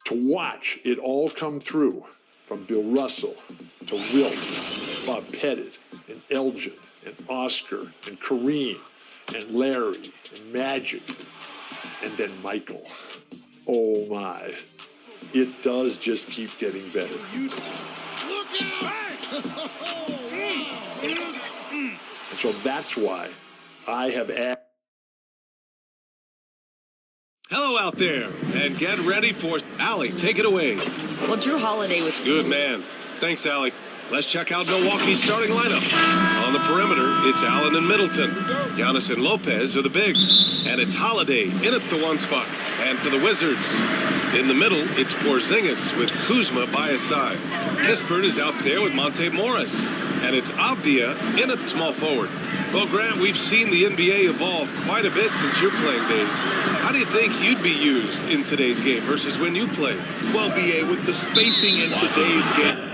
To watch it all come through, from Bill Russell to Wilt, Bob Pettit, and Elgin, and Oscar, and Kareem, and Larry, and Magic, and then Michael. Oh my, it does just keep getting better. Look out! And so that's why I have asked. Hello out there, and get ready for Allie. Take it away. Well, Drew Holiday with Good man. Thanks, Allie. Let's check out Milwaukee's starting lineup. On the perimeter, it's Allen and Middleton. Giannis and Lopez are the bigs. And it's Holiday in at the one spot. And for the Wizards, in the middle, it's Porzingis with Kuzma by his side. Kispert is out there with Monte Morris. And it's Avdia in at small forward. Well, Grant, we've seen the NBA evolve quite a bit since your playing days. How do you think you'd be used in today's game versus when you played? Well, BA, with the spacing in today's game,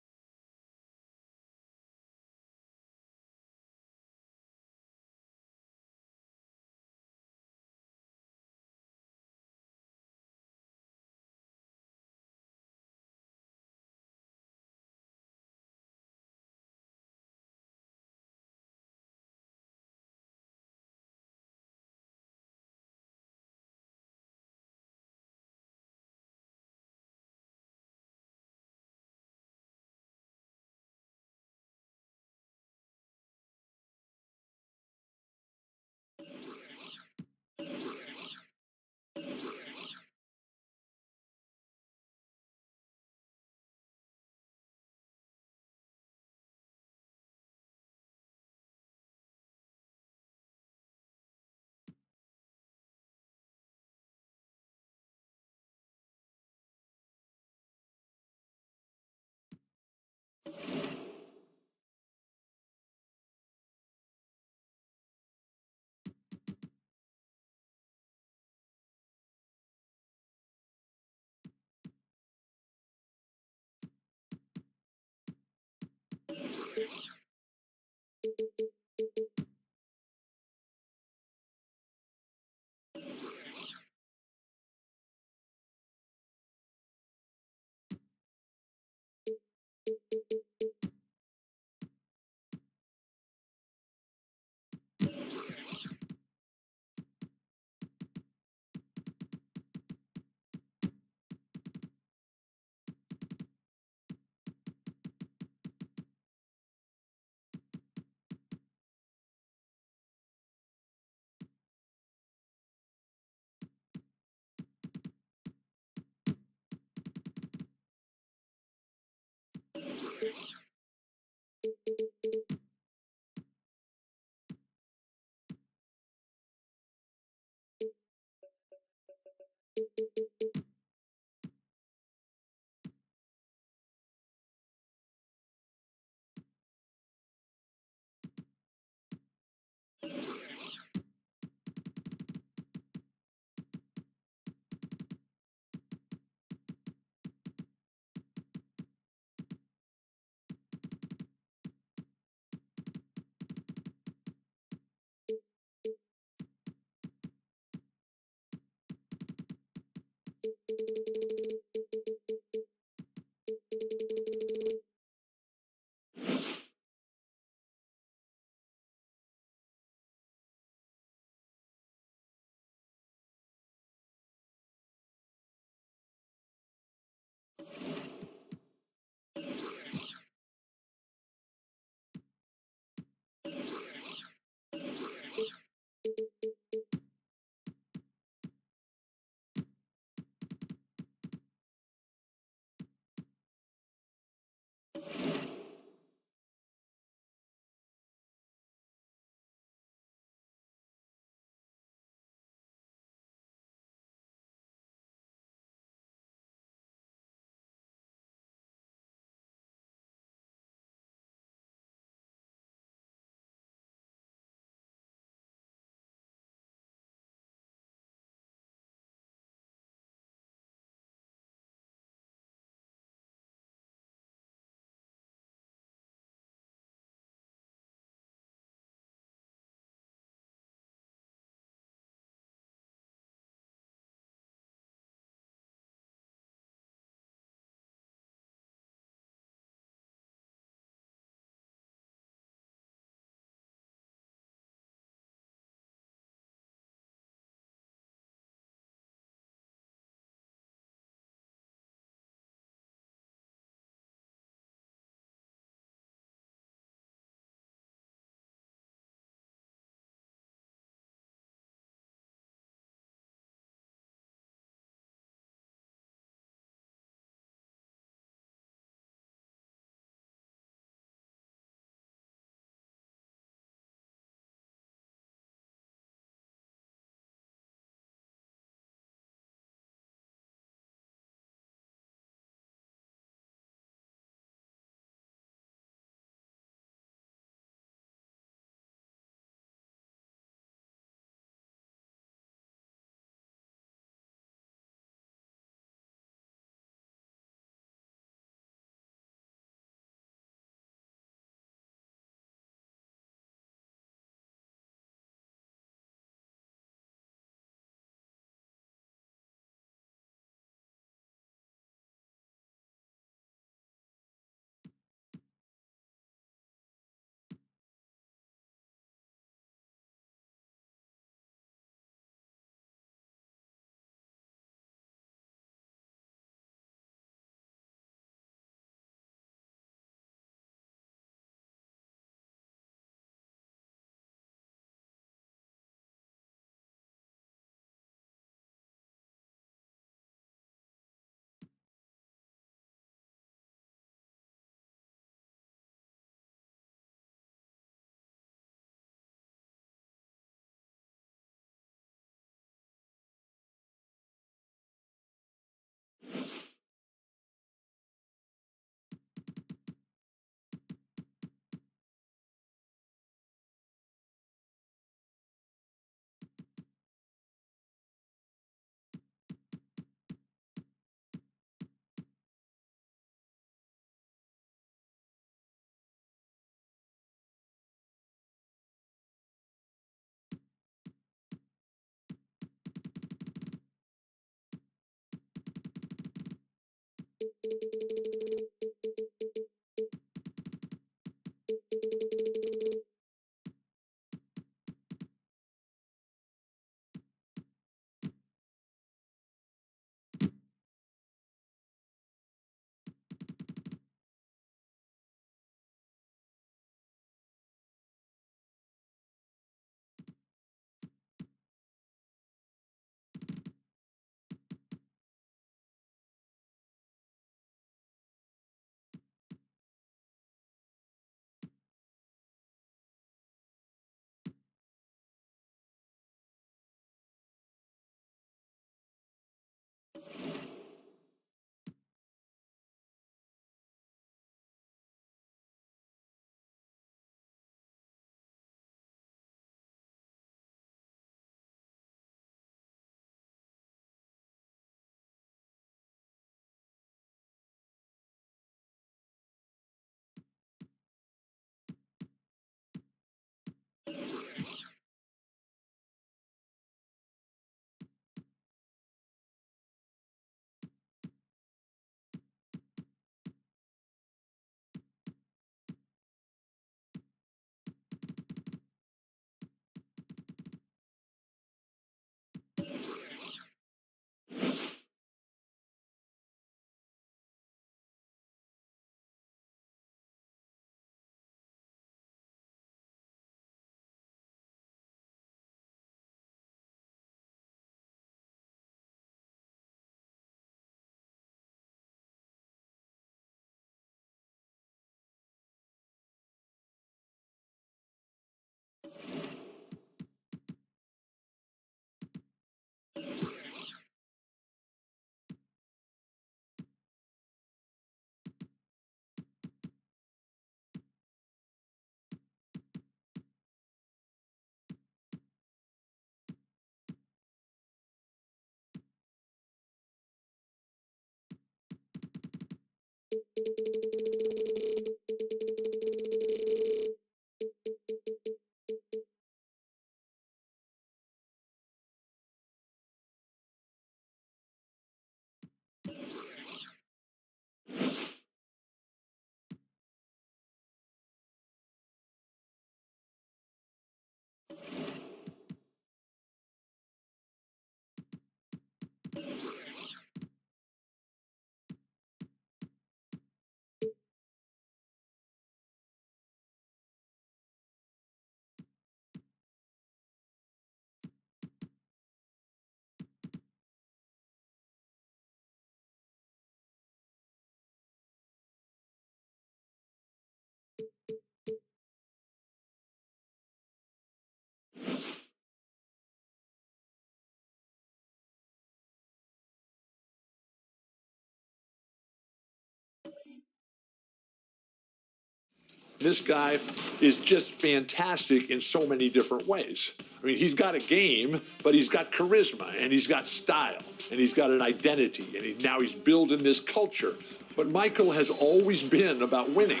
This guy is just fantastic in so many different ways. I mean, he's got a game, but he's got charisma, and he's got style, and he's got an identity, and now he's building this culture. But Michael has always been about winning.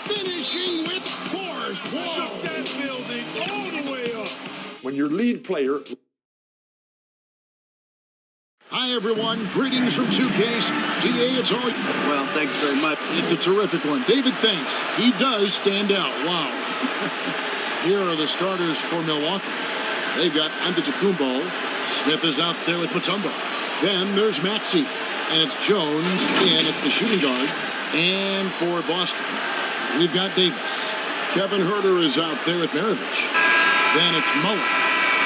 Finishing with force. Shook that building all the way up. When your lead player... Hi, everyone. Greetings from 2K's. DA, it's all... Well, thanks very much. It's a terrific one. David thinks he does stand out. Wow. Here are the starters for Milwaukee. They've got Antetokounmpo. Smith is out there with Mutombo. Then there's Maxey. And it's Jones in at the shooting guard. And for Boston, we've got Davis. Kevin Huerter is out there with Maravich. Then it's Mullen.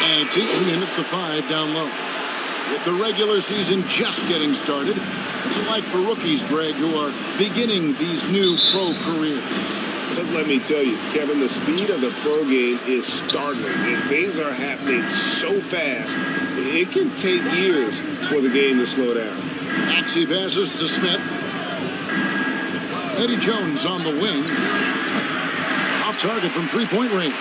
And it's Eaton in at the 5 down low. With the regular season just getting started, what's it like for rookies, Greg, who are beginning these new pro careers? But let me tell you, Kevin, the speed of the pro game is startling, and things are happening so fast, it can take years for the game to slow down. Maxey passes to Smith. Eddie Jones on the wing. Off target from three-point range.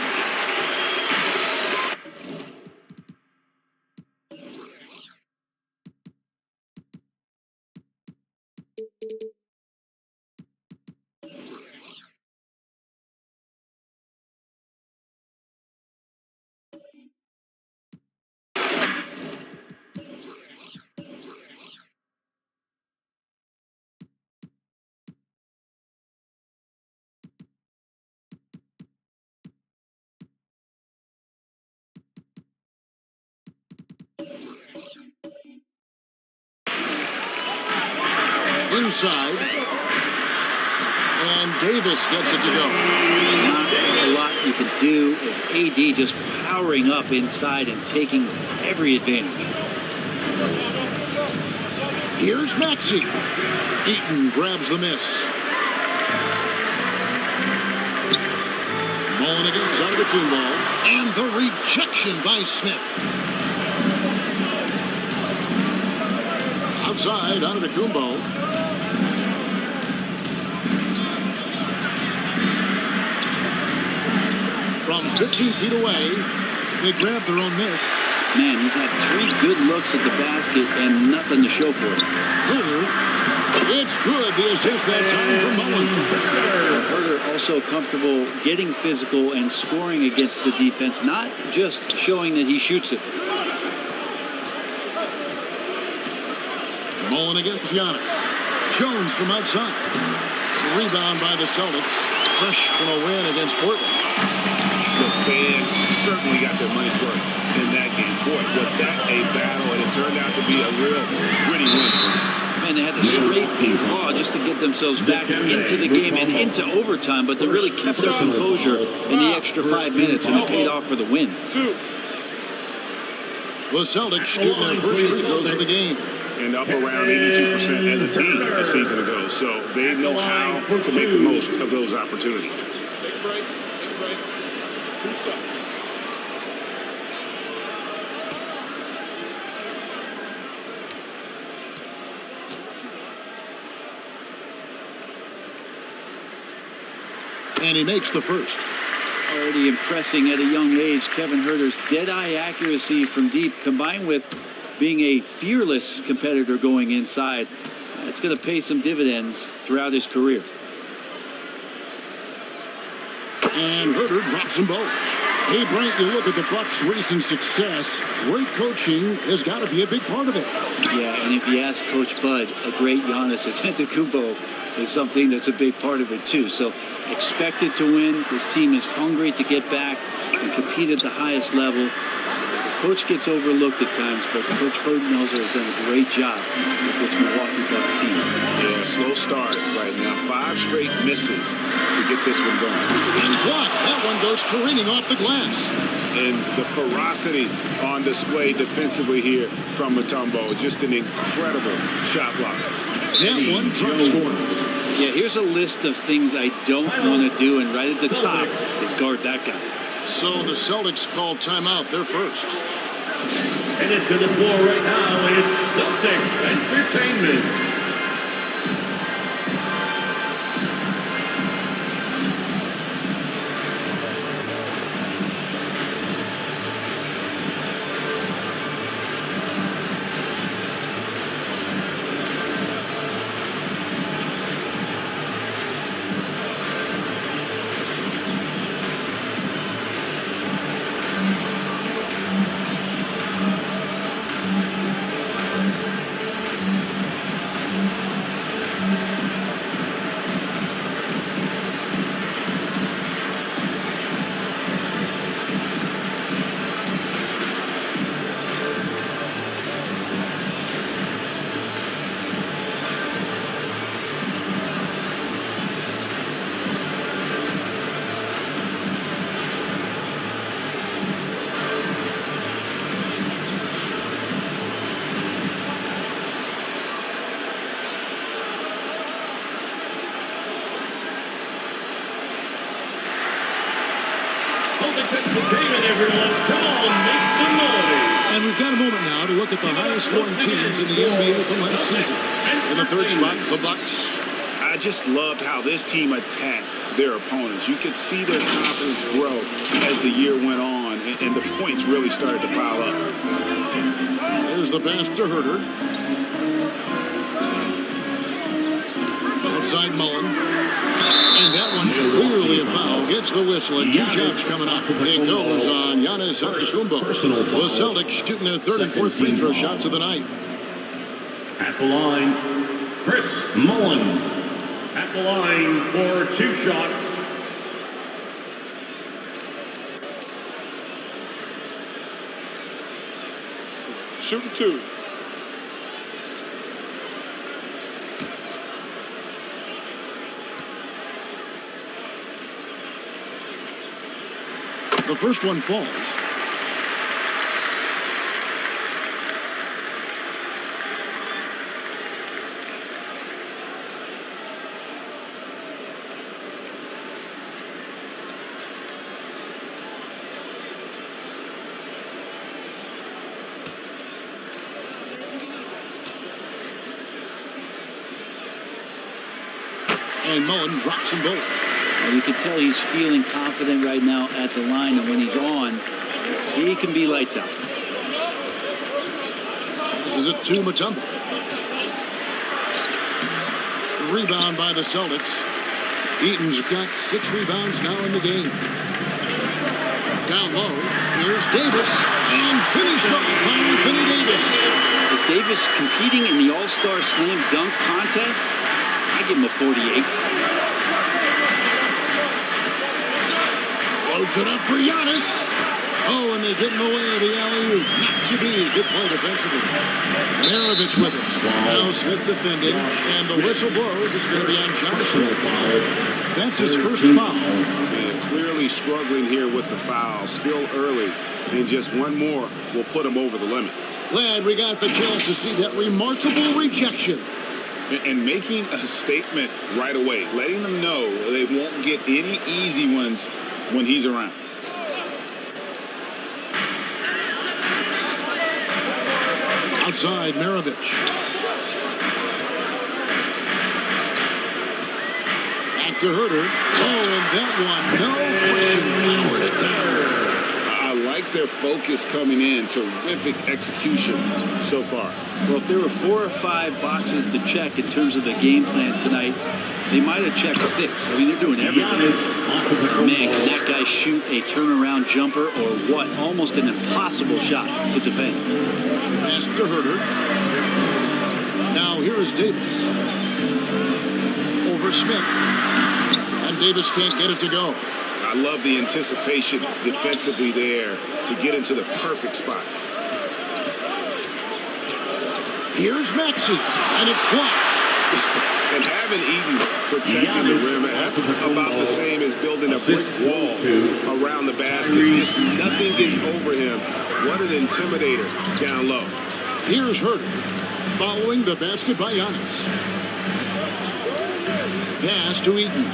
Inside, and Davis gets it to go. Not a lot you can do as AD just powering up inside and taking every advantage. Here's Maxey. Eaton grabs the miss. Mullen against Antetokounmpo, and the rejection by Smith. Outside, Antetokounmpo. From 15 feet away, they grab their own miss. Man, he's had 3 good looks at the basket and nothing to show for it. Huerter, it's good. The assist that time for Mullen. Huerter also comfortable getting physical and scoring against the defense, not just showing that he shoots it. Mullen against Giannis. Jones from outside. Rebound by the Celtics. Fresh from a win against Portland. The fans certainly got their money's worth in that game. Boy, was that a battle, and it turned out to be a real gritty win. Man, they had to scrape and claw just to get themselves back into the game and into overtime, but they really kept their composure in the extra 5 minutes, and it paid off for the win. The Celtics shooting their first free throws of the game. And up around 82% as a team a season ago. So they know how to make the most of those opportunities. Take a break. Take a break. 2 seconds. And he makes the first. Already impressing at a young age, Kevin Huerter's dead-eye accuracy from deep, combined with being a fearless competitor going inside, it's going to pay some dividends throughout his career. And Huerter drops them both. Hey, Brent, you look at the Bucks' recent success. Great coaching has got to be a big part of it. Yeah, and if you ask Coach Bud, a great Giannis Antetokounmpo is something that's a big part of it too. So expected to win. This team is hungry to get back and compete at the highest level. Coach gets overlooked at times, but Coach Budenholzer has done a great job with this Milwaukee Bucks team. Yeah, slow start right now. 5 straight misses to get this one going. And blocked. That one goes careening off the glass. And the ferocity on display defensively here from Mutombo. Just an incredible shot block. That one drops for him. Yeah, here's a list of things I don't want to do, and right at the top is guard that guy. So the Celtics called timeout. They're first. Headed to the floor right now, it's Celtics Entertainment. Celtics Entertainment, everyone. Come on, make some noise. And we've got a moment now to look at the highest scoring teams in the NBA from last season. In the third spot, the Bucks. I just loved how this team attacked their opponents. You could see their confidence grow as the year went on, and the points really started to pile up. There's the pass to Herter. Outside Mullen. And that one clearly a foul. Gets the whistle, and 2 shots coming up. It goes on Giannis Antetokounmpo. The Celtics shooting their third and fourth free throw shots of the night. At the line, Chris Mullen. At the line for 2 shots. Shooting 2. The first one falls. And Mullen drops them both. And you can tell he's feeling confident right now at the line, and when he's on, he can be lights out. This is it to Mutombo. Rebound by the Celtics. Eaton's got 6 rebounds now in the game. Down low, here's Davis, and finished up by Anthony Davis. Is Davis competing in the All-Star Slam Dunk Contest? I give him a 48. Loads it up for Giannis. Oh, and they get in the way of the alley-oop. Not to be. Good play defensively. Maravich with us. Now Smith defending. And the whistle blows. It's going to be on John Smith. That's his first foul. And clearly struggling here with the foul. Still early. And just one more will put him over the limit. Glad we got the chance to see that remarkable rejection. And making a statement right away, letting them know they won't get any easy ones when he's around. Outside, Maravich. Back to Herter. Oh, and that one, no question, powered it down. I like their focus coming in. Terrific execution so far. Well, if there were 4 or 5 boxes to check in terms of the game plan tonight, they might have checked 6. I mean, they're doing everything. Man, can that guy shoot a turnaround jumper or what? Almost an impossible shot to defend. Pass to Herter. Now here is Davis. Over Smith. And Davis can't get it to go. I love the anticipation defensively there to get into the perfect spot. Here's Maxey, and it's blocked. And having Eaton protecting the rim, that's about the same as building a brick wall around the basket. Just nothing gets over him. What an intimidator down low. Here's Herter, following the basket by Giannis. Pass to Eaton.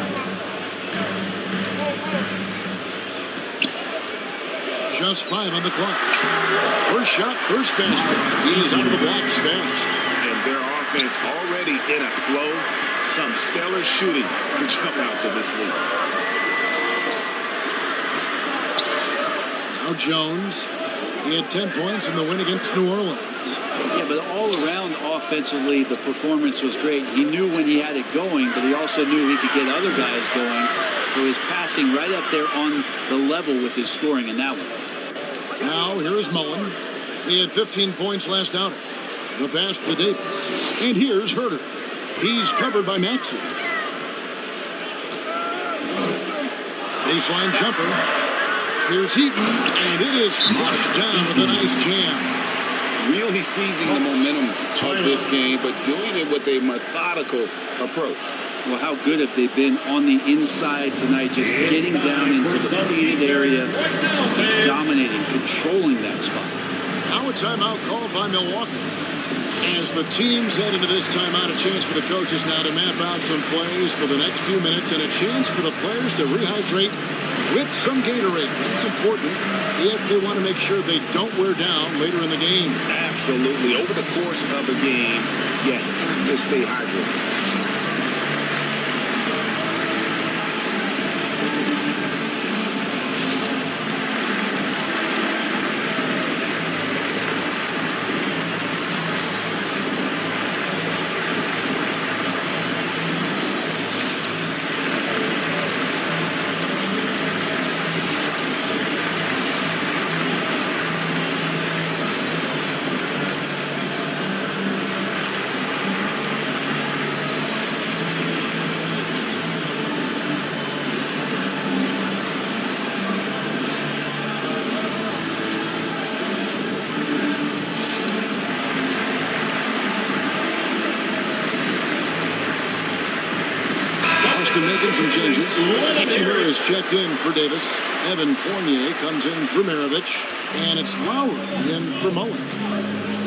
Just 5 on the clock. First shot, first basket. He's out of the blocks fast. And their offense already in a flow. Some stellar shooting to jump out to this lead. Now Jones. He had 10 points in the win against New Orleans. Yeah, but all around offensively, the performance was great. He knew when he had it going, but he also knew he could get other guys going. So his passing right up there on the level with his scoring in that one. Now here is Mullen. He had 15 points last outing. The pass to Davis. And here's Herter. He's covered by Maxey. Baseline jumper. Here's Eaton, and it is flushed down with a nice jam. Really seizing the momentum of this game, but doing it with a methodical approach. Well, how good have they been on the inside tonight, just getting down into the painted area, just dominating, controlling that spot. Now a timeout called by Milwaukee. As the teams head into this timeout, a chance for the coaches now to map out some plays for the next few minutes and a chance for the players to rehydrate with some Gatorade. That's important if they want to make sure they don't wear down later in the game. Absolutely. Over the course of a game, you have to stay hydrated. Making some changes. Hachimura is checked in for Davis. Evan Fournier comes in for Maravich. And it's Lowry in for Mullen.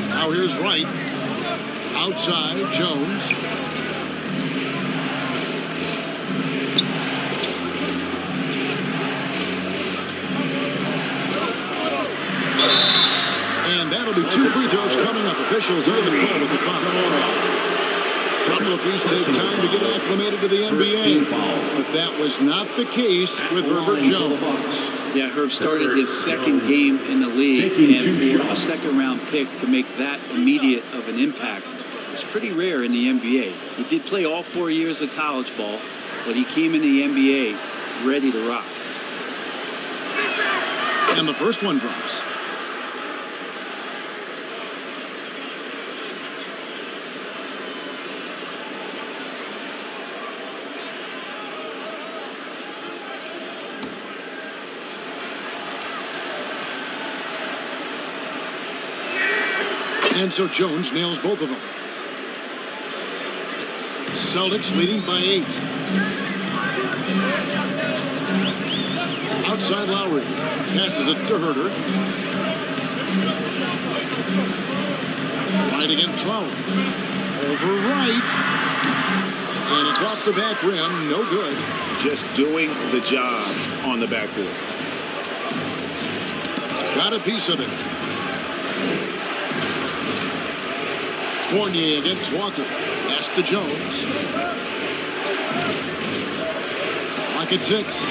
Now here's Wright. Outside, Jones. And that'll be 2 free throws coming up. Officials on the call with the foul. Some rookies take time to get acclimated to the NBA, but that was not the case with Herbert Jones. Yeah, Herb started his second game in the league, and for a second-round pick to make that immediate of an impact is pretty rare in the NBA. He did play all 4 years of college ball, but he came in the NBA ready to rock. And the first one drops. And so Jones nails both of them. Celtics leading by 8. Outside Lowry. Passes it to Herter. Right against Lowry. Over Wright. And it's off the back rim. No good. Just doing the job on the backboard. Got a piece of it. Fournier against Walker. Pass to Jones. Lock at 6.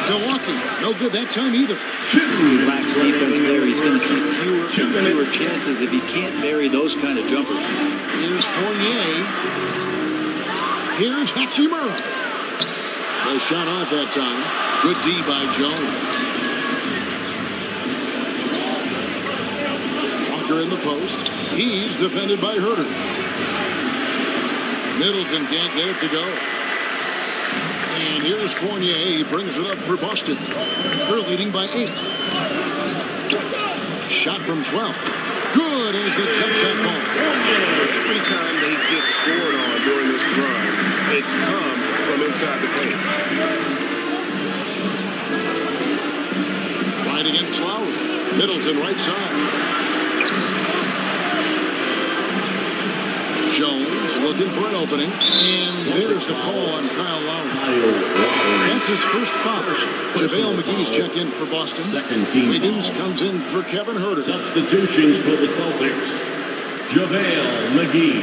Milwaukee. No good that time either. Relaxed defense there. He's going to see fewer chances if he can't bury those kind of jumpers. Here's Fournier. Here's Hachimura. They shot off that time. Good D by Jones. Walker in the post. He's defended by Herter. Middleton can't get it to go. And here's Fournier. He brings it up for Boston. They're leading by 8. Shot from 12. Good as the jump shot falls. Every time they get scored on during this run, it's come from inside the paint. Right against Lowry. Middleton right side. Jones looking for an opening. And there's the call on Kyle Lowry. That's his first foul. JaVale McGee's checked in for Boston. Wiggins comes in for Kevin Herter. Substitutions for the Celtics. JaVale McGee.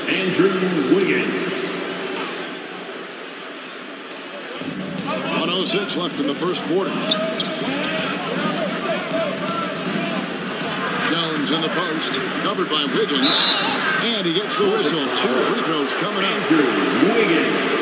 Andrew Wiggins. 1:06 left in the first quarter. Jones in the post, covered by Wiggins, and he gets the whistle. 2 free throws coming up. Andrew Wiggins.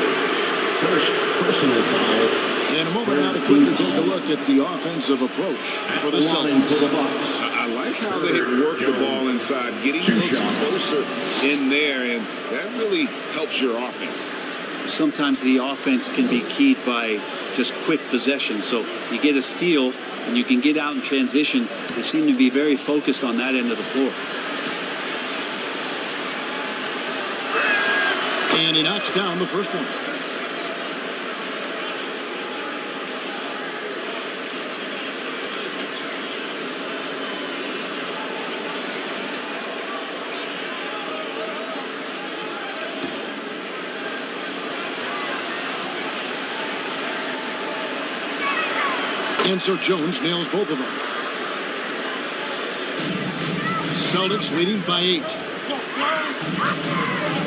First personal foul. In a moment, now to quickly take a look at the offensive approach for the Celtics. I like how they've worked the ball inside, getting looks closer in there, and that really helps your offense. Sometimes the offense can be keyed by just quick possession. So you get a steal and you can get out in transition. They seem to be very focused on that end of the floor. And he knocks down the first one. And so Jones nails both of them. Celtics leading by 8.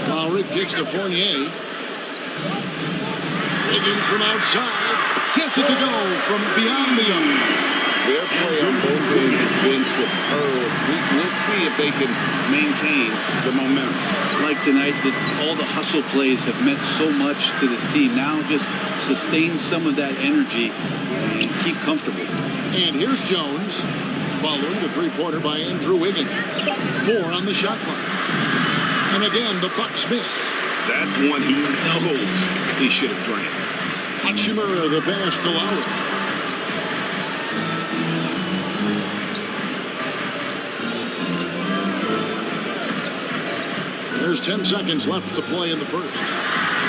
Lowry kicks to Fournier. Higgins from outside. Gets it to go from beyond the arc. Their play on both ends has been superb. We'll see if they can maintain the momentum. Like tonight, that all the hustle plays have meant so much to this team. Now just sustain some of that energy and keep comfortable. And here's Jones, following the three-pointer by Andrew Wiggins. 4 on the shot clock. And again, the Bucks miss. That's one he knows he should have drained. Hachimura, the pass to Lowry. There's 10 seconds left to play in the first.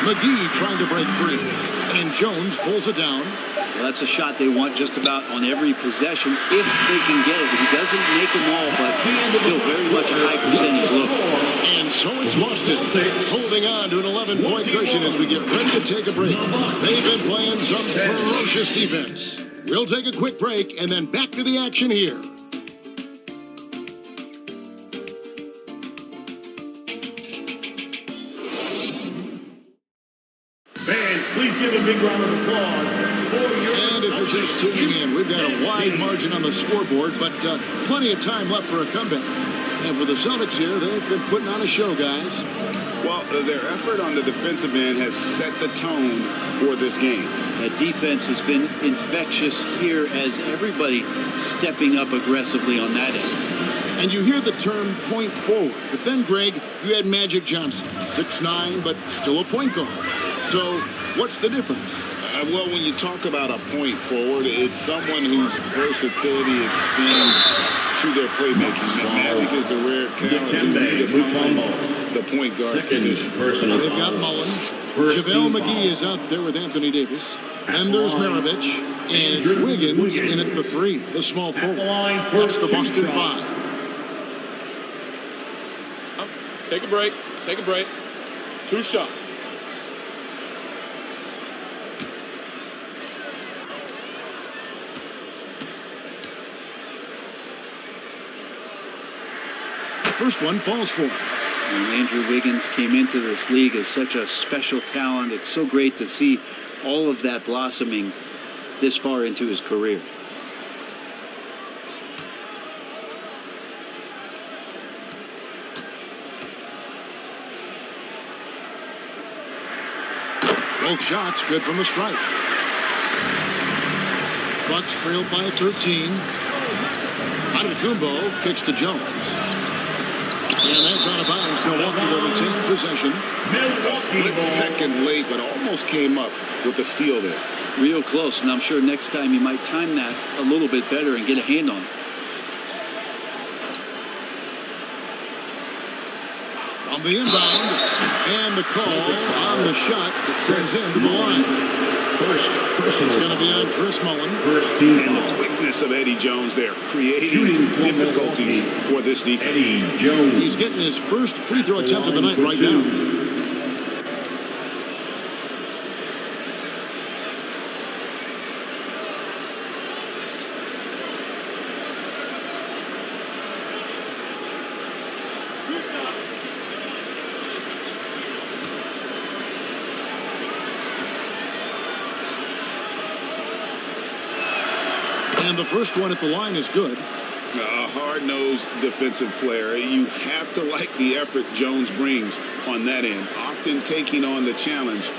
McGee trying to break free. And Jones pulls it down. Well, that's a shot they want just about on every possession if they can get it. He doesn't make them all, but still very much a high percentage look. And so it's Boston holding on to an 11-point cushion as we get ready to take a break. They've been playing some ferocious defense. We'll take a quick break and then back to the action here. Fans, please give a big round of applause for your... And if you're just tuning in, we've got a wide margin on the scoreboard, but plenty of time left for a comeback. And for the Celtics here, they've been putting on a show, guys. Well, their effort on the defensive end has set the tone for this game. That defense has been infectious here as everybody stepping up aggressively on that end. And you hear the term point forward. But then, Greg, you had Magic Johnson, 6'9", but still a point guard. So what's the difference? Well, when you talk about a point forward, it's someone whose versatility extends to their playmaking. Magic is the rare talent who defines the point guard position. They've got Mullen. JaVale McGee is out there with Anthony Davis. And there's Maravich. And it's Wiggins in at the 3, the small forward. That's the Boston 5. Take a break. Take a break. 2 shots. First one falls for him. And Andrew Wiggins came into this league as such a special talent. It's so great to see all of that blossoming this far into his career. Both shots good from the stripe. Bucks trailed by 13. Antetokounmpo kicks to Jones. And that's out of bounds. Milwaukee will retain possession. A split second late, but almost came up with the steal there. Real close, and I'm sure next time you might time that a little bit better and get a hand on it. From the inbound, and the call on the shot that sends him to the line. It's going to be on Chris Mullen. And the quickness of Eddie Jones there, creating difficulties for this defense. Eddie Jones. He's getting his first free throw attempt of the night right now. And the first one at the line is good. A hard-nosed defensive player. You have to like the effort Jones brings on that end, often taking on the challenge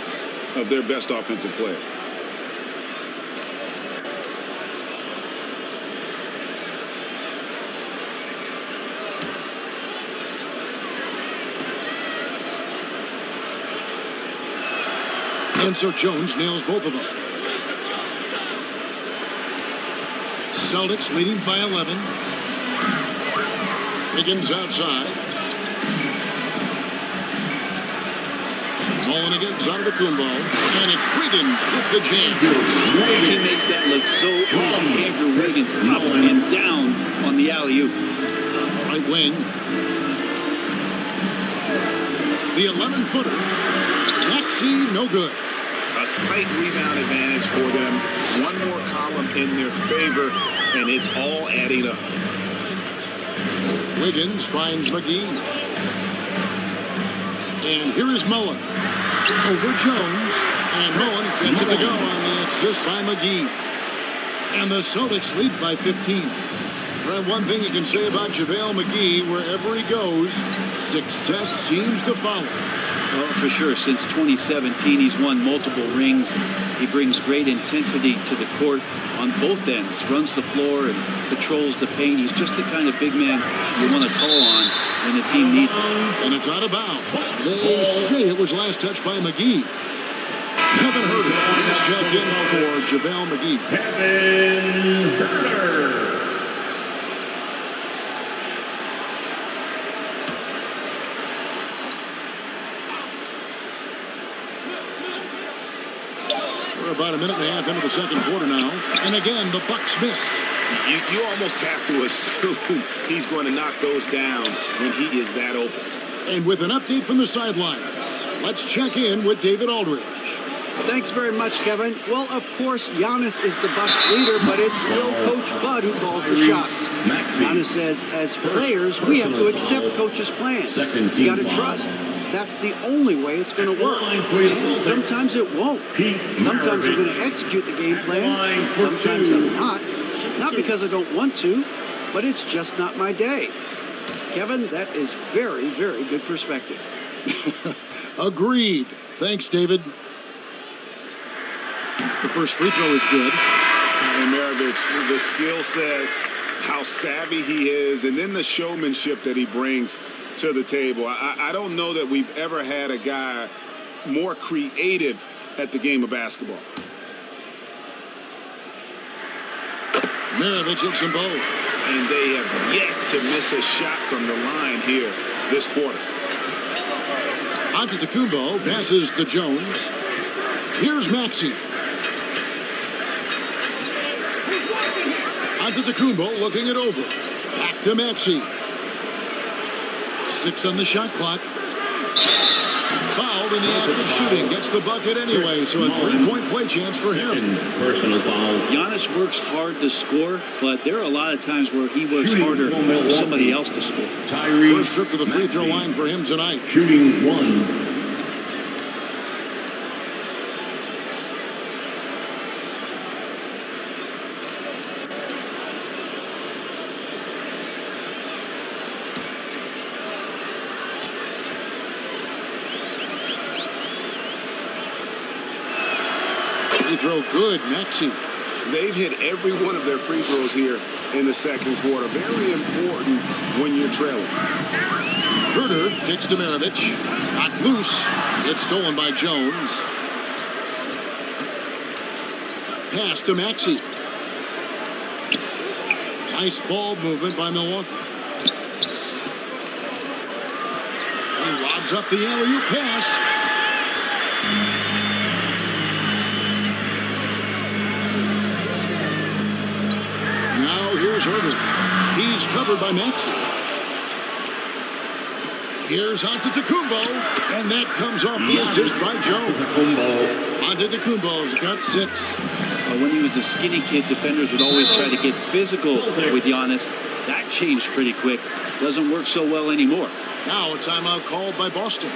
of their best offensive player. And so Jones nails both of them. Celtics leading by 11. Higgins outside. Mullen against Antetokounmpo. And it's Wiggins with the jam. He makes that look so easy. Andrew Wiggins up and down on the alley-oop. Right wing. The 11-footer. Maxey, no good. A slight rebound advantage for them. One more column in their favor, and it's all adding up. Wiggins finds McGee. And here is Mullen. Over Jones. And Mullen gets it to go on the assist by McGee. And the Celtics lead by 15. And one thing you can say about JaVale McGee, wherever he goes, success seems to follow. Well, for sure. Since 2017, he's won multiple rings. He brings great intensity to the court on both ends. Runs the floor and patrols the paint. He's just the kind of big man you want to call on when the team needs him. And it's out of bounds. They say it was last touched by McGee. Kevin Huerter is checked in for JaVale McGee. Kevin Huerter. We're about a minute and a half into the second quarter now. And again, the Bucks miss. You almost have to assume he's going to knock those down when he is that open. And with an update from the sidelines, let's check in with David Aldridge. Thanks very much, Kevin. Well, of course, Giannis is the Bucks leader, but it's still Coach Bud who calls the shots. Giannis says, as players, we have to accept Coach's plan. You got to trust. That's the only way it's going to work. And sometimes it won't. Sometimes I'm going to execute the game plan, and sometimes I'm not. Not because I don't want to, but it's just not my day. Kevin, that is very, very good perspective. Agreed. Thanks, David. The first free throw is good. And Maravich, the skill set, how savvy he is, and then the showmanship that he brings to the table. I don't know that we've ever had a guy more creative at the game of basketball. Maravich hits them both. And they have yet to miss a shot from the line here this quarter. Antetokounmpo passes to Jones. Here's Maxey. Antetokounmpo looking it over. Back to Maxey. 6 on the shot clock. Fouled in the act of shooting. Gets the bucket anyway, so a 3-point play chance for him. Personal foul. Giannis works hard to score, but there are a lot of times where he works harder for somebody else to score. First trip to the free throw line for him tonight. Shooting 1. Free throw good, Maxey. They've hit every one of their free throws here in the second quarter. Very important when you're trailing. Huerter kicks to Maravich. Knocked loose. It's stolen by Jones. Pass to Maxey. Nice ball movement by Milwaukee. He lobs up the alley-oop pass. Now here's Huerter. He's covered by Maxey. Here's Antetokounmpo, and that comes off the assist by Jones. Antetokounmpo's got 6. When he was a skinny kid, defenders would always try to get physical with Giannis. That changed pretty quick. Doesn't work so well anymore. Now a timeout called by Boston.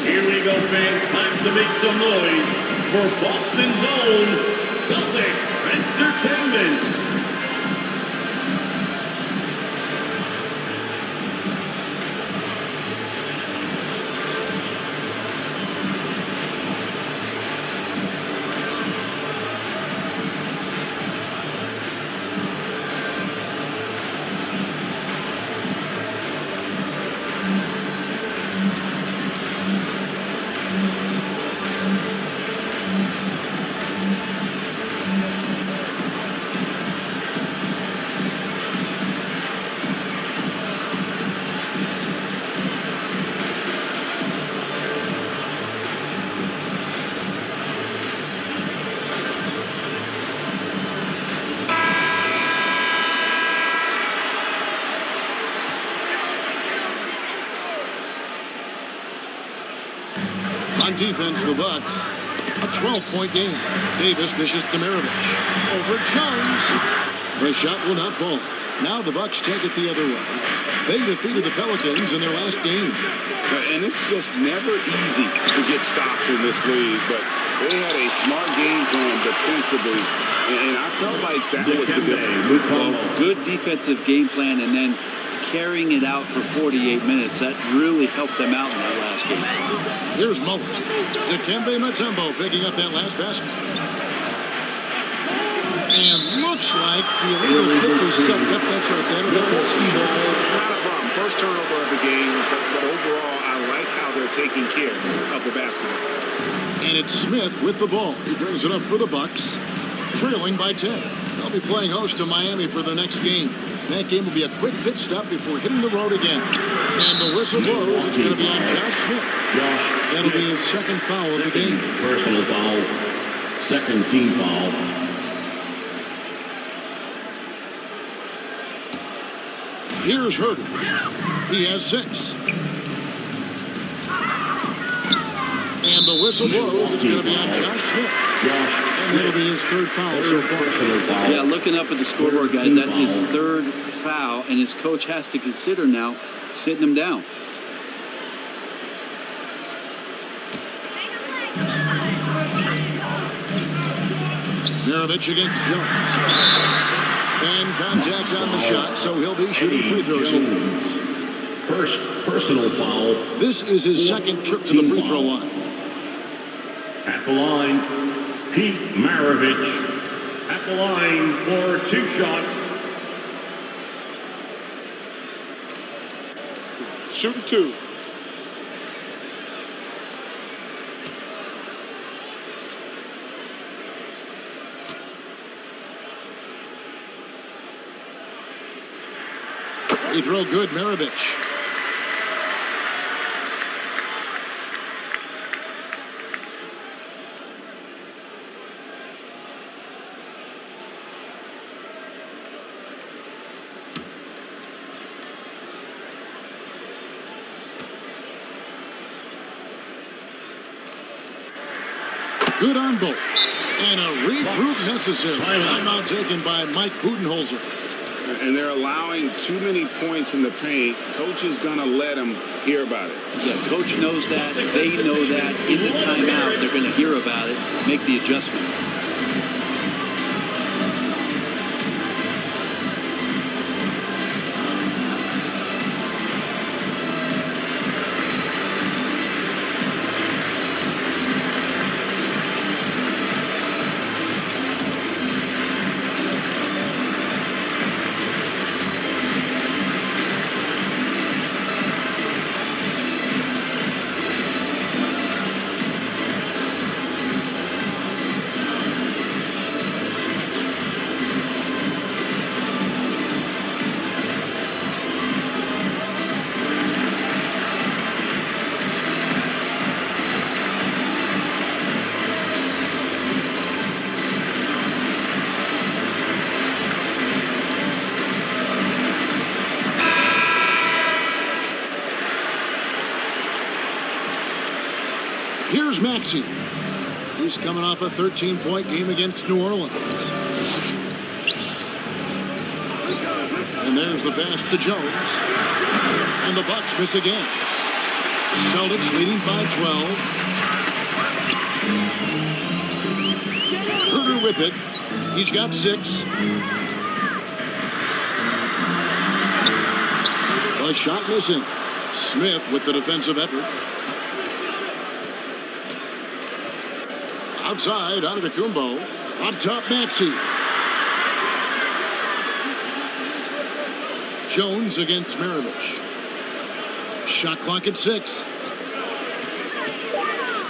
Here we go, fans. Time to make some noise for Boston's own Celtics Entertainment. On defense, the Bucks, a 12-point game. Davis dishes to Maravich. Over Jones. The shot will not fall. Now the Bucks take it the other way. They defeated the Pelicans in their last game. And it's just never easy to get stops in this league, but they had a smart game plan defensively, and I felt like that was the difference. Well, good defensive game plan, and then carrying it out for 48 minutes. That really helped them out in that last game. Here's Mullen. Dikembe Mutombo picking up that last basket. And looks like the illegal kick was set up. That's right. That'll get their team. Not a problem. First turnover of the game, but overall, I like how they're taking care of the basketball. And it's Smith with the ball. He brings it up for the Bucks, trailing by 10. They'll be playing host to Miami for their next game. That game will be a quick pit stop before hitting the road again. And the whistle blows. It's going to be on Josh Smith. That'll be his second foul of the game. Personal foul. Second team foul. Here's Herter. He has 6. And the whistle blows. It's going to be on Josh Smith. And that'll be his third foul so far. Yeah, looking up at the scoreboard, guys, that's his third foul, and his coach has to consider now sitting him down. Maravich against Jones. And contact on the shot, so he'll be shooting free throws here. First personal foul. This is his second trip to the free throw line. At the line, Pete Maravich. At the line for 2 shots. Shooting 2. Free throw good, Maravich. Good on both. And a regroup necessary. Timeout taken by Mike Budenholzer. And they're allowing too many points in the paint. Coach is going to let them hear about it. Yeah, coach knows that. They know that. In the timeout, they're going to hear about it, make the adjustment. Here's Maxey. He's coming off a 13-point game against New Orleans. And there's the pass to Jones. And the Bucks miss again. Celtics leading by 12. Herter with it. He's got 6. A shot missing. Smith with the defensive effort. Outside, Antetokounmpo. Up top, Maxey. Jones against Maravich. Shot clock at 6.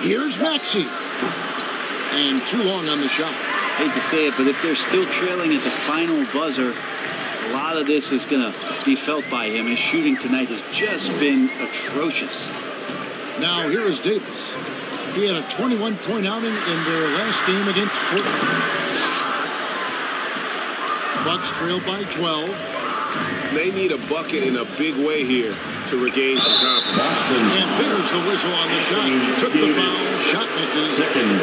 Here's Maxey. And too long on the shot. Hate to say it, but if they're still trailing at the final buzzer, a lot of this is going to be felt by him. His shooting tonight has just been atrocious. Now here is Davis. He had a 21-point outing in their last game against Portland. Bucks trail by 12. They need a bucket in a big way here to regain some confidence. Boston. And there's the whistle on the shot. Took the foul. Shot misses.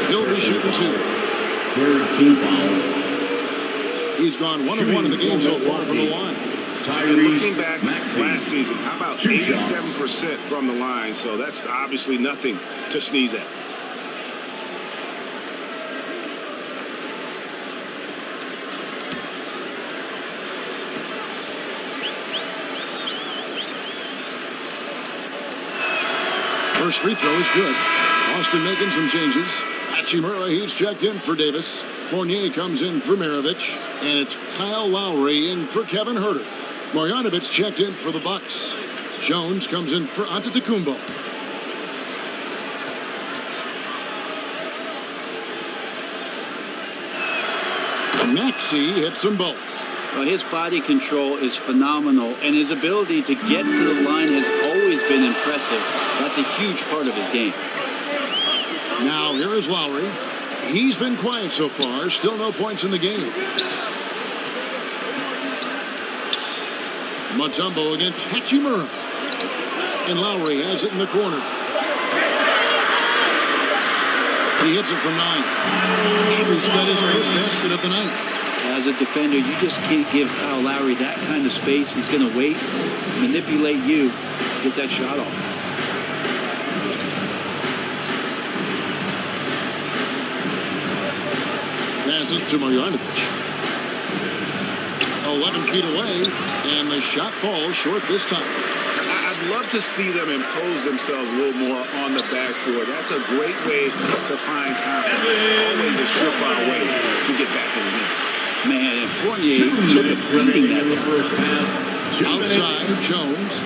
He'll be shooting 2. Third team foul. He's gone 1 of 1 in the game so far from the line. And looking back Maxey. last season, how about 87% from the line? So that's obviously nothing to sneeze at. First free throw is good. Boston making some changes. Hachimura, he's checked in for Davis. Fournier comes in for Maravich. And it's Kyle Lowry in for Kevin Huerter. Marjanovic checked in for the Bucks. Jones comes in for Antetokounmpo. Maxey hits them both. Well, his body control is phenomenal, and his ability to get to the line has always been impressive. That's a huge part of his game. Now here is Lowry. He's been quiet so far. Still no points in the game. Mutombo against Hachimura. And Lowry has it in the corner. He hits it from 9. Avery's got his first basket of the night. As a defender, you just can't give Kyle Lowry that kind of space. He's going to wait, manipulate you, get that shot off. Passes to Marjanovic. 11 feet away, and the shot falls short this time. I'd love to see them impose themselves a little more on the backboard. That's a great way to find confidence. Always a surefire way to get back in the game. Man, and Fournier took a beating that time. Outside, Jones.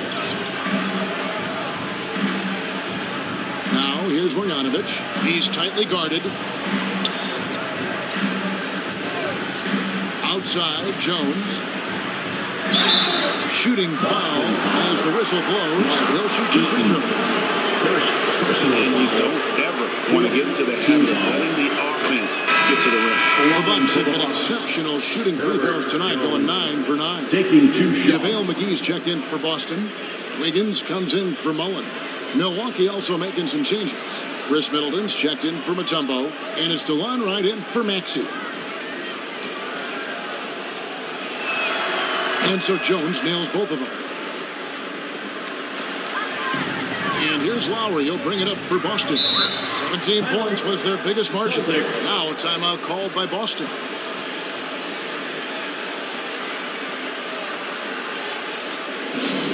Now, here's Marjanovic. He's tightly guarded. Outside, Jones. Shooting foul as the whistle blows. He'll shoot 2 free throws. And you don't ever want to get into the habit of letting the offense get to the rim. The Bucks have been exceptional shooting free throws tonight, going 9 for 9. Taking 2 shots. JaVale McGee's checked in for Boston. Wiggins comes in for Mullen. Milwaukee also making some changes. Chris Middleton's checked in for Mutombo. And it's DeLon Wright in for Maxey. And so Jones nails both of them. And here's Lowry. He'll bring it up for Boston. 17 points was their biggest margin. Now a timeout called by Boston.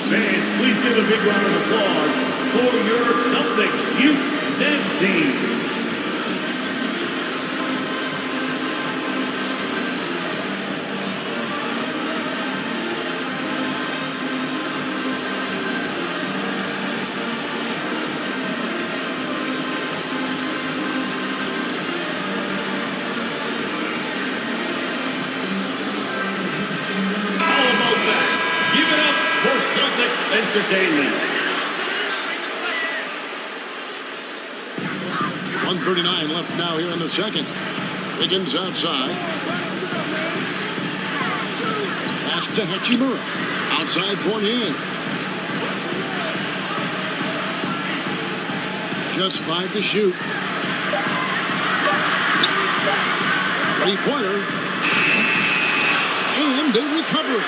Fans, please give a big round of applause for your Celtics Youth Dance Team. Entertainment. 1:39 left now here in the second. Wiggins outside. Pass to Hachimura. Outside Fournier. Just 5 to shoot. 3-pointer. And they recover it.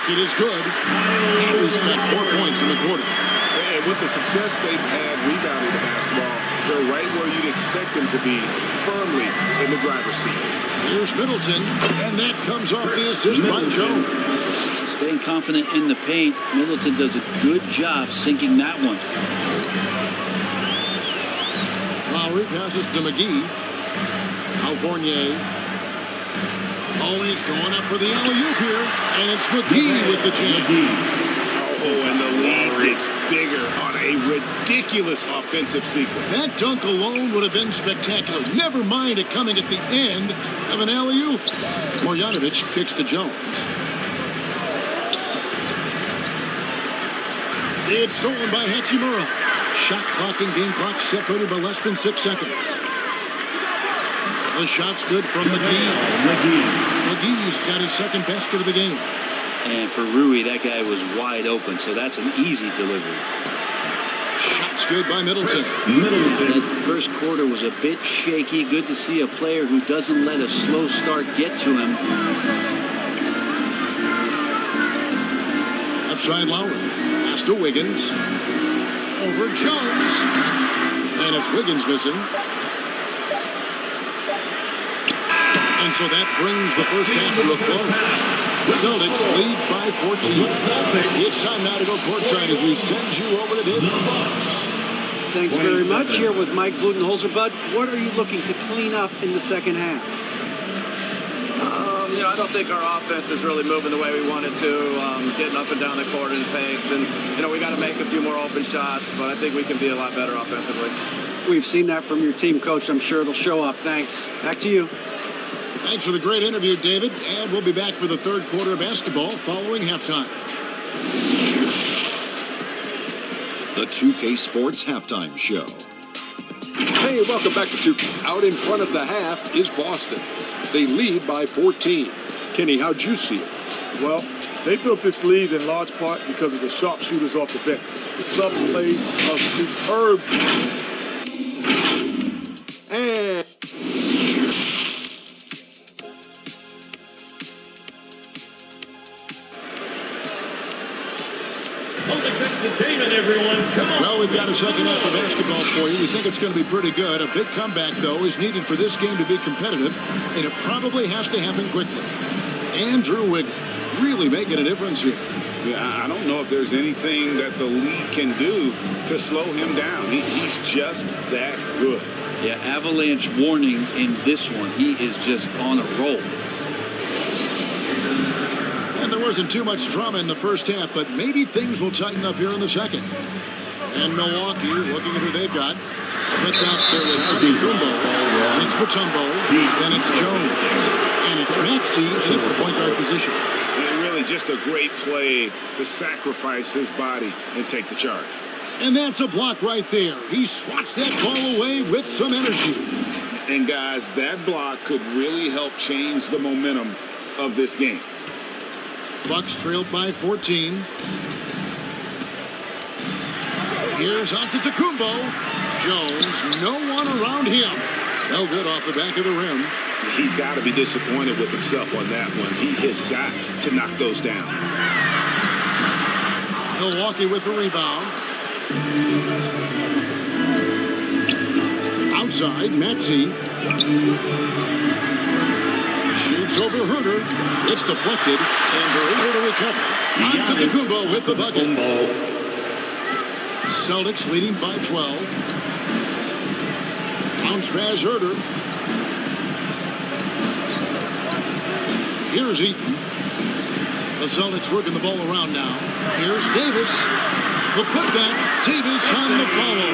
It is good. He's got 4 points in the quarter. And with the success they've had rebounding the basketball, they're right where you'd expect them to be, firmly in the driver's seat. Here's Middleton, and that comes off the assist by Jones. Staying confident in the paint, Middleton does a good job sinking that one. Lowry passes to McGee. Now Fournier. Oh, he's going up for the alley-oop here, and it's McGee with the jam. Oh, and the lead gets bigger on a ridiculous offensive sequence. That dunk alone would have been spectacular. Never mind it coming at the end of an alley-oop. Marjanovic kicks to Jones. It's stolen by Hachimura. Shot clock and game clock separated by less than 6 seconds. The shot's good from McGee. McGee's got his second basket of the game. And for Rui, that guy was wide open, so that's an easy delivery. Shots good by Middleton. That first quarter was a bit shaky. Good to see a player who doesn't let a slow start get to him. Left side Lowry. Pass to Wiggins. Over Jones. And it's Wiggins missing. And so that brings the first half to a close. Celtics lead by 14. It's time now to go courtside as we send you over to David. Thanks very much. Here with Mike Budenholzer. Bud, what are you looking to clean up in the second half? I don't think our offense is really moving the way we wanted to, getting up and down the court in pace. And, we got to make a few more open shots, but I think we can be a lot better offensively. We've seen that from your team, Coach. I'm sure it'll show up. Thanks. Back to you. Thanks for the great interview, David. And we'll be back for the third quarter of basketball following halftime. The 2K Sports Halftime Show. Hey, welcome back to 2K. Out in front of the half is Boston. They lead by 14. Kenny, how'd you see it? Well, they built this lead in large part because of the sharpshooters off the bench. The subs played a superb. And Entertainment, everyone. Come on. Well, we've got a second half of basketball for you. We think it's going to be pretty good. A big comeback, though, is needed for this game to be competitive, and it probably has to happen quickly. Andrew Wiggins really making a difference here. Yeah, I don't know if there's anything that the league can do to slow him down. He's just that good. Yeah, avalanche warning in this one. He is just on a roll. And there wasn't too much drama in the first half, but maybe things will tighten up here in the second. And Milwaukee looking at who they've got. Smith out there with Antetokounmpo. And it's Mutombo. Then it's Jones. And it's Maxey in the point guard position. And really just a great play to sacrifice his body and take the charge. And that's a block right there. He swats that ball away with some energy. And guys, that block could really help change the momentum of this game. Bucks trailed by 14. Here's Antetokounmpo. Jones, no one around him. No good off the back of the rim. He's got to be disappointed with himself on that one. He has got to knock those down. Milwaukee with the rebound. Outside, Maxey. Shoots over Herter. It's deflected, and they're able to recover. Antetokounmpo with the bucket. Celtics leading by 12. Bounce pass Herter. Here's Eaton. The Celtics working the ball around now. Here's Davis. The putback. Davis on the follow.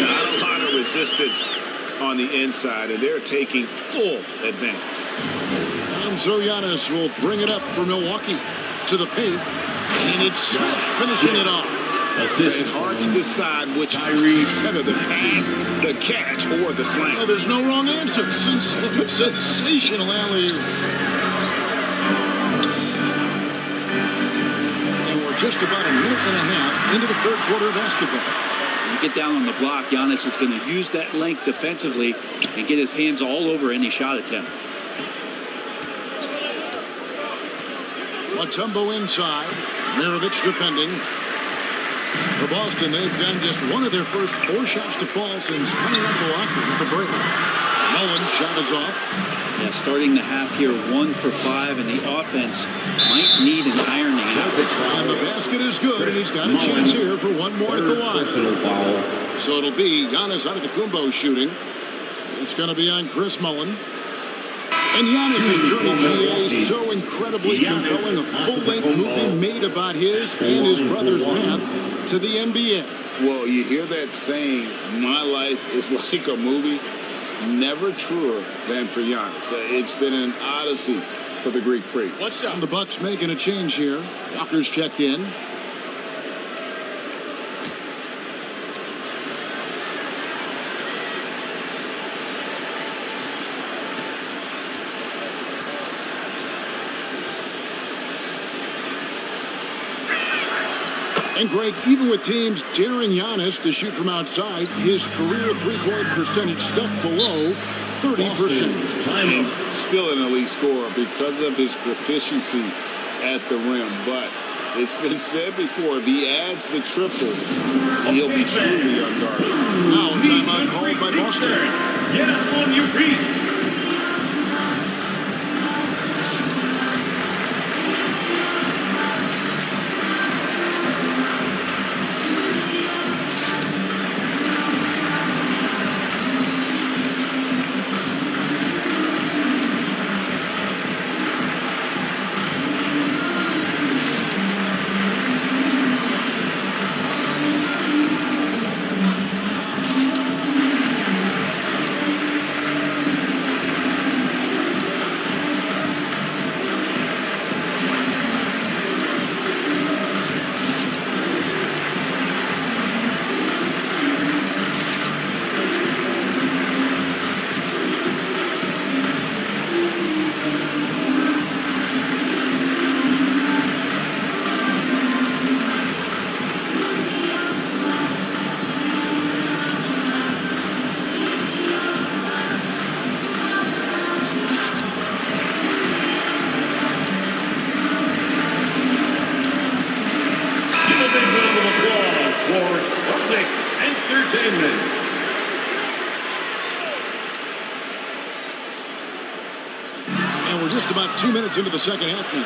Not a lot of resistance on the inside, and they're taking full advantage. And so Giannis will bring it up for Milwaukee to the paint. And it's Smith finishing it off. It's hard to decide which is better, the pass, the catch, or the slam. Oh, there's no wrong answer. Sensational alley-oop. And we're just about a minute and a half into the third quarter of basketball. When you get down on the block, Giannis is going to use that length defensively and get his hands all over any shot attempt. Mutombo inside. Mirovic defending. For Boston, they've done just one of their first 4 shots to fall since coming out of the locker at the break. Mullins shot is off. Yeah, starting the half here, 1 for 5, and the offense might need an ironing out. And the basket is good, and he's got a chance here for one more at the line. So it'll be Giannis Antetokounmpo shooting. It's going to be on Chris Mullin. And Giannis' journey, GA, is so incredibly compelling. A full-length movie made about his and his brother's path to the NBA. Well, you hear that saying, my life is like a movie. Never truer than for Giannis. It's been an odyssey for the Greek freak. What's up? And the Bucks making a change here. Walker's checked in. And Greg, even with teams daring Giannis to shoot from outside, his career three-point percentage stuck below 30%. Still an elite scorer because of his proficiency at the rim. But it's been said before, if he adds the triple, he'll be truly unguarded. Now a timeout called by Boston. Get up on your feet. And we're just about 2 minutes into the second half now.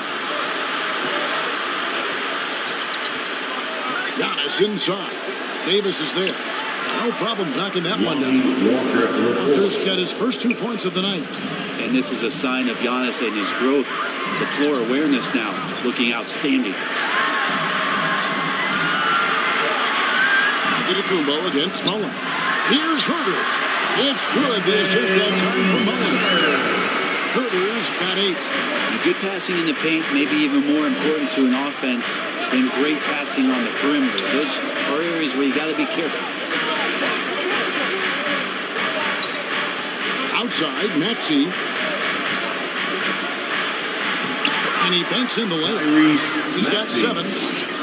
Giannis inside. Davis is there. No problem knocking that one down. Walker's got his first 2 points of the night. And this is a sign of Giannis and his growth. The floor awareness now looking outstanding. Antetokounmpo against Mullen. Here's Herder. It's good. The assist that time for Mullen. Herder's got 8. Good passing in the paint may be even more important to an offense than great passing on the perimeter. Those are areas where you got to be careful. Outside, Maxey. And he banks in the layup. He's got 7.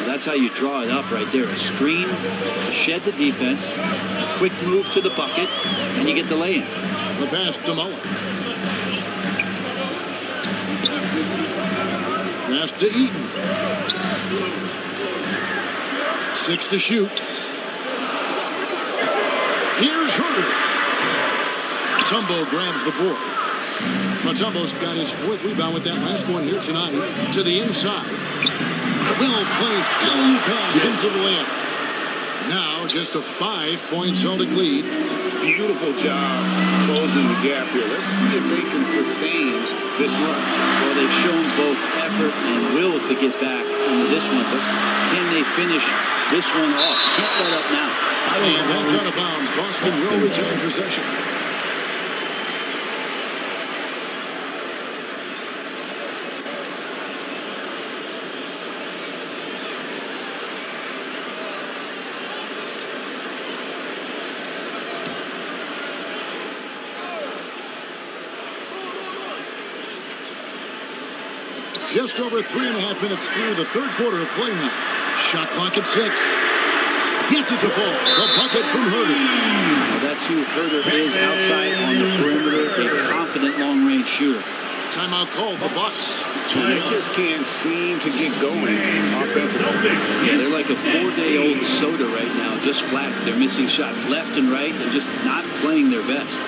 That's how you draw it up right there. A screen to shed the defense, a quick move to the bucket, and you get the lay-in. The pass to Mullen. Pass to Eaton. 6 to shoot. Here's Herder. Mutombo grabs the board. Mutombo's got his 4th rebound with that last one here tonight. To the inside. Well-placed alley pass into the layup. Now just a 5-point Celtic lead. Beautiful job closing the gap here. Let's see if they can sustain this run. Well, they've shown both effort and will to get back into this one, but can they finish this one off? Can't let up now. And that's out of bounds. Boston will retain possession. Just over 3.5 minutes through the third quarter of play now. Shot clock at 6. Gets it to fall. The bucket from Herder. Well, that's who Herder is outside on the perimeter. A confident long-range shooter. Timeout called the Bucks. They just can't seem to get going offensively. Yeah, they're like a 4-day-old soda right now. Just flat. They're missing shots left and right. They're just not playing their best.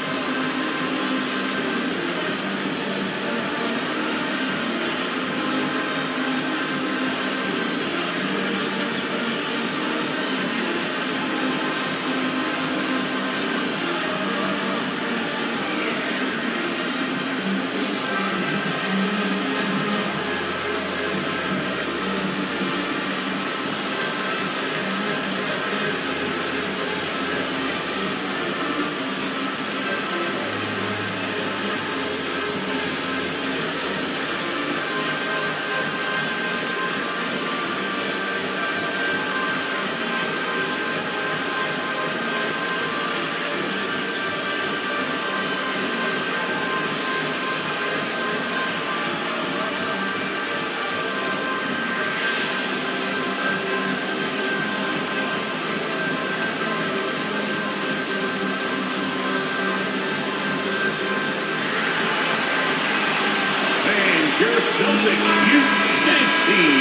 Celtics Youth Dance Team.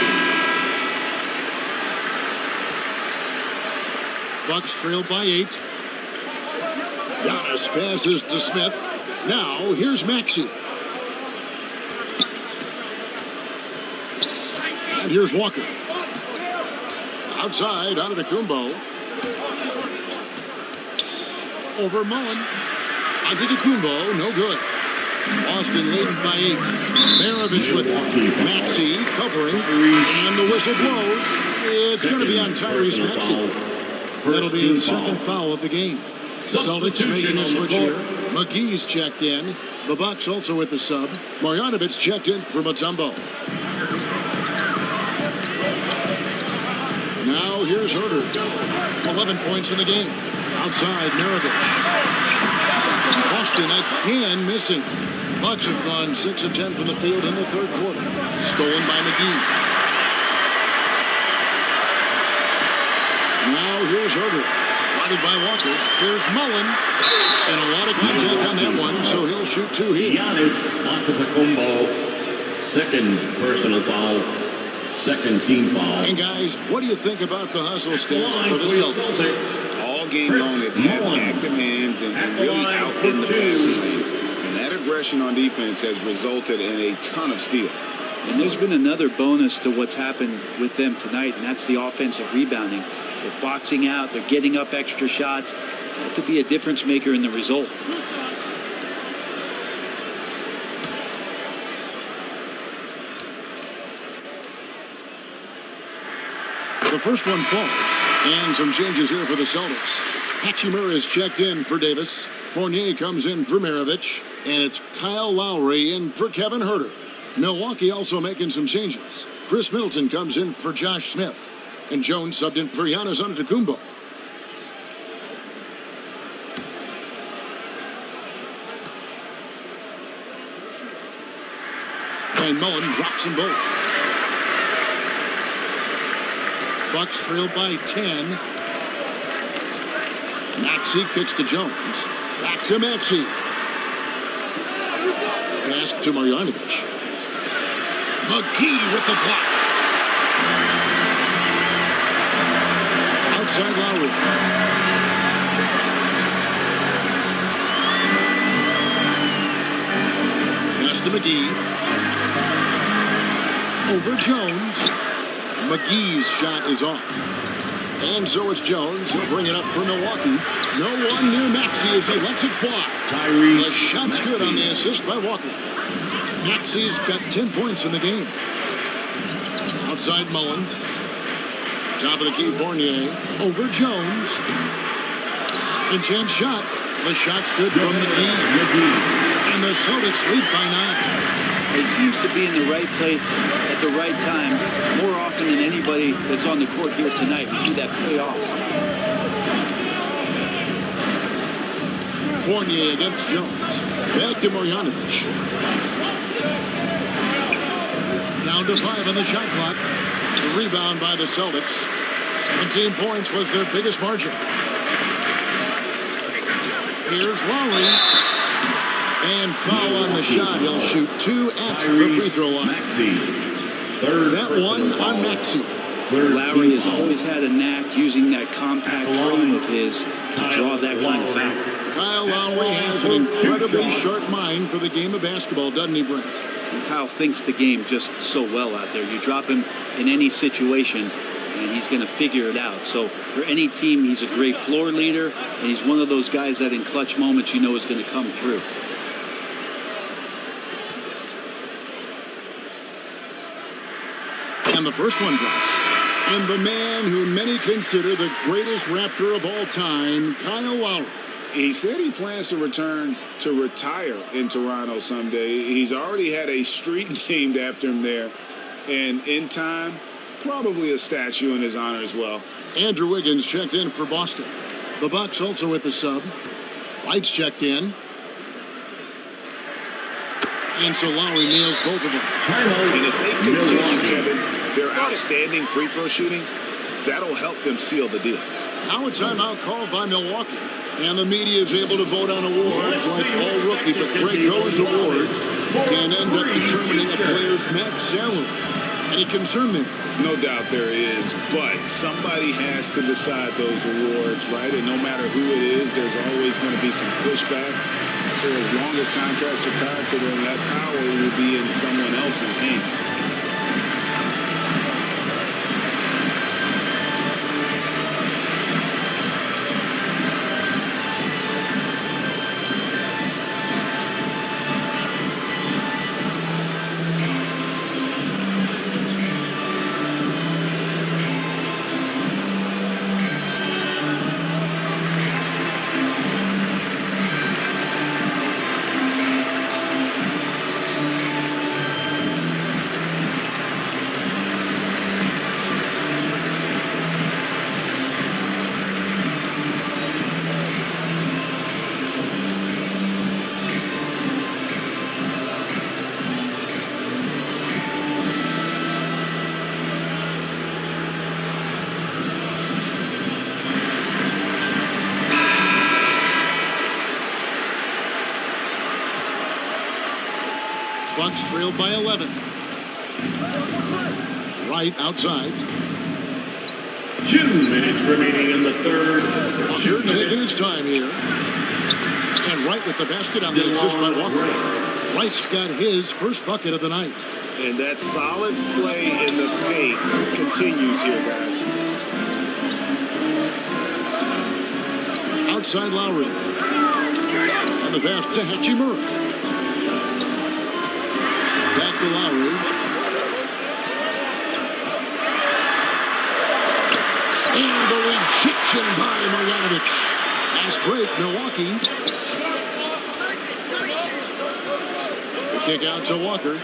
Bucks trail by 8. Giannis passes to Smith. Now, here's Maxey. And here's Walker. Outside, Antetokounmpo. Over Mullen. Antetokounmpo, no good. Boston leading by 8. Maravich with it. Maxey covering. And the whistle blows. It's going to be on Tyrese Maxey. That'll be his second foul of the game. Celtics making a switch here. McGee's checked in. The Bucks also with the sub. Marjanovic checked in for Mutombo. Now here's Herter. 11 points in the game. Outside, Maravich. Boston again missing. Bucks have gone 6 of 10 from the field in the third quarter. Stolen by McGee. Now here's Herter. Guarded by Walker. Here's Mullen. And a lot of contact on that one, so he'll shoot 2 here. Giannis Antetokounmpo, second personal foul, second team foul. And guys, what do you think about the hustle stats for the Celtics? All game long, they've had active hands and really out in the passing lanes. And that aggression on defense has resulted in a ton of steals. And there's been another bonus to what's happened with them tonight, and that's the offensive rebounding. They're boxing out. They're getting up extra shots. That could be a difference maker in the result. The first one falls. And some changes here for the Celtics. Hachimura is checked in for Davis. Fournier comes in for Maravich. And it's Kyle Lowry in for Kevin Herter. Milwaukee also making some changes. Chris Middleton comes in for Josh Smith. And Jones subbed in for Giannis Antetokounmpo. And Mullen drops them both. Bucks trail by 10. Maxey kicks to Jones. Back to Maxey. Pass to Marjanovic. McGee with the block. Outside Lowry. Pass to McGee. Over Jones. McGee's shot is off. And so it's Jones. He'll bring it up for Milwaukee. No one near Maxey as he lets it fly. The shot's good on the assist by Walker. Maxey's got 10 points in the game. Outside Mullen. Top of the key, Fournier. Over Jones. Second chance shot. The shot's good from McGee. And the Celtics lead by 9. He seems to be in the right place at the right time more often than anybody that's on the court here tonight. We see that pay off. Fournier against Jones. Back to Marjanovic. Down to 5 on the shot clock. The rebound by the Celtics. 17 points was their biggest margin. Here's Lowry. And foul on the shot. He'll shoot 2 at the free throw line. That one on Maxey. Lowry has always had a knack using that compact frame of his to draw that kind of foul. Kyle Lowry has an incredibly sharp mind for the game of basketball, doesn't he, Brent? And Kyle thinks the game just so well out there. You drop him in any situation, and he's going to figure it out. So for any team, he's a great floor leader, and he's one of those guys that in clutch moments you know is going to come through. And the first one drops. And the man who many consider the greatest Raptor of all time, Kyle Lowry. He said he plans to return to retire in Toronto someday. He's already had a street named after him there. And in time, probably a statue in his honor as well. Andrew Wiggins checked in for Boston. The Bucks also with the sub. White's checked in. And so Lowry nails both of them. And if they continue, Kevin, their outstanding free throw shooting, that'll help them seal the deal. Now a timeout called by Milwaukee. And the media is able to vote on awards like all rookie, but Greg, those awards can end up determining a player's max salary. Any concern there? No doubt there is, but somebody has to decide those awards, right? And no matter who it is, there's always going to be some pushback. So as long as contracts are tied to them, that power will be in someone else's hands. Bucks trailed by 11. Right outside. 2 minutes remaining in the third. Walker taking his time here. And Wright with the basket on the assist by Walker. Wright's got his first bucket of the night. And that solid play in the paint continues here, guys. Outside Lowry. And the pass to Hachimura. Back to Lowry. And the rejection by Marjanovic. Fast break, Milwaukee. The kick out to Walker.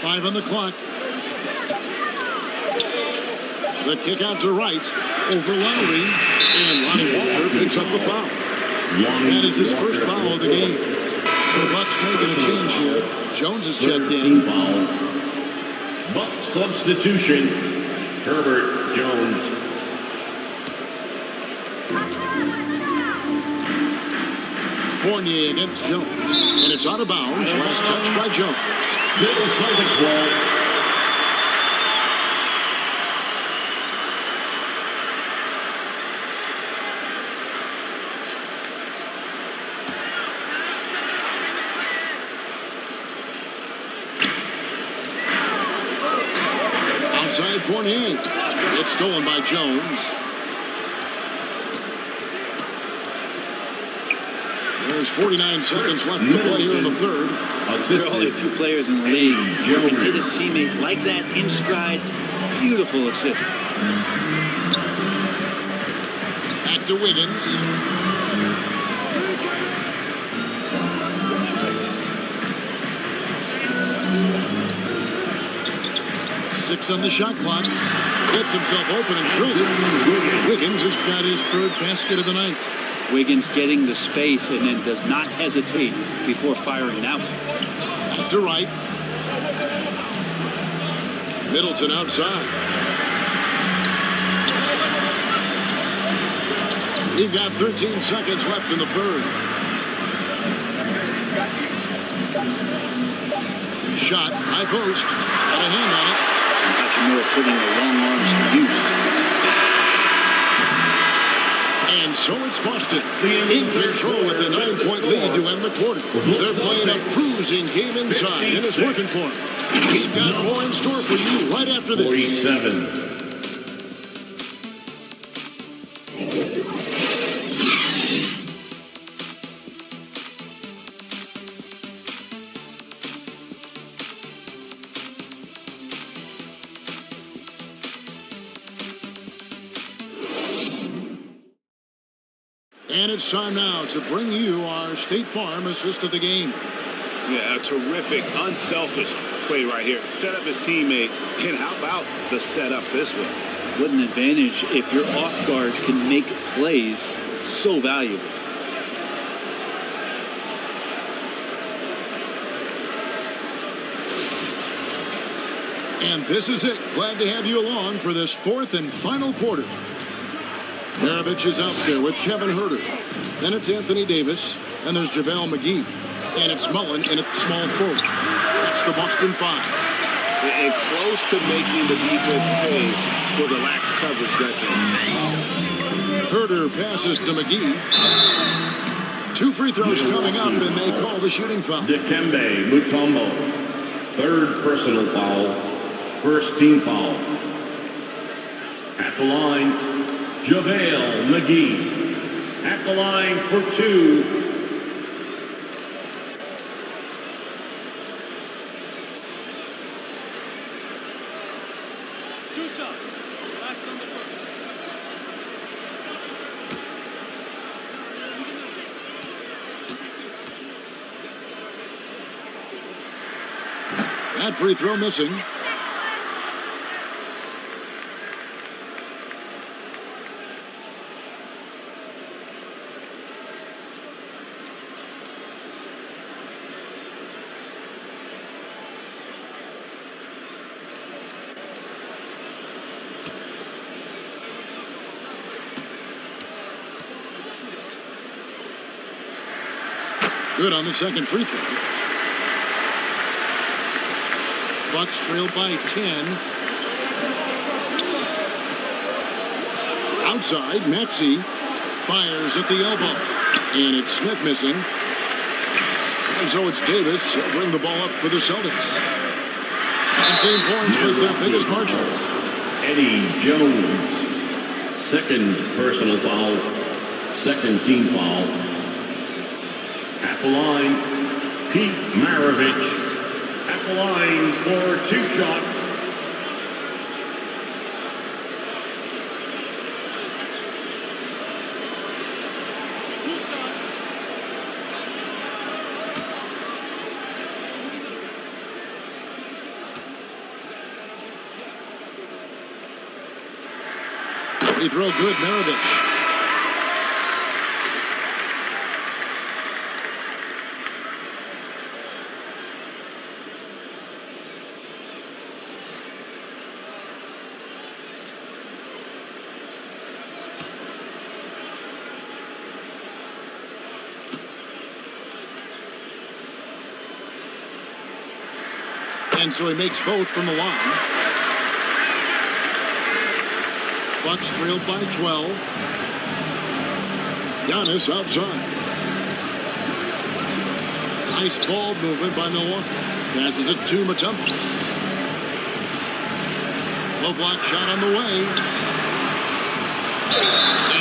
Five on the clock. The kick out to Wright over Lowry, and Lonnie Walker picks up the foul. That is his first foul of the game. The Bucks making a change here. Jones is checked in. Foul. Buck substitution. Herbert Jones. Fournier against Jones, and it's out of bounds. Last touch by Jones. Bill Celtic ball. Outside Fournier. It's stolen by Jones. There's 49 seconds left to play here in the third. There are only a few players in the league who can hit a teammate like that in stride. Beautiful assist. Back to Wiggins. Six on the shot clock. Gets himself open and drills it. Wiggins has got his third basket of the night. Wiggins getting the space and then does not hesitate before firing that one. Back to Wright. Middleton outside. We've got 13 seconds left in the third. Shot, high post. Got a hand on it. Hachimura putting the long arms to use. And so it's Boston in control with a 9-point lead to end the quarter. They're playing a cruising game inside, and it's working for them. We've got more in store for you right after this. 47. And it's time now to bring you our State Farm assist of the game. Yeah, a terrific, unselfish play right here. Set up his teammate, and how about the setup this was? What an advantage if your off guard can make plays so valuable. And this is it. Glad to have you along for this fourth and final quarter. Maravich is out there with Kevin Herter. Then it's Anthony Davis. And there's JaVale McGee. And it's Mullen in at small forward. That's the Boston Five. And close to making the defense pay for the lax coverage that's in. Herter passes to McGee. 2 free throws coming up, and they call the shooting foul. Dikembe Mutombo. Third personal foul. First team foul. At the line, JaVale McGee. At the line for 2. Two shots. Relax on the first. That free throw missing. Good on the second free throw. Bucks trail by 10. Outside, Maxey fires at the elbow. And it's Smith missing. And so it's Davis. He'll bring the ball up for the Celtics. 17 points was their biggest margin. Eddie Jones. Second personal foul. Second team foul. At the line, Pete Maravich. At the line for 2 shots. Free throw good, Maravich. And so he makes both from the line. Bucks trailed by 12. Giannis outside. Nice ball movement by Milwaukee. Passes it to Mutombo. Low block shot on the way.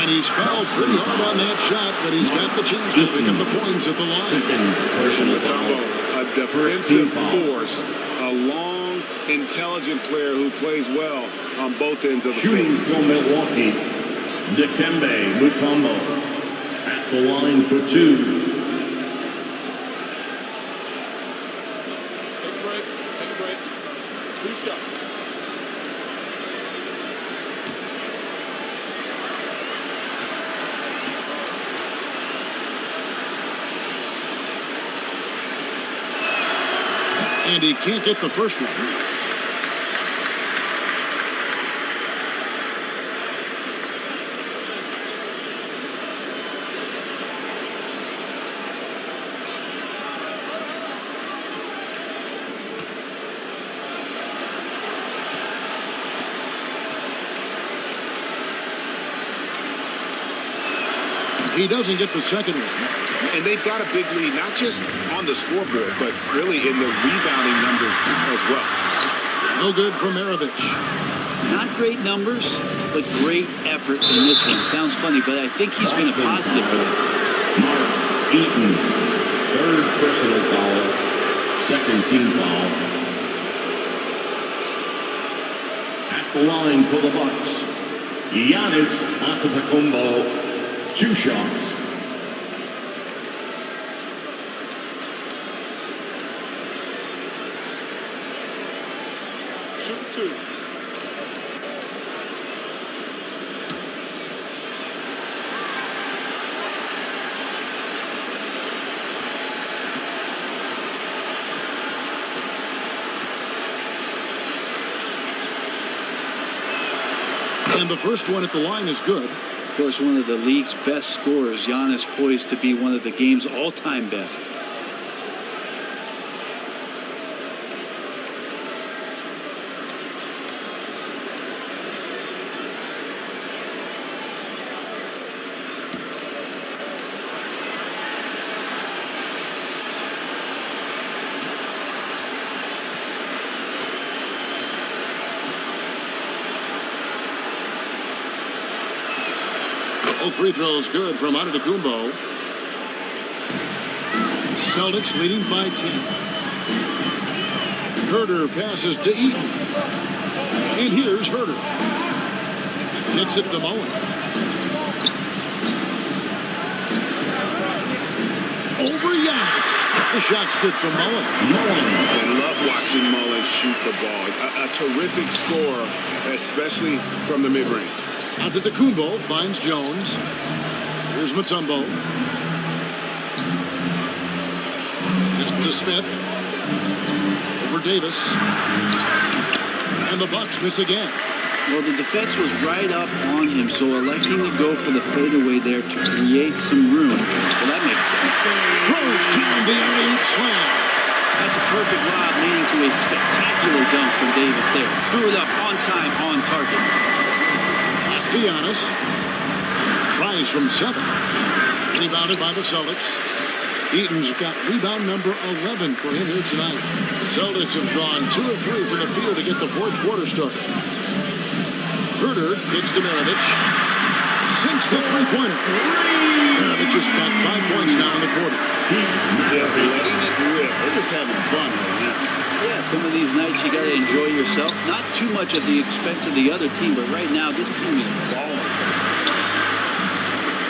And he's fouled pretty hard on that shot, but he's got the chance to pick up the points at the line. Second personal foul. A defensive force. A long, intelligent player who plays well on both ends of the Shooting field. for Milwaukee, Dikembe Mutombo. At the line for 2. Take a break. Take a break. 2 shots. And he can't get the first one. He doesn't get the second one. And they've got a big lead, not just on the scoreboard, but really in the rebounding numbers as well. No good from Maravich. Not great numbers, but great effort in this one. Sounds funny, but I think he's been a positive for them. Mark Eaton. Third personal foul. Second team foul. At the line for the Bucks, Giannis Antetokounmpo. 2 shots. Shoot 2. And the first one at the line is good. Of course, one of the league's best scorers, Giannis, poised to be one of the game's all-time best. Both free throws good from Antetokounmpo. Celtics leading by 10. Herder passes to Eaton. And here's Herder. Kicks it to Mullen. Over Giannis. The shot's good from Mullen. I love watching Mullen shoot the ball. A terrific scorer, especially from the mid-range. Antetokounmpo finds Jones. Here's Mutombo. It's to Smith. Over Davis. And the Bucks miss again. Well, the defense was right up on him, so electing to go for the fadeaway there to create some room. Well, that makes sense. Throws down the alley-oop slam. That's a perfect lob leading to a spectacular dunk from Davis there. Threw it up on time, on target. Giannis tries from 7. Rebounded by the Celtics. Eaton's got rebound number 11 for him here tonight. Celtics have gone 2 of 3 from the field to get the fourth quarter started. Herder kicks to Maravich. Sinks the three-pointer. Maravich has got 5 points now in the quarter. They're letting it rip. They're just having fun right now. Yeah, some of these nights you got to enjoy yourself. Not too much at the expense of the other team, but right now this team is balling.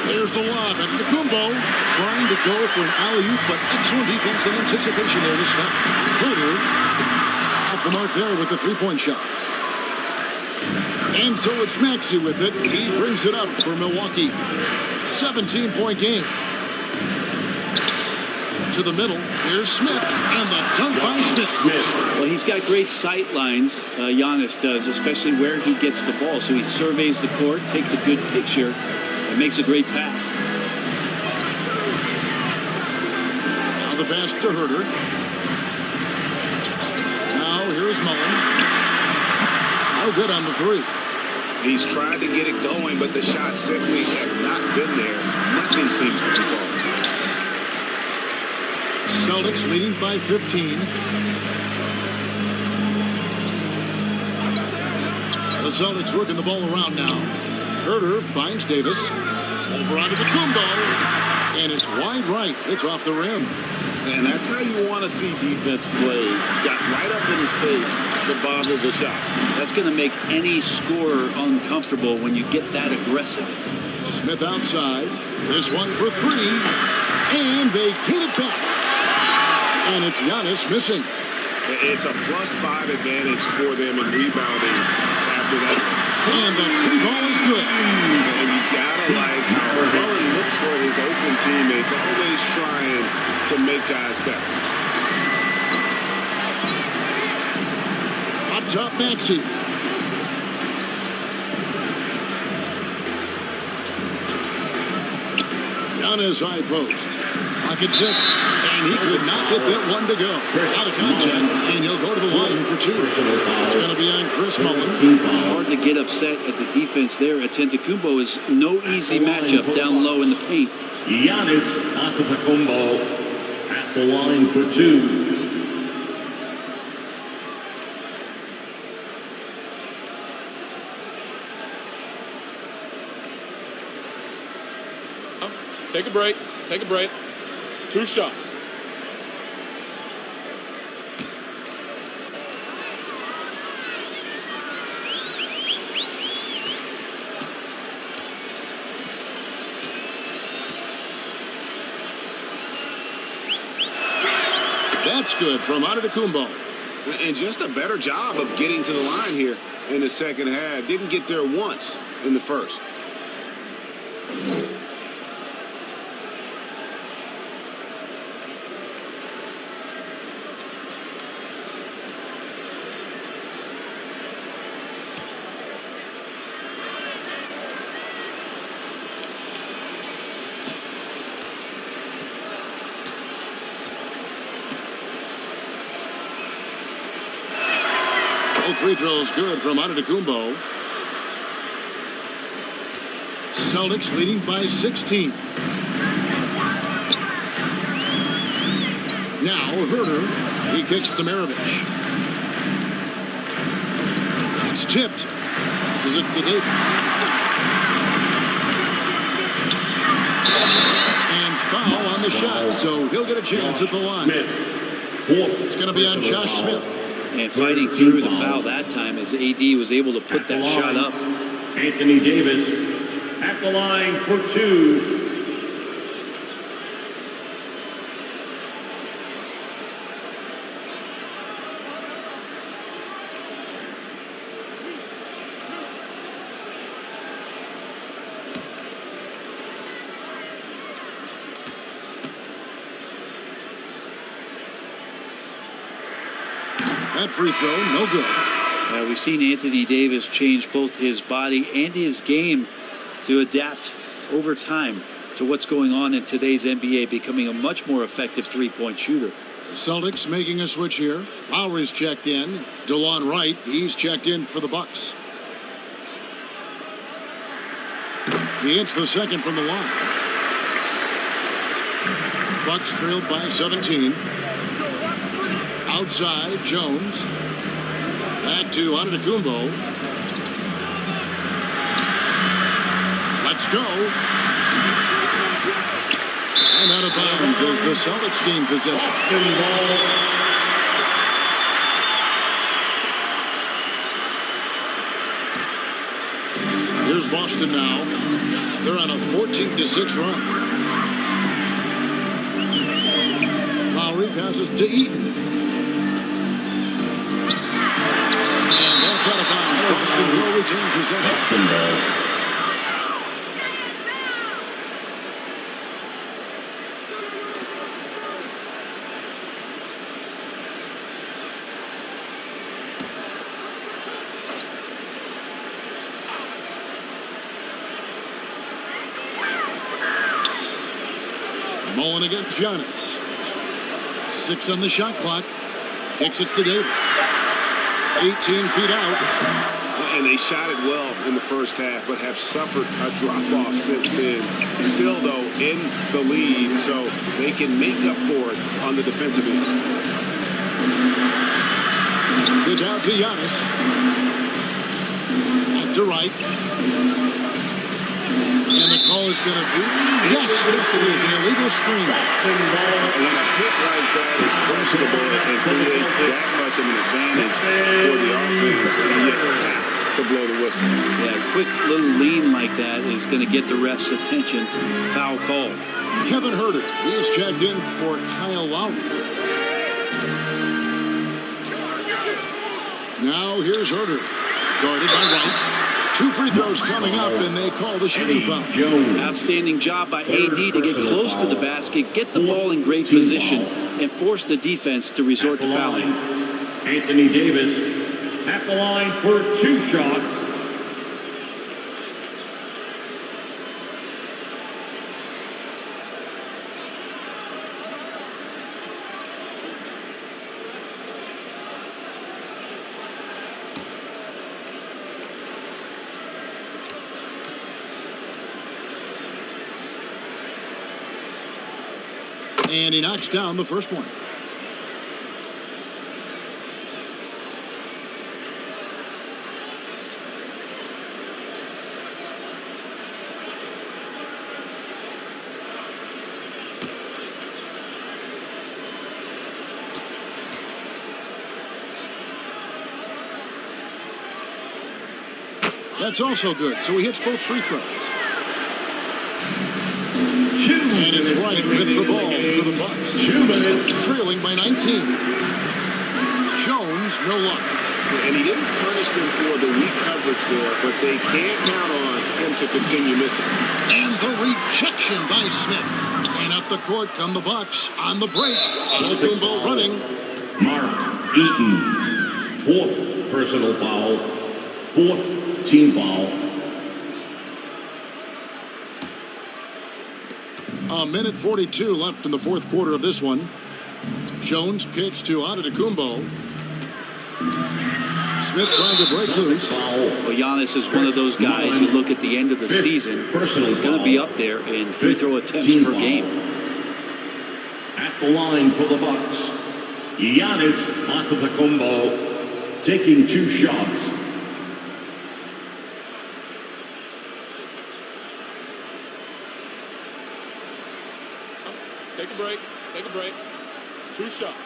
There's the lob at Antetokounmpo, trying to go for an alley-oop, but excellent defense and anticipation there to stop. Herder off the mark there with the three-point shot. And so it's Maxey with it. He brings it up for Milwaukee. 17-point game. To the middle. Here's Smith. And the dunk by Smith. Well, he's got great sight lines, Giannis does, especially where he gets the ball. So he surveys the court, takes a good picture, and makes a great pass. Now the pass to Herder. Now here's Mullen. No good on the three. He's tried to get it going, but the shots simply have not been there. Nothing seems to be falling. Celtics leading by 15. The Celtics working the ball around now. Herder finds Davis. Over onto the Kumbo. And it's wide right. It's off the rim. And that's how you want to see defense play. Got right up in his face to bother the shot. That's going to make any scorer uncomfortable when you get that aggressive. Smith outside. This one for 3. And they get it back. And it's Giannis missing. It's a +5 advantage for them in rebounding after that. And the 3 ball is good. And you gotta like how Mullen looks for his open teammates, always trying to make guys better. Up top, Maxey. Giannis high post. Pocket 6. And he could not get that one to go. Out of contact. And he'll go to the line for 2. It's going to be on Chris Mullen. Hard to get upset at the defense there. Antetokounmpo is no easy matchup down low in the paint. Giannis Antetokounmpo at the line for 2. Take a break. Take a break. 2 shots. That's good from Antetokounmpo. And just a better job of getting to the line here in the second half. Didn't get there once in the first. Both free throws good from Antetokounmpo. Celtics leading by 16. Now Herter. He kicks to Maravich. It's tipped. This is it to Davis. And foul on the shot, so he'll get a chance at the line. It's going to be on Josh Smith. And fighting through the foul that time as AD was able to put that shot up. Anthony Davis at the line for two. That free throw, no good. We've seen Anthony Davis change both his body and his game to adapt over time to what's going on in today's NBA, becoming a much more effective three-point shooter. The Celtics making a switch here. Lowry's checked in. DeLon Wright, he's checked in for the Bucks. He hits the second from the line. Bucks trailed by 17. Outside, Jones. Back to Antetokounmpo. Let's go. And out of bounds as the Celtics gain possession. Here's Boston now. They're on a 14-6 run. Lowry passes to Eaton. And that's out of bounds. Boston will retain possession. Mullen against Giannis. 6 on the shot clock. Kicks it to Davis. 18 feet out. And they shot it well in the first half, but have suffered a drop-off since then. Still, though, in the lead, so they can make up for it on the defensive end. Good out to Giannis. Back to Wright. And the call is going to be, yes, it is, an illegal screen. When a hit like that is questionable and creates that much of an advantage for the offense, and you have to blow the whistle. Yeah, a quick little lean like that is going to get the ref's attention. Foul call. Kevin Herter, he is checked in for Kyle Lowry. Now here's Herter, guarded by Wright. 2 free throws coming up, and they call the shooting foul. Outstanding job by AD to get close to the basket, get the ball in great position, and force the defense to resort to fouling. Anthony Davis at the line for 2 shots. And he knocks down the first one. That's also good, so he hits both free throws. And it's Wright with the ball for the Bucks. 2 minutes. Trailing by 19. Jones, no luck. And he didn't punish them for the weak coverage there, but they can't count on him to continue missing. And the rejection by Smith. And up the court come the Bucks on the break. Antetokounmpo running. Mark Eaton. 4th personal foul. 4th team foul. A minute 42 left in the 4th quarter of this one. Jones kicks to Antetokounmpo. Smith trying to break loose. Well, Giannis is one of those guys you look at the end of the season, he's going to be up there in free throw attempts per game. At the line for the Bucks, Giannis Antetokounmpo taking 2 shots. Take a break. Take a break. 2 shots.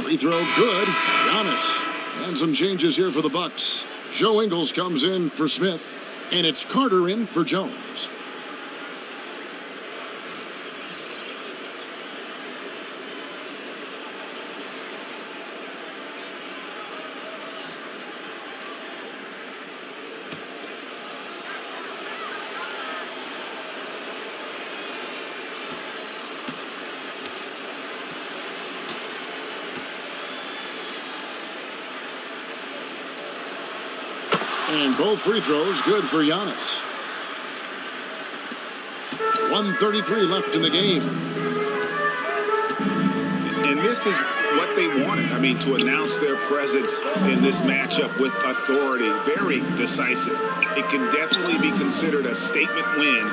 Free throw good. Giannis. And some changes here for the Bucks. Joe Ingles comes in for Smith, and it's Carter in for Jones. And both free throws good for Giannis. 1:33 left in the game. And this is what they wanted. I mean, to announce their presence in this matchup with authority, very decisive. It can definitely be considered a statement win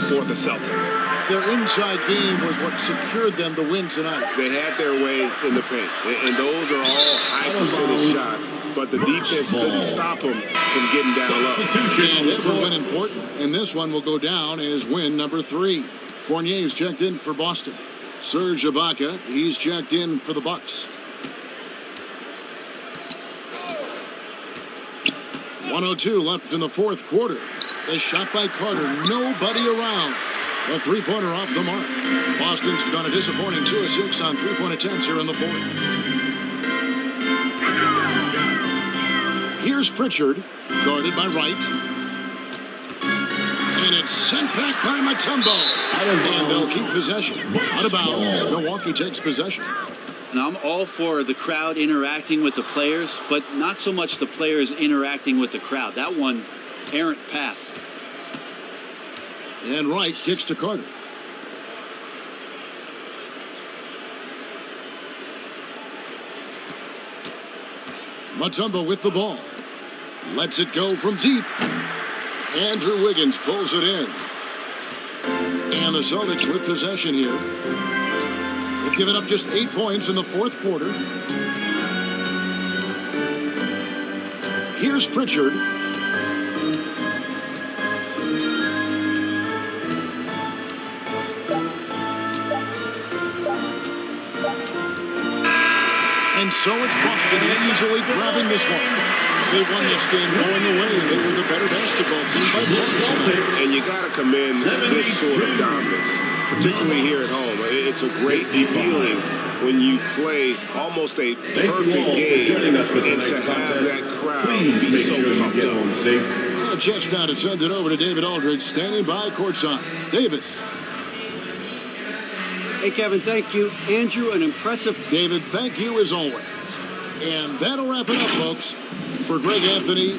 for the Celtics. Their inside game was what secured them the win tonight. They had their way in the paint, and those are all high percentage shots, but the defense couldn't stop them from getting down low. And it will win important, and this one will go down as win number 3. Fournier's checked in for Boston. Serge Ibaka, he's checked in for the Bucks. 1:02 left in the fourth quarter. The shot by Carter, nobody around. The three-pointer off the mark. Boston's gone a disappointing 2 of 6 on three-point attempts here in the fourth. Here's Pritchard, guarded by Wright. And it's sent back by Mutombo. And they'll keep possession. Out of bounds. Milwaukee takes possession. Now, I'm all for the crowd interacting with the players, but not so much the players interacting with the crowd. That one, errant pass. And Wright kicks to Carter. Mutombo with the ball. Lets it go from deep. Andrew Wiggins pulls it in. And the Celtics with possession here. They've given up just 8 points in the fourth quarter. Here's Pritchard. And so it's Boston easily grabbing this one. They won this game going the way. They were the better basketball team by points. And you got to commend this sort of dominance, particularly here at home. It's a great feeling when you play almost a perfect game and to have that crowd be so pumped up. A chance now to send it over to David Aldridge, standing by courtside. David. Hey, Kevin, thank you. Andrew, an impressive... David, thank you as always. And that'll wrap it up, folks. For Greg Anthony,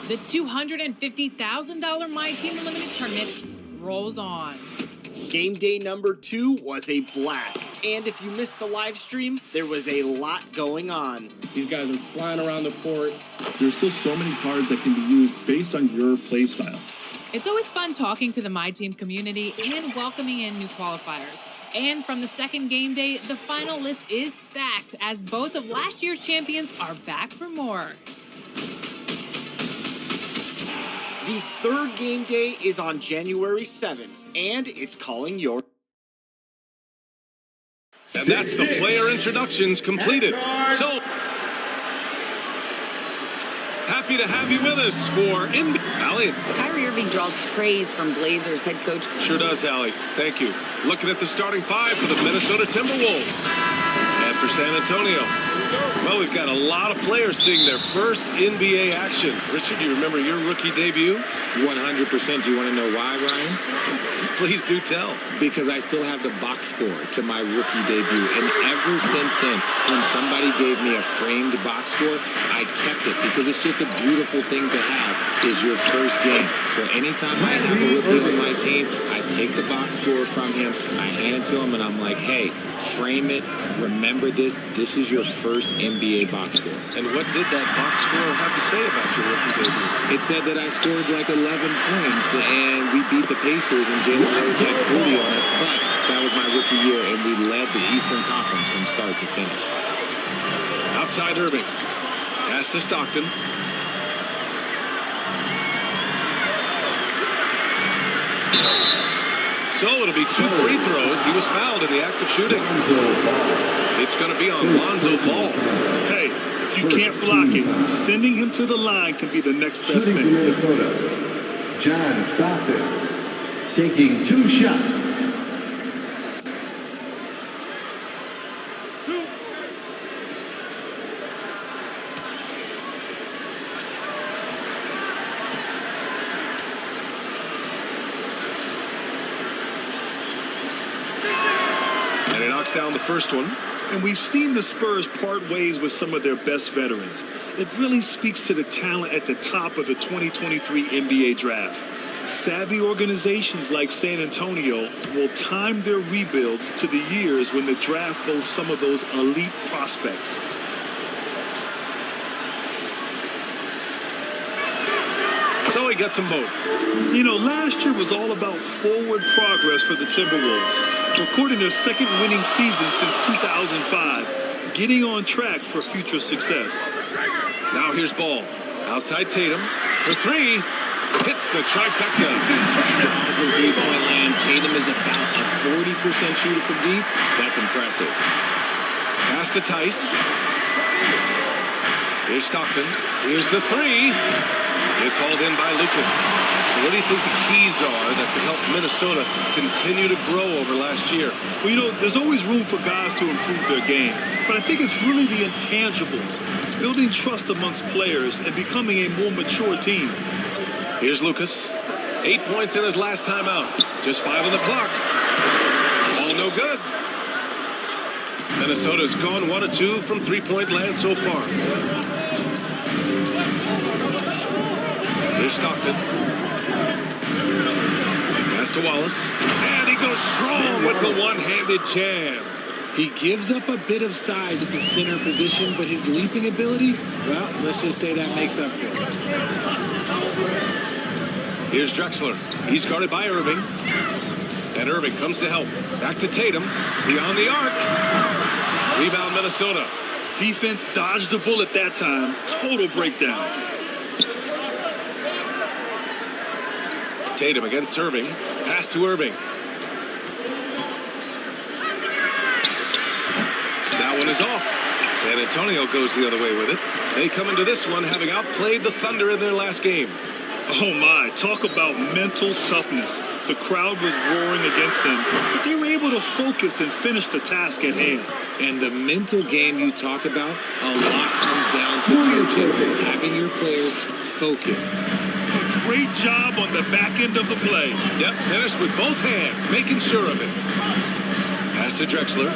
The $250,000 My Team Unlimited tournament rolls on. Game day number 2 was a blast. And if you missed the live stream, there was a lot going on. These guys are flying around the court. There's still so many cards that can be used based on your play style. It's always fun talking to the My Team community and welcoming in new qualifiers. And from the second game day, the final list is stacked as both of last year's champions are back for more. The third game day is on January 7th, and it's calling your... And that's the player introductions completed. So, happy to have you with us for Allie. Kyrie Irving draws praise from Blazers head coach. Sure does, Allie. Thank you. Looking at the starting 5 for the Minnesota Timberwolves. And for San Antonio. Well, we've got a lot of players seeing their first NBA action. Richard, do you remember your rookie debut? 100%. Do you want to know why, Ryan? Please do tell. Because I still have the box score to my rookie debut. And ever since then, when somebody gave me a framed box score, I kept it because it's just a beautiful thing to have is your first game. So anytime I have a rookie on my team, I take the box score from him, I hand it to him, and I'm like, hey, frame it, remember this. This is your first NBA box score. And what did that box score have to say about your rookie debut? It said that I scored like 11 points, and we beat the Pacers, and Jalen Rose had 40 on us, but that was my rookie year, and we led the Eastern Conference from start to finish. Outside Irving. Pass to Stockton. So it'll be 2 free throws. He was fouled in the act of shooting. It's going to be on Lonzo Ball. Hey, if you can't block it, sending him to the line can be the next best Shooting thing. for Minnesota, John Stockton, taking 2 shots. Down the first one. And we've seen the Spurs part ways with some of their best veterans. It really speaks to the talent at the top of the 2023 NBA draft. Savvy organizations like San Antonio will time their rebuilds to the years when the draft boasts some of those elite prospects. So he gets them both. You know, last year was all about forward progress for the Timberwolves, recording their second winning season since 2005, getting on track for future success. Now here's Ball. Outside Tatum for 3. Hits the trifecta. Strong from 3-point land. Tatum is about a 40% shooter from deep. That's impressive. Pass to Tice. Here's Stockton. Here's the 3. It's hauled in by Lucas. So what do you think the keys are that could help Minnesota continue to grow over last year? Well, you know, there's always room for guys to improve their game. But I think it's really the intangibles, building trust amongst players and becoming a more mature team. Here's Lucas. 8 points in his last time out. Just 5 on the clock. All no good. Minnesota's gone 1 of 2 from 3-point land so far. Here's Stockton. Pass to Wallace. And he goes strong with the one-handed jam. He gives up a bit of size at the center position, but his leaping ability, well, let's just say that makes up for it. Here's Drexler. He's guarded by Irving. And Irving comes to help. Back to Tatum. Beyond the arc. Rebound Minnesota. Defense dodged the bullet that time. Total breakdown. Tatum against Irving. Pass to Irving. That one is off. San Antonio goes the other way with it. They come into this one having outplayed the Thunder in their last game. Oh my, talk about mental toughness. The crowd was roaring against them, but they were able to focus and finish the task at hand. And the mental game you talk about, a lot comes down to coaching, having your players focused. Great job on the back end of the play. Yep, finished with both hands, making sure of it. Pass to Drexler.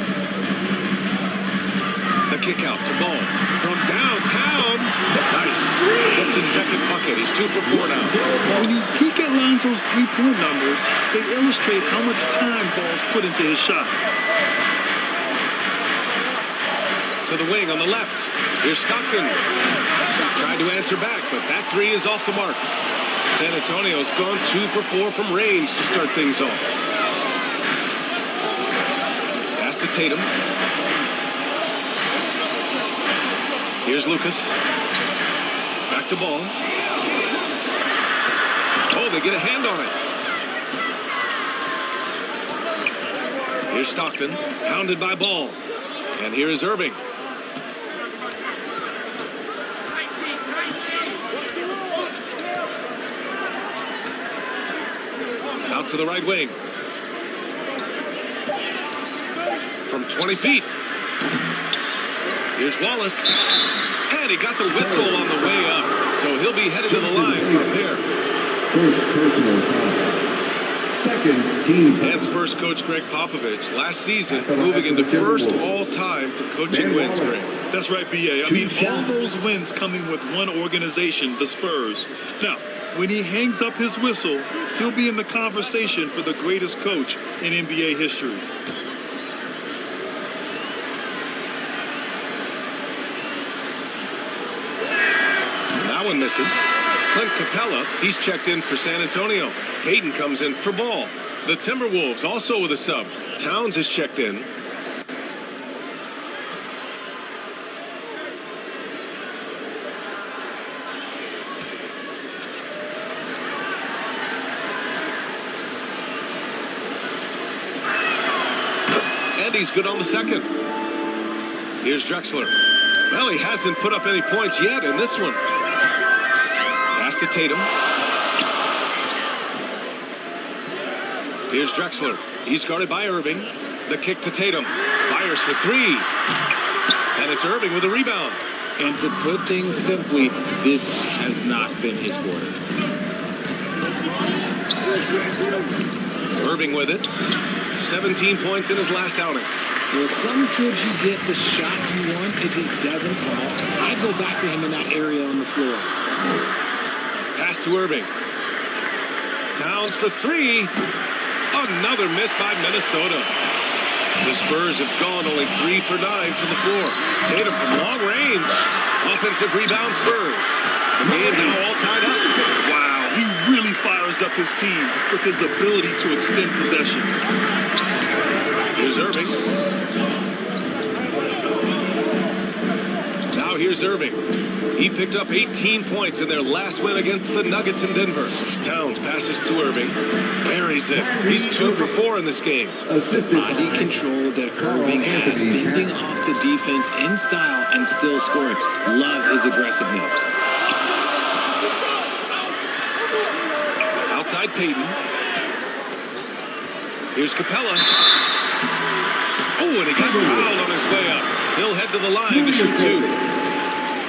The kick out to Ball. From downtown. Nice. Gets his second bucket. He's 2 for 4 now. When you peek at Lonzo's three-point numbers, they illustrate how much time Ball's put into his shot. To the wing on the left. Here's Stockton. Tried to answer back, but that three is off the mark. San Antonio's gone 2 for 4 from range to start things off. Pass to Tatum. Here's Lucas. Back to Ball. Oh, they get a hand on it. Here's Stockton. Pounded by Ball. And here is Irving. Out to the right wing. From 20 feet. Here's Wallace. And he got the whistle on the way up. So he'll be headed to the line from here. First personal foul. Second team foul. And Spurs coach Greg Popovich last season moving into first all-time for coaching wins, Greg. That's right, B.A. I mean, all those wins coming with one organization, the Spurs. Now, when he hangs up his whistle, he'll be in the conversation for the greatest coach in NBA history. That one misses. Clint Capella, he's checked in for San Antonio. Payton comes in for Ball. The Timberwolves also with a sub. Towns is checked in. And he's good on the second. Here's Drexler. Well, he hasn't put up any points yet in this one. Pass to Tatum. Here's Drexler. He's guarded by Irving. The kick to Tatum. Fires for three. And it's Irving with a rebound. And to put things simply, this has not been his quarter. Irving with it. 17 points in his last outing. Well, sometimes you get the shot you want, it just doesn't fall. I go back to him in that area on the floor. Pass to Irving. Towns for three. Another miss by Minnesota. The Spurs have gone only 3 for 9 from the floor. Tatum from long range. Offensive rebound Spurs. The game now all tied up. Wow, he really fires up his team with his ability to extend possessions. Here's Irving. Now here's Irving. He picked up 18 points in their last win against the Nuggets in Denver. Towns passes to Irving. Buries it. He's 2 for 4 in this game. Body control that Irving has, fending off the defense in style and still scoring. Love his aggressiveness. Outside Payton. Here's Capella. Oh, and he got fouled on his way up. He'll head to the line to shoot 2.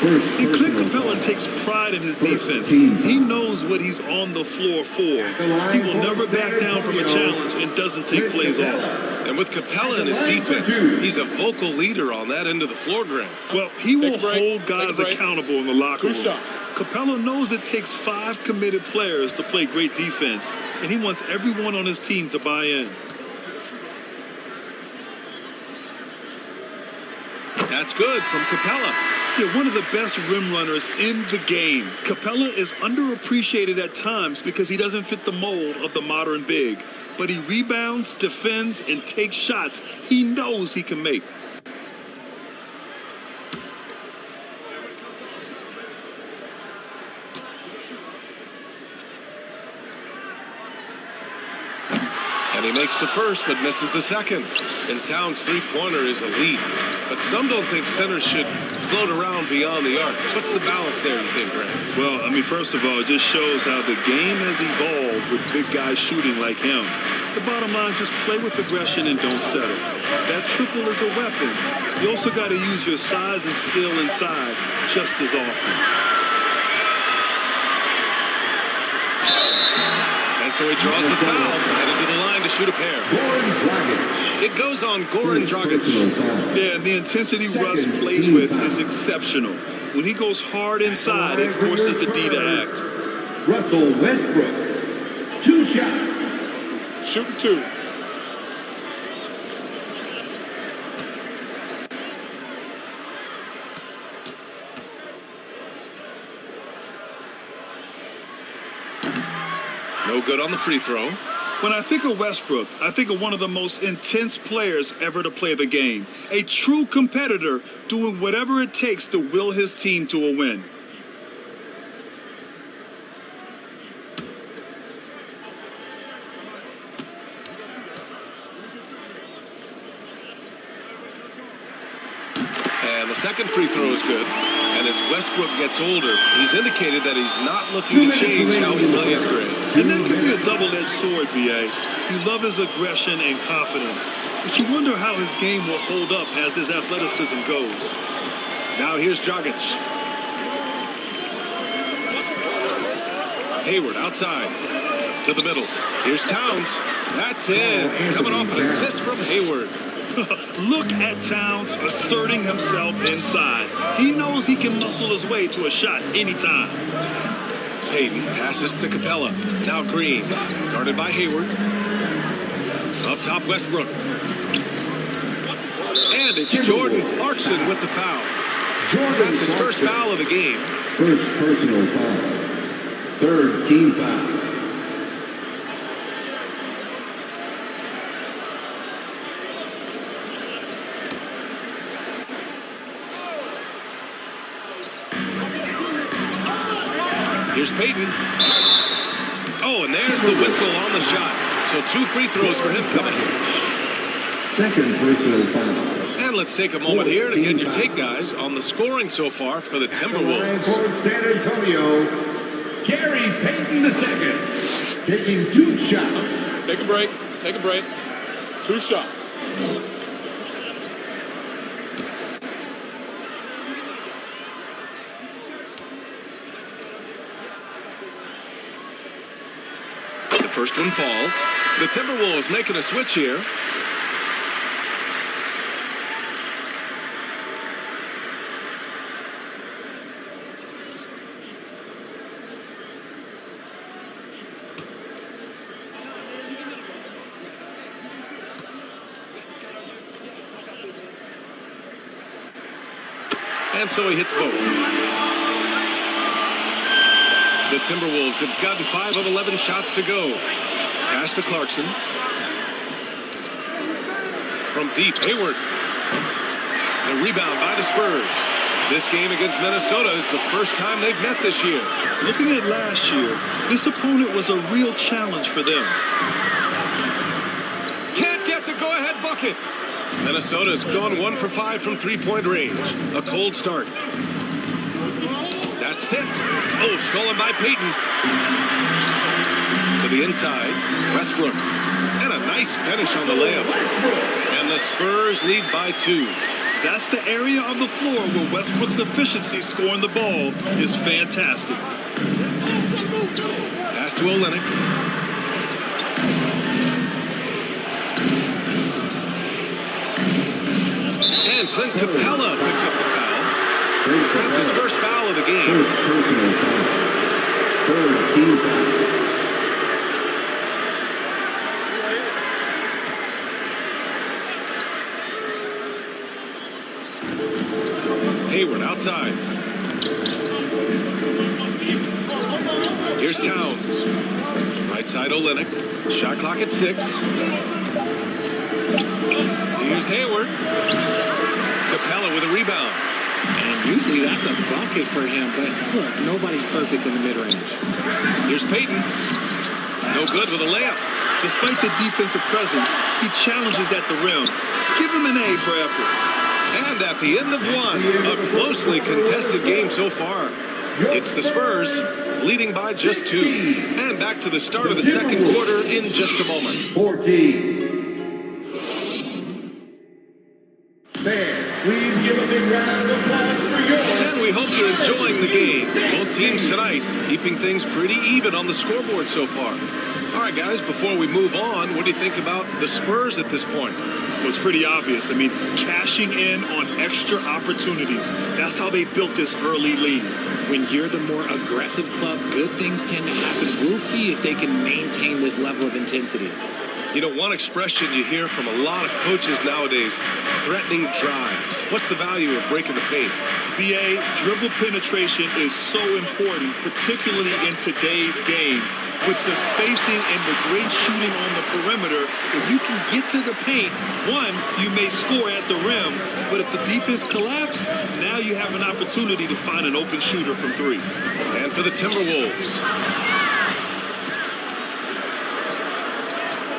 And Clint Capella takes pride in his defense. He knows what he's on the floor for. He will never back down from a challenge and doesn't take plays off. And with Capella in his defense, he's a vocal leader on that end of the floor, Graham. Well, he will hold guys accountable in the locker room. Capella knows it takes 5 committed players to play great defense, and he wants everyone on his team to buy in. That's good from Capella. Yeah, one of the best rim runners in the game. Capella is underappreciated at times because he doesn't fit the mold of the modern big. But he rebounds, defends, and takes shots he knows he can make. And he makes the first, but misses the second. And Towns' three-pointer is elite. But some don't think centers should float around beyond the arc. What's the balance there, you think, Grant? Well, I mean, first of all, it just shows how the game has evolved with big guys shooting like him. The bottom line, just play with aggression and don't settle. That triple is a weapon. You also got to use your size and skill inside just as often. And so he draws the foul, headed to the line to shoot a pair. It goes on Goran Dragic. Yeah, and the intensity Russ plays with is exceptional. When he goes hard inside, it forces the D to act. Russell Westbrook, 2 shots. Shooting 2. No good on the free throw. When I think of Westbrook, I think of one of the most intense players ever to play the game. A true competitor doing whatever it takes to will his team to a win. And the second free throw is good. And as Westbrook gets older, he's indicated that he's not looking to change how he plays great. And that can be a double-edged sword, B.A. You love his aggression and confidence, but you wonder how his game will hold up as his athleticism goes. Now here's Dragic. Hayward outside to the middle. Here's Towns. That's in. Coming off an assist from Hayward. Look at Towns asserting himself inside. He knows he can muscle his way to a shot anytime. Payton passes to Capella. Now Green. Guarded by Hayward. Up top, Westbrook. And it's Jordan Clarkson with the foul. That's his first foul of the game. First personal foul. Third team foul. Here's Payton. Oh, and there's the whistle on the shot. So 2 free throws for him coming. Second personal foul. And let's take a moment here to get your take, guys, on the scoring so far for the Timberwolves. For San Antonio, Gary Payton II, taking 2 shots. Take a break. Take a break. 2 shots. The first one falls. The Timberwolves making a switch here. And so he hits both. The Timberwolves have gotten 5 of 11 shots to go. Pass to Clarkson. From deep, Hayward. The rebound by the Spurs. This game against Minnesota is the first time they've met this year. Looking at last year, this opponent was a real challenge for them. Can't get the go-ahead bucket. Minnesota's gone 1 for 5 from three-point range. A cold start. That's tipped. Oh, stolen by Payton. To the inside, Westbrook. And a nice finish on the layup. And the Spurs lead by 2. That's the area of the floor where Westbrook's efficiency scoring the ball is fantastic. Pass to Olynyk. And Clint Capella picks up the foul. That's his first foul of the game. First personal foul. Third team foul. Hayward outside. Here's Towns. Right side Olynyk. Shot clock at 6. Here's Hayward. Capella with a rebound. And usually that's a bucket for him, but look, nobody's perfect in the mid-range. Here's Payton. No good with a layup. Despite the defensive presence, he challenges at the rim. Give him an A for effort. And at the end of one, a closely contested game so far. It's the Spurs leading by just 2. And back to the start of the second quarter in just a moment. 14. Fans, please give a big round of applause for your and we hope you're enjoying the game. Both teams tonight keeping things pretty even on the scoreboard so far. All right, guys, before we move on, what do you think about the Spurs at this point? Well, it's pretty obvious. I mean, cashing in on extra opportunities. That's how they built this early lead. When you're the more aggressive club, good things tend to happen. We'll see if they can maintain this level of intensity. You know, one expression you hear from a lot of coaches nowadays, threatening drives. What's the value of breaking the paint? BA, dribble penetration is so important, particularly in today's game. With the spacing and the great shooting on the perimeter, if you can get to the paint, one, you may score at the rim, but if the defense collapses, now you have an opportunity to find an open shooter from three. And for the Timberwolves,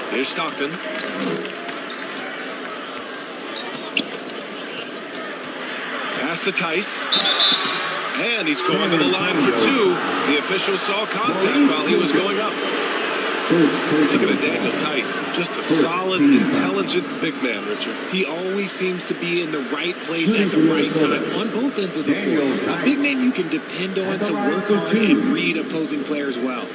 here's Stockton. Pass to Tice. And he's going to the line for two. The official saw contact while he was going up. Look at Daniel Tice. Just a solid, intelligent big man, Richard. He always seems to be in the right place at the right time on both ends of the floor. A big man you can depend on to work hard and read opposing players well.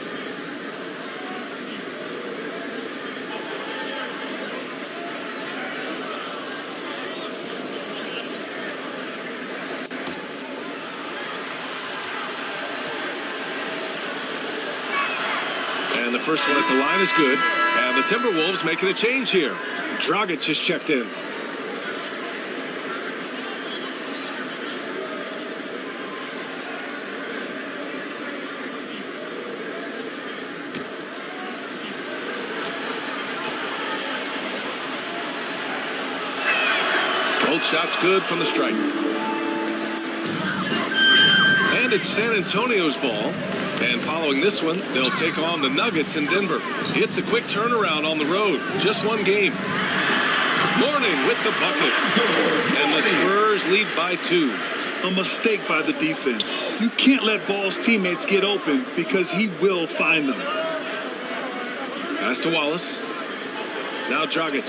And the first one at the line is good. And the Timberwolves making a change here. Dragic just checked in. Both shots good from the stripe. And it's San Antonio's ball. And following this one, they'll take on the Nuggets in Denver. It's a quick turnaround on the road. Just one game. Mourning with the bucket. And the Spurs lead by 2. A mistake by the defense. You can't let Ball's teammates get open because he will find them. Pass to Wallace. Now Dragic.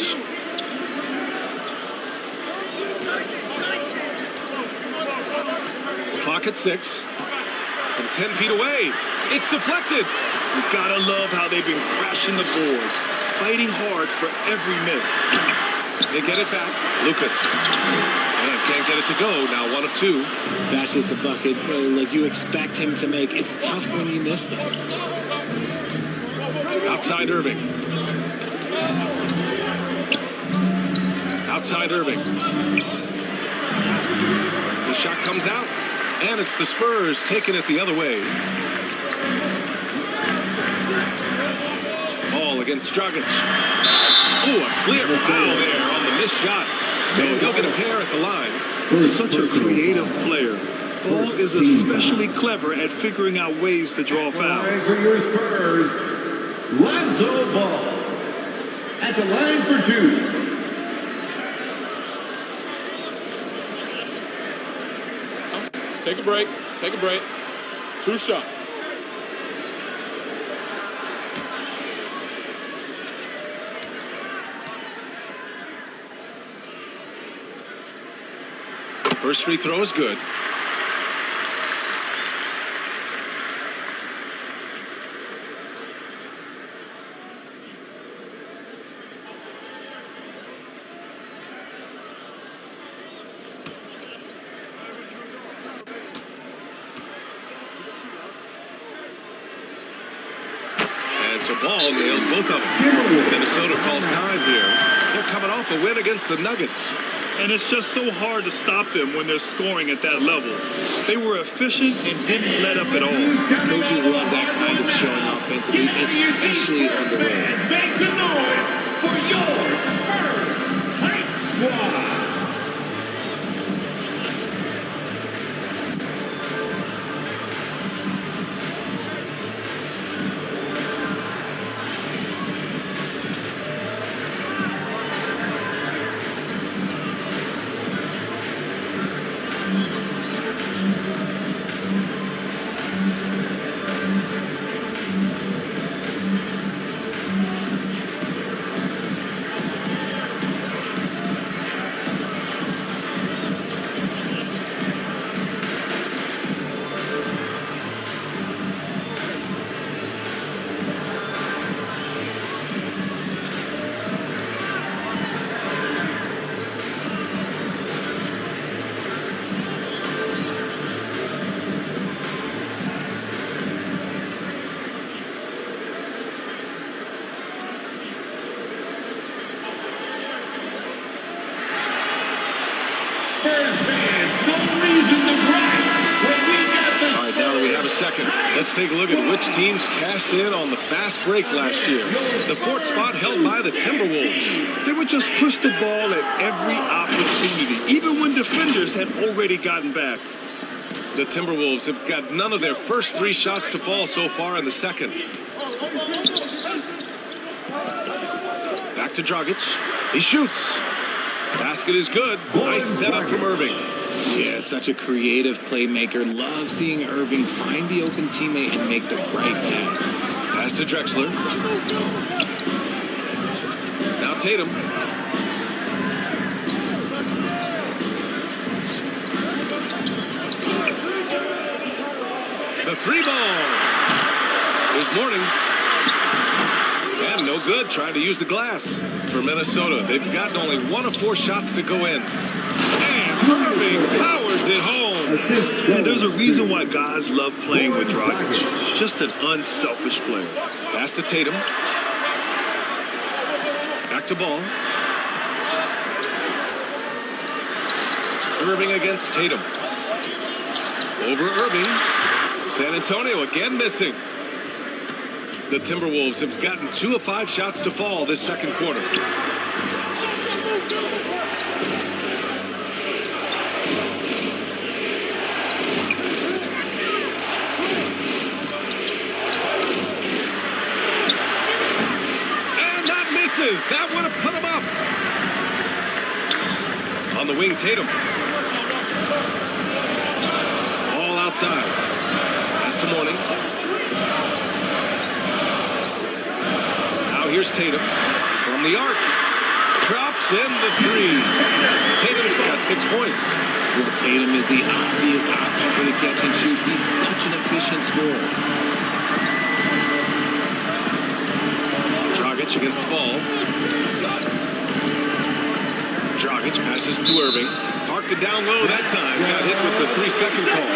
Clock at 6. From 10 feet away. It's deflected. You gotta love how they've been crashing the boards, fighting hard for every miss. They get it back. Lucas. And can't get it to go. Now 1 of 2. That's just the bucket like you expect him to make. It's tough when you miss those. Outside Irving. Outside Irving. The shot comes out. And it's the Spurs taking it the other way. Ball against Dragic. Oh, a clear foul there on the missed shot. So he'll get a pair at the line. Such a creative player. Ball is especially clever at figuring out ways to draw fouls. For your Spurs, Lonzo Ball. At the line for 2. Take a break. Take a break. 2 shots. First free throw is good. So Ball nails both of them. Minnesota calls time here. They're coming off a win against the Nuggets. And it's just so hard to stop them when they're scoring at that level. They were efficient and didn't let up at all. Coaches love that kind of showing offensively, especially on the road. Make some noise for your Spurs Hype Squad. second. Let's take a look at which teams cashed in on the fast break last year. The fourth spot held by the Timberwolves. They would just push the ball at every opportunity, even when defenders had already gotten back. The Timberwolves have got none of their first 3 shots to fall so far in the second. Back to Dragic. He shoots. Basket is good. Nice setup from Irving. Yeah, such a creative playmaker. Love seeing Irving find the open teammate and make the right pass. Pass to Drexler. Now Tatum. The 3 ball. There's Morning. And no good, trying to use the glass. For Minnesota, they've gotten only 1 of 4 shots to go in. And Irving powers it home. And there's a reason why guys love playing with Dragic. Just an unselfish player. Pass to Tatum. Back to Ball. Irving against Tatum. Over Irving. San Antonio again missing. The Timberwolves have gotten 2 of 5 shots to fall this second quarter. And that misses. That would have put him up. On the wing, Tatum. All outside. Pass to Morning. Here's Tatum from the arc. Drops in the 3. Tatum's got 6 points. Well, Tatum is the obvious option for the catch and shoot. He's such an efficient scorer. Dragic against the Ball. Dragic passes to Irving. Parked it down low that time. Got hit with the 3-second call.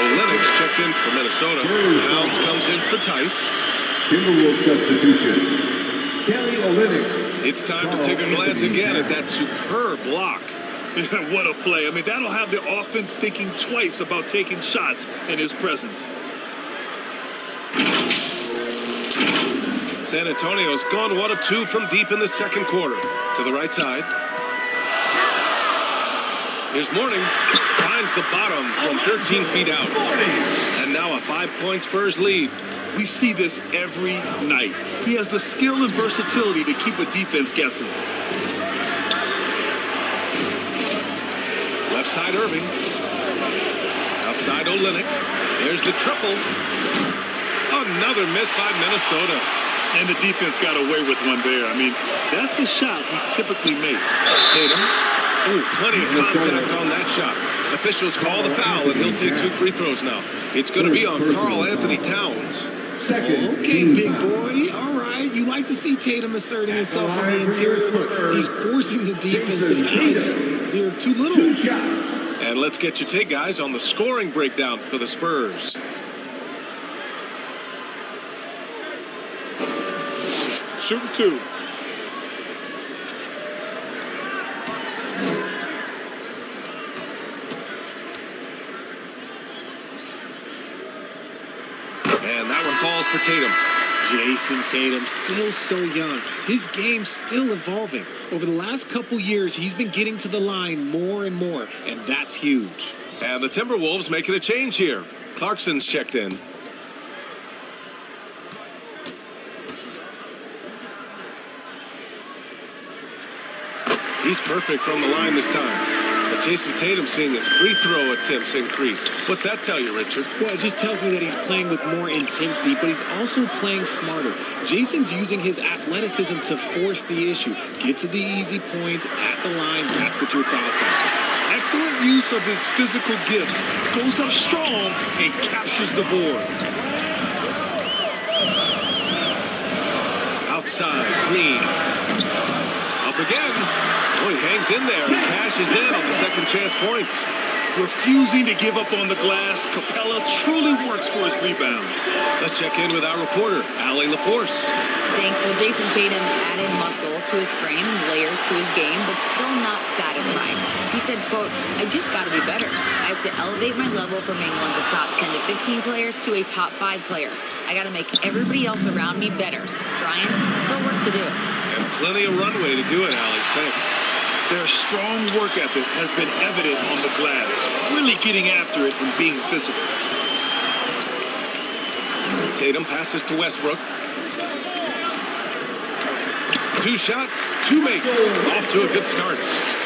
Olynyk checked in for Minnesota. Towns comes in for Tice. Timberwolves substitution. Kelly Olynyk. It's time to take a glance again at that superb block. What a play. I mean, that'll have the offense thinking twice about taking shots in his presence. San Antonio's gone 1 of 2 from deep in the second quarter. To the right side. Here's Morning. Finds the bottom from 13 feet out. And now a 5-point Spurs lead. We see this every night. He has the skill and versatility to keep a defense guessing. Left side Irving. Outside Olynyk. There's the triple. Another miss by Minnesota. And the defense got away with one there. I mean, that's a shot he typically makes. Tatum. Ooh, plenty of contact on that shot. Officials call the foul, and he'll take 2 free throws now. It's going to be on Karl Anthony Towns. Okay, big boy. All right. You like to see Tatum asserting himself from the interior. Look, he's forcing the defense to foul. They're too little. And let's get your take, guys, on the scoring breakdown for the Spurs. Shooting 2. And that one falls for Tatum. Jason Tatum, still so young. His game's still evolving. Over the last couple years, he's been getting to the line more and more, and that's huge. And the Timberwolves making a change here. Clarkson's checked in. He's perfect from the line this time. But Jason Tatum seeing his free throw attempts increase. What's that tell you, Richard? Well, it just tells me that he's playing with more intensity, but he's also playing smarter. Jason's using his athleticism to force the issue. Get to the easy points at the line. That's what your thoughts are. Excellent use of his physical gifts. Goes up strong and captures the board. Outside, Green. Up again. Oh, he hangs in there and cashes in on the second chance points. Refusing to give up on the glass, Capella truly works for his rebounds. Let's check in with our reporter, Allie LaForce. Thanks. Well, Jason Tatum added muscle to his frame and layers to his game, but still not satisfied. He said, quote, I just got to be better. I have to elevate my level from being one of the top 10 to 15 players to a top 5 player. I got to make everybody else around me better. Brian, still work to do. And plenty of runway to do it, Allie. Thanks. Their strong work ethic has been evident on the glass, really getting after it and being physical. Tatum passes to Westbrook. 2 shots, 2 makes. Off to a good start.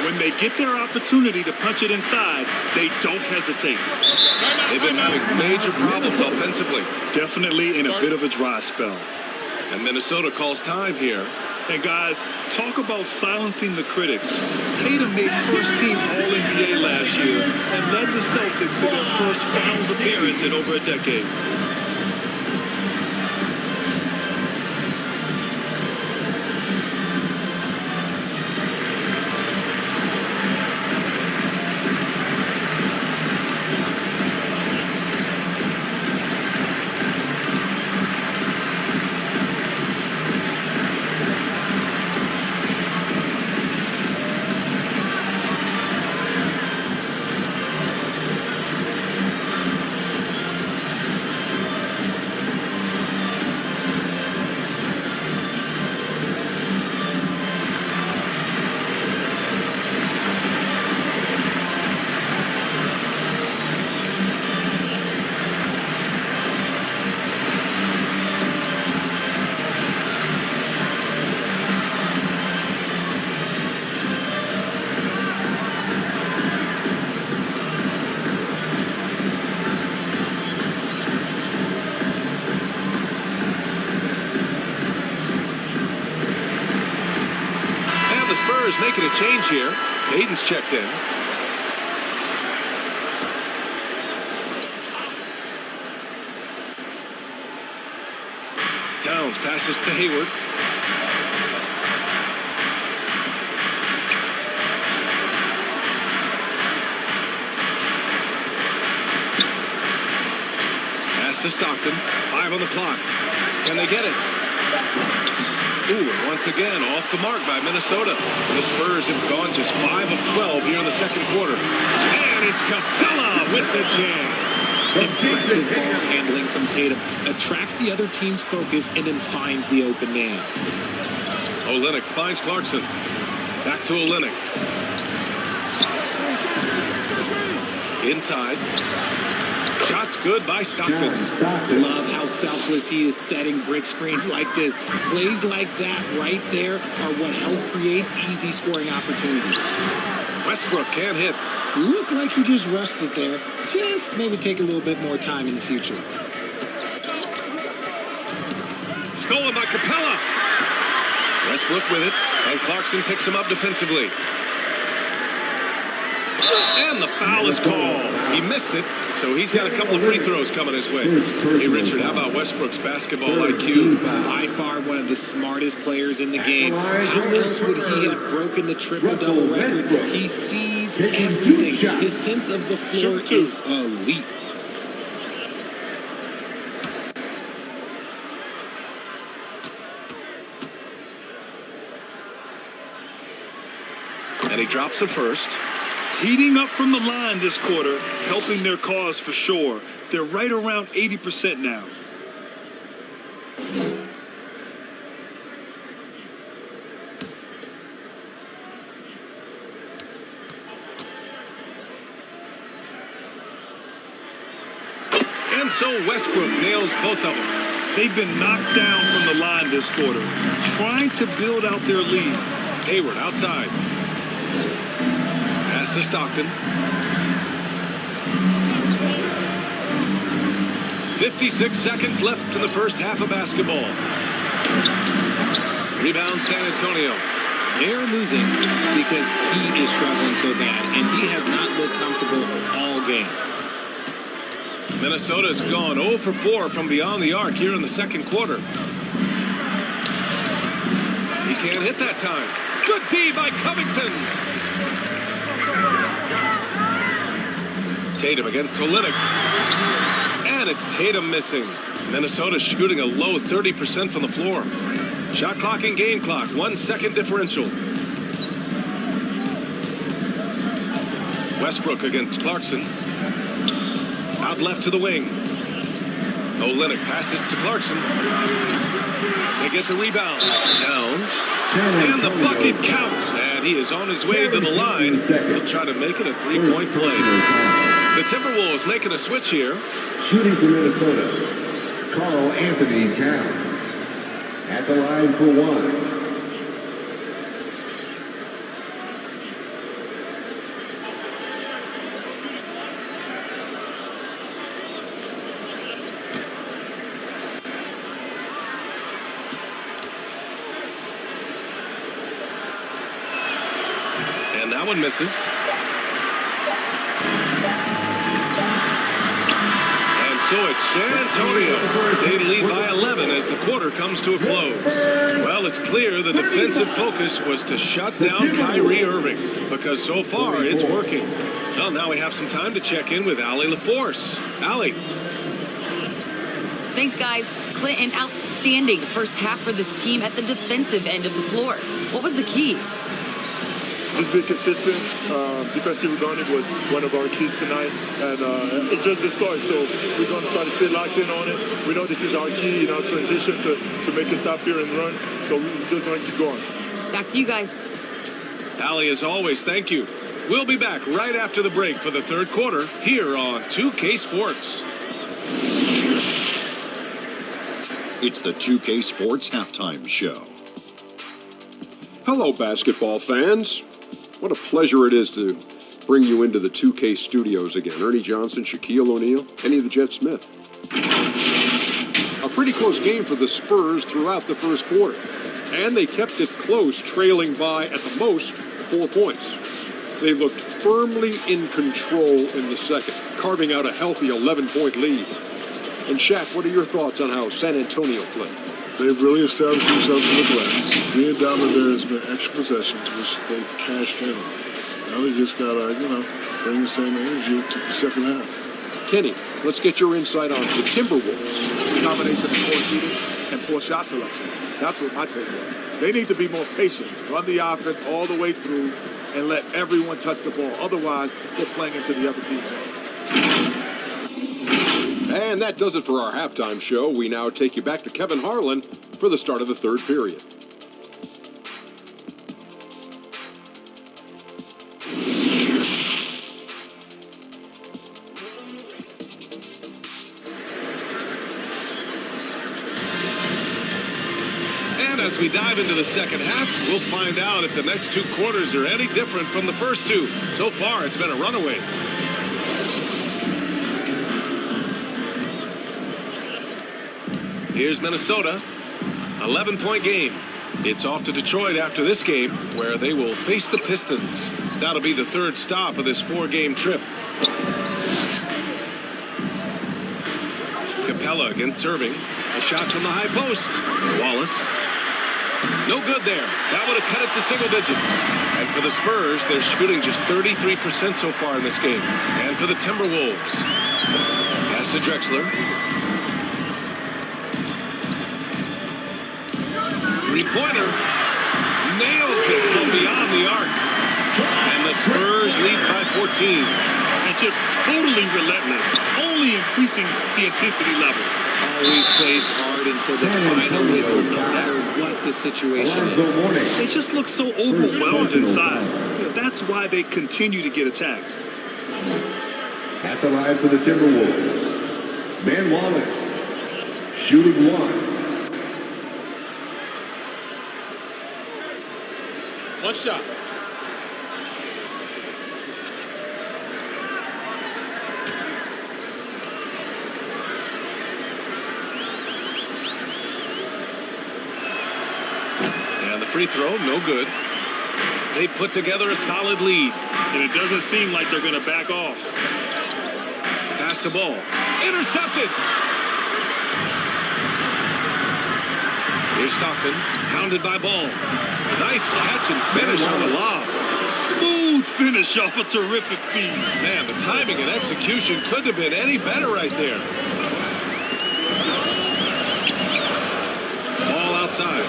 When they get their opportunity to punch it inside, they don't hesitate. They've been having major problems offensively. Definitely in a bit of a dry spell. And Minnesota calls time here. And guys, talk about silencing the critics. Tatum made first team All-NBA last year and led the Celtics to their first finals appearance in over a decade. Making a change here. Hayden's checked in. Towns passes to Hayward. Pass to Stockton. 5 on the clock. Can they get it? Ooh, and once again, off the mark by Minnesota. The Spurs have gone just 5 of 12 here in the second quarter. And it's Capella with the jam. Impressive ball handling from Tatum. Attracts the other team's focus and then finds the open man. Olynyk finds Clarkson. Back to Olynyk. Inside. Shots good by Stockton. Love how selfless he is setting brick screens like this. Plays like that right there are what help create easy scoring opportunities. Westbrook can't hit. Look like he just rushed it there. Just maybe take a little bit more time in the future. Stolen by Capella. Westbrook with it, and Clarkson picks him up defensively. And the foul is called. He missed it, so he's got a couple of free throws coming his way. Hey, Richard, how about Westbrook's basketball IQ? By far one of the smartest players in the game. How else would he have broken the triple-double record? He sees everything. His sense of the floor is elite. And he drops it first. Heating up from the line this quarter, helping their cause for sure. They're right around 80% now. And so Westbrook nails both of them. They've been knocked down from the line this quarter, trying to build out their lead. Hayward outside. Pass to Stockton. 56 seconds left in the first half of basketball. Rebound San Antonio. They're losing because he is struggling so bad, and he has not looked comfortable all game. Minnesota's gone 0 for 4 from beyond the arc here in the second quarter. He can't hit that time. Good D by Covington. Tatum against Olynyk. And it's Tatum missing. Minnesota shooting a low 30% from the floor. Shot clock and game clock, 1 second differential. Westbrook against Clarkson. Out left to the wing. Olynyk passes to Clarkson. They get the rebound. Towns. And the bucket counts. And he is on his way to the line. He'll try to make it a three-point play. The Timberwolves making a switch here. Shooting for Minnesota, Karl Anthony Towns. At the line for one. And that one misses. And so it's San Antonio. They lead by 11 as the quarter comes to a close. Well, it's clear the defensive focus was to shut down Kyrie Irving because so far it's working. Well, now we have some time to check in with Allie LaForce. Allie. Thanks, guys. Clint, an outstanding first half for this team at the defensive end of the floor. What was the key? Just being consistent. Defensive rebounding was one of our keys tonight, and it's just the start. So we're going to try to stay locked in on it. We know this is our key in our transition to make a stop here and run. So we're just going to keep going. Back to you guys. Allie, as always, thank you. We'll be back right after the break for the third quarter here on 2K Sports. It's the 2K Sports Halftime Show. Hello, basketball fans. What a pleasure it is to bring you into the 2K studios again. Ernie Johnson, Shaquille O'Neal, Kenny the Jet Smith. A pretty close game for the Spurs throughout the first quarter. And they kept it close, trailing by, at the most, 4 points. They looked firmly in control in the second, carving out a healthy 11-point lead. And Shaq, what are your thoughts on how San Antonio played? They've really established themselves in the glass. Being down there has been extra possessions, which they've cashed in on. Now they just got to, bring the same energy to the second half. Kenny, let's get your insight on the Timberwolves. Combination of poor shooting and poor shot selection. That's what my take was. They need to be more patient, run the offense all the way through, and let everyone touch the ball. Otherwise, they're playing into the other team's hands. And that does it for our halftime show. We now take you back to Kevin Harlan for the start of the third period. And as we dive into the second half, we'll find out if the next two quarters are any different from the first two. So far, it's been a runaway. Here's Minnesota, 11-point game. It's off to Detroit after this game, where they will face the Pistons. That'll be the third stop of this four-game trip. Capella against Irving. A shot from the high post. Wallace. No good there. That would have cut it to single digits. And for the Spurs, they're shooting just 33% so far in this game. And for the Timberwolves, pass to Drexler. Three-pointer. Nails it from beyond the arc. And the Spurs lead by 14. And just totally relentless, only increasing the intensity level. Always plays hard until the final whistle, no matter what the situation is. They just look so overwhelmed inside. That's why they continue to get attacked. At the line for the Timberwolves, Ben Wallace, shooting one. One shot. And the free throw, no good. They put together a solid lead. And it doesn't seem like they're going to back off. Pass to Ball. Intercepted. Here's Stockton, pounded by Ball. Nice catch and finish on the lob. Smooth finish off a terrific feed. Man, the timing and execution couldn't have been any better right there. Ball outside.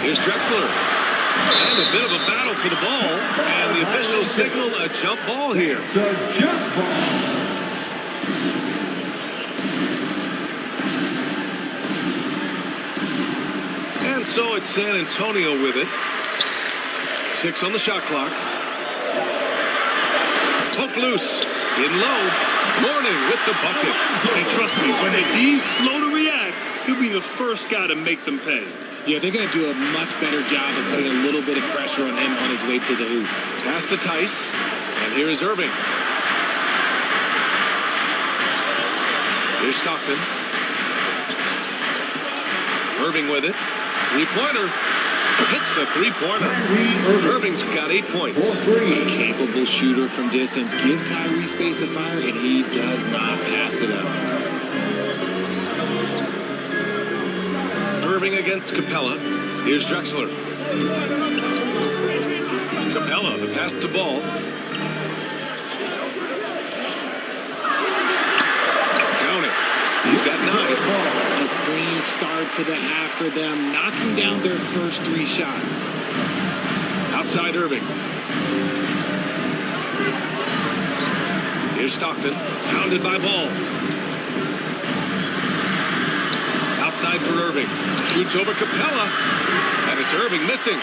Here's Drexler. And a bit of a battle for the ball. And the officials signal a jump ball here. It's a jump ball. And so it's San Antonio with it. 6 on the shot clock. Poke loose. In low. Mourning with the bucket. And trust me, when the D's slow to react, he'll be the first guy to make them pay. Yeah, they're going to do a much better job of putting a little bit of pressure on him on his way to the hoop. Pass to Tice. And here is Irving. Here's Stockton. Irving with it. Three-pointer. Hits a three-pointer. Irving's got 8 points. A capable shooter from distance. Give Kyrie space to fire, and he does not pass it up. Irving against Capella. Here's Drexler. Capella, the pass to Ball. Count it. He's got 9. A clean start to the half for them, knocking down their first 3 shots. Outside Irving. Here's Stockton. Pounded by Ball. Outside for Irving. Shoots over Capella. And it's Irving missing.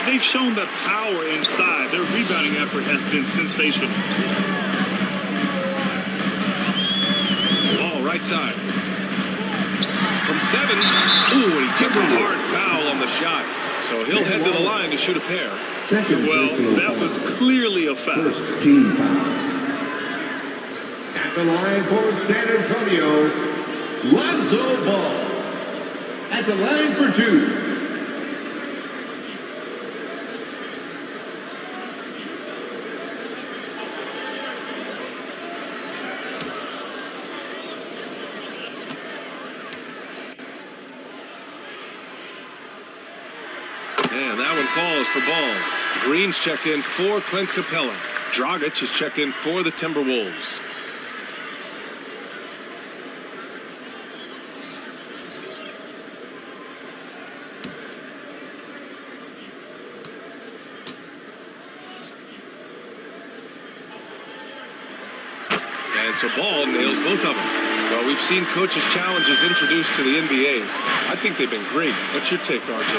They've shown that power inside. Their rebounding effort has been sensational. Ball right side. From 7. Ooh, and he took a hard foul on the shot. So he'll head to the line to shoot a pair. Well, that was clearly a foul. First team foul. At the line for San Antonio, Lonzo Ball. At the line for 2. And that one falls for Ball. Green's checked in for Clint Capella. Dragic is checked in for the Timberwolves. And so Ball nails both of them. Well, we've seen coaches' challenges introduced to the NBA. I think they've been great. What's your take, RJ?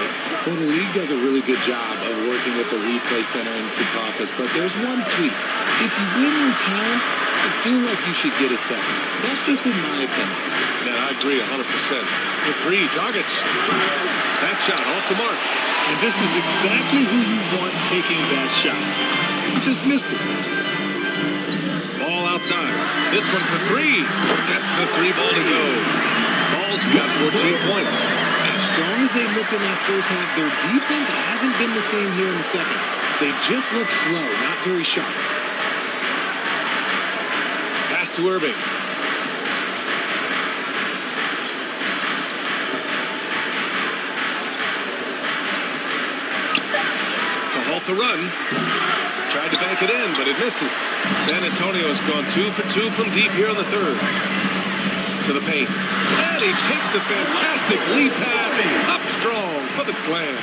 Well, the league does a really good job of working with the replay center in Secaucus, but there's one tweak. If you win your challenge, I feel like you should get a second. That's just in my opinion. Yeah, I agree 100%. The 3, Dragic. That shot off the mark. And this is exactly who you want taking that shot. You just missed it. Ball outside. This one for 3. That's the 3 ball to go. Ball's got 14 points. As strong as they looked in that first half, their defense hasn't been the same here in the second. They just look slow, not very sharp. Pass to Irving. To halt the run. Tried to bank it in, but it misses. San Antonio has gone 2 for 2 from deep here in the third. To the paint. And he takes the fantastic lead pass. Up strong for the slam.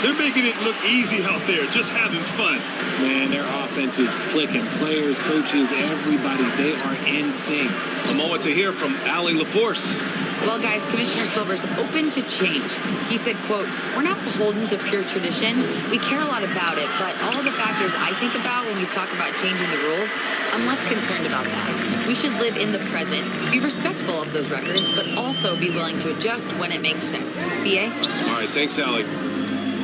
They're making it look easy out there, just having fun. Man, their offense is clicking. Players, coaches, everybody, they are in sync. A moment to hear from Allie LaForce. Well, guys, Commissioner Silver's open to change. He said, quote, "We're not beholden to pure tradition. We care a lot about it, but all the factors I think about when we talk about changing the rules, I'm less concerned about that. We should live in the present, be respectful of those records, but also be willing to adjust when it makes sense." BA? All right, thanks, Allie.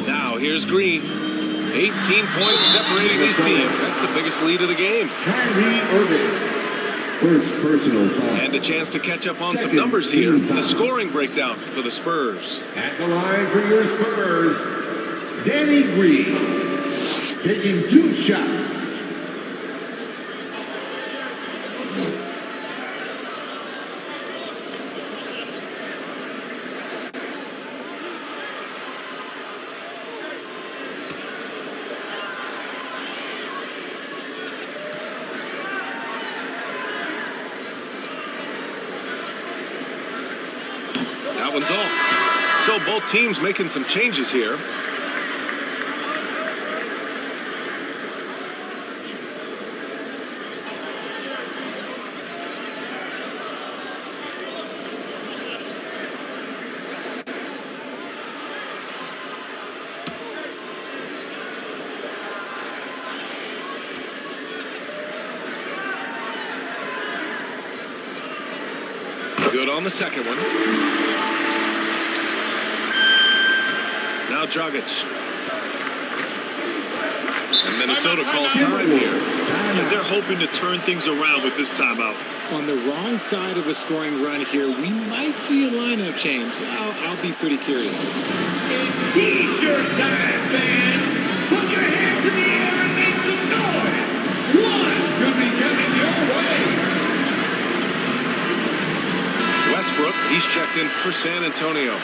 Now, here's Green. 18 points separating these teams. That's the biggest lead of the game. Kyrie Irving. First personal foul. And a chance to catch up on some numbers here. The scoring breakdown for the Spurs. At the line for your Spurs, Danny Green. Taking 2 shots. That one's off. So both teams making some changes here. Good on the second one. Now Dragic. And Minnesota calls time here. And they're hoping to turn things around with this timeout. On the wrong side of a scoring run here, we might see a lineup change. I'll be pretty curious. It's T-shirt time, fans. Put your hands in the air and make some noise. One could be coming your way. Westbrook, he's checked in for San Antonio.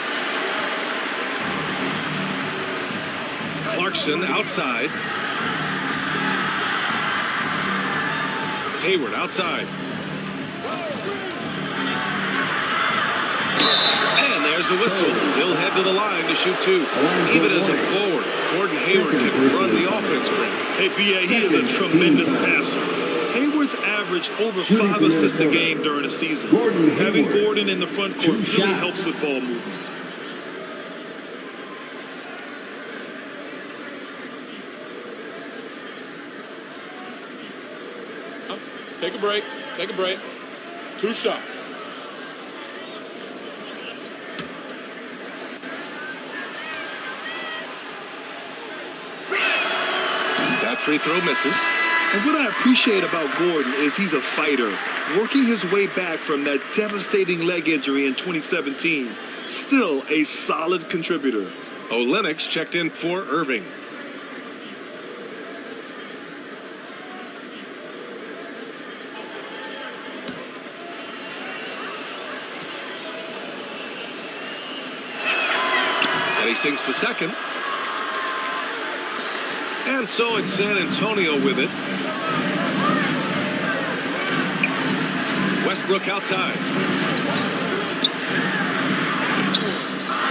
Clarkson outside. Hayward outside. And there's the whistle. He'll head to the line to shoot two. Even as a forward, Gordon Hayward can run the offense great. Hey, B.A., he is a tremendous passer. Hayward's averaged over 5 assists a game during the season. Having Gordon in the front court really helps with ball movement. Take a break. Take a break. 2 shots. That free throw misses. And what I appreciate about Gordon is he's a fighter, working his way back from that devastating leg injury in 2017. Still a solid contributor. Olenek checked in for Irving. And he sinks the second. And so it's San Antonio with it. Westbrook outside.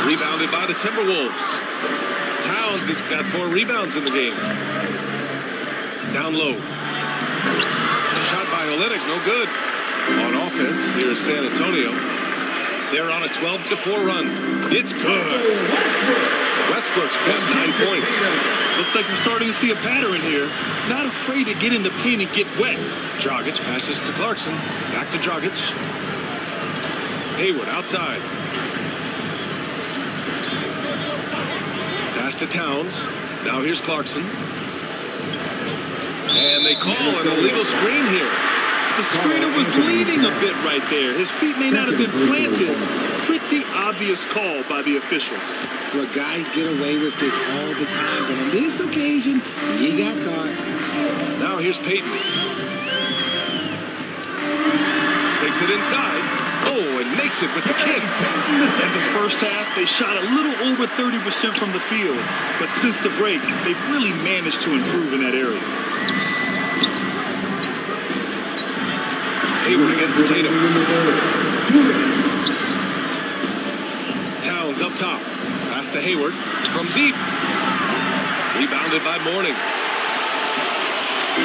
Rebounded by the Timberwolves. Towns has got 4 rebounds in the game. Down low. A shot by Olenek, no good. On offense, here's San Antonio. They're on a 12-4 run. It's good. Westbrook's got 9 points. Looks like we're starting to see a pattern here. Not afraid to get in the paint and get wet. Dragic passes to Clarkson. Back to Dragic. Hayward outside. Pass to Towns. Now here's Clarkson. And they call an illegal screen here. The screener was leaning a bit right there. His feet may not have been planted. Pretty obvious call by the officials. Well, guys get away with this all the time, but on this occasion, he got caught. Now here's Payton. Takes it inside. Oh, and makes it with the kiss. In the first half, they shot a little over 30% from the field. But since the break, they've really managed to improve in that area. Hayward against Tatum. Towns up top. Pass to Hayward from deep. Rebounded by Mourning.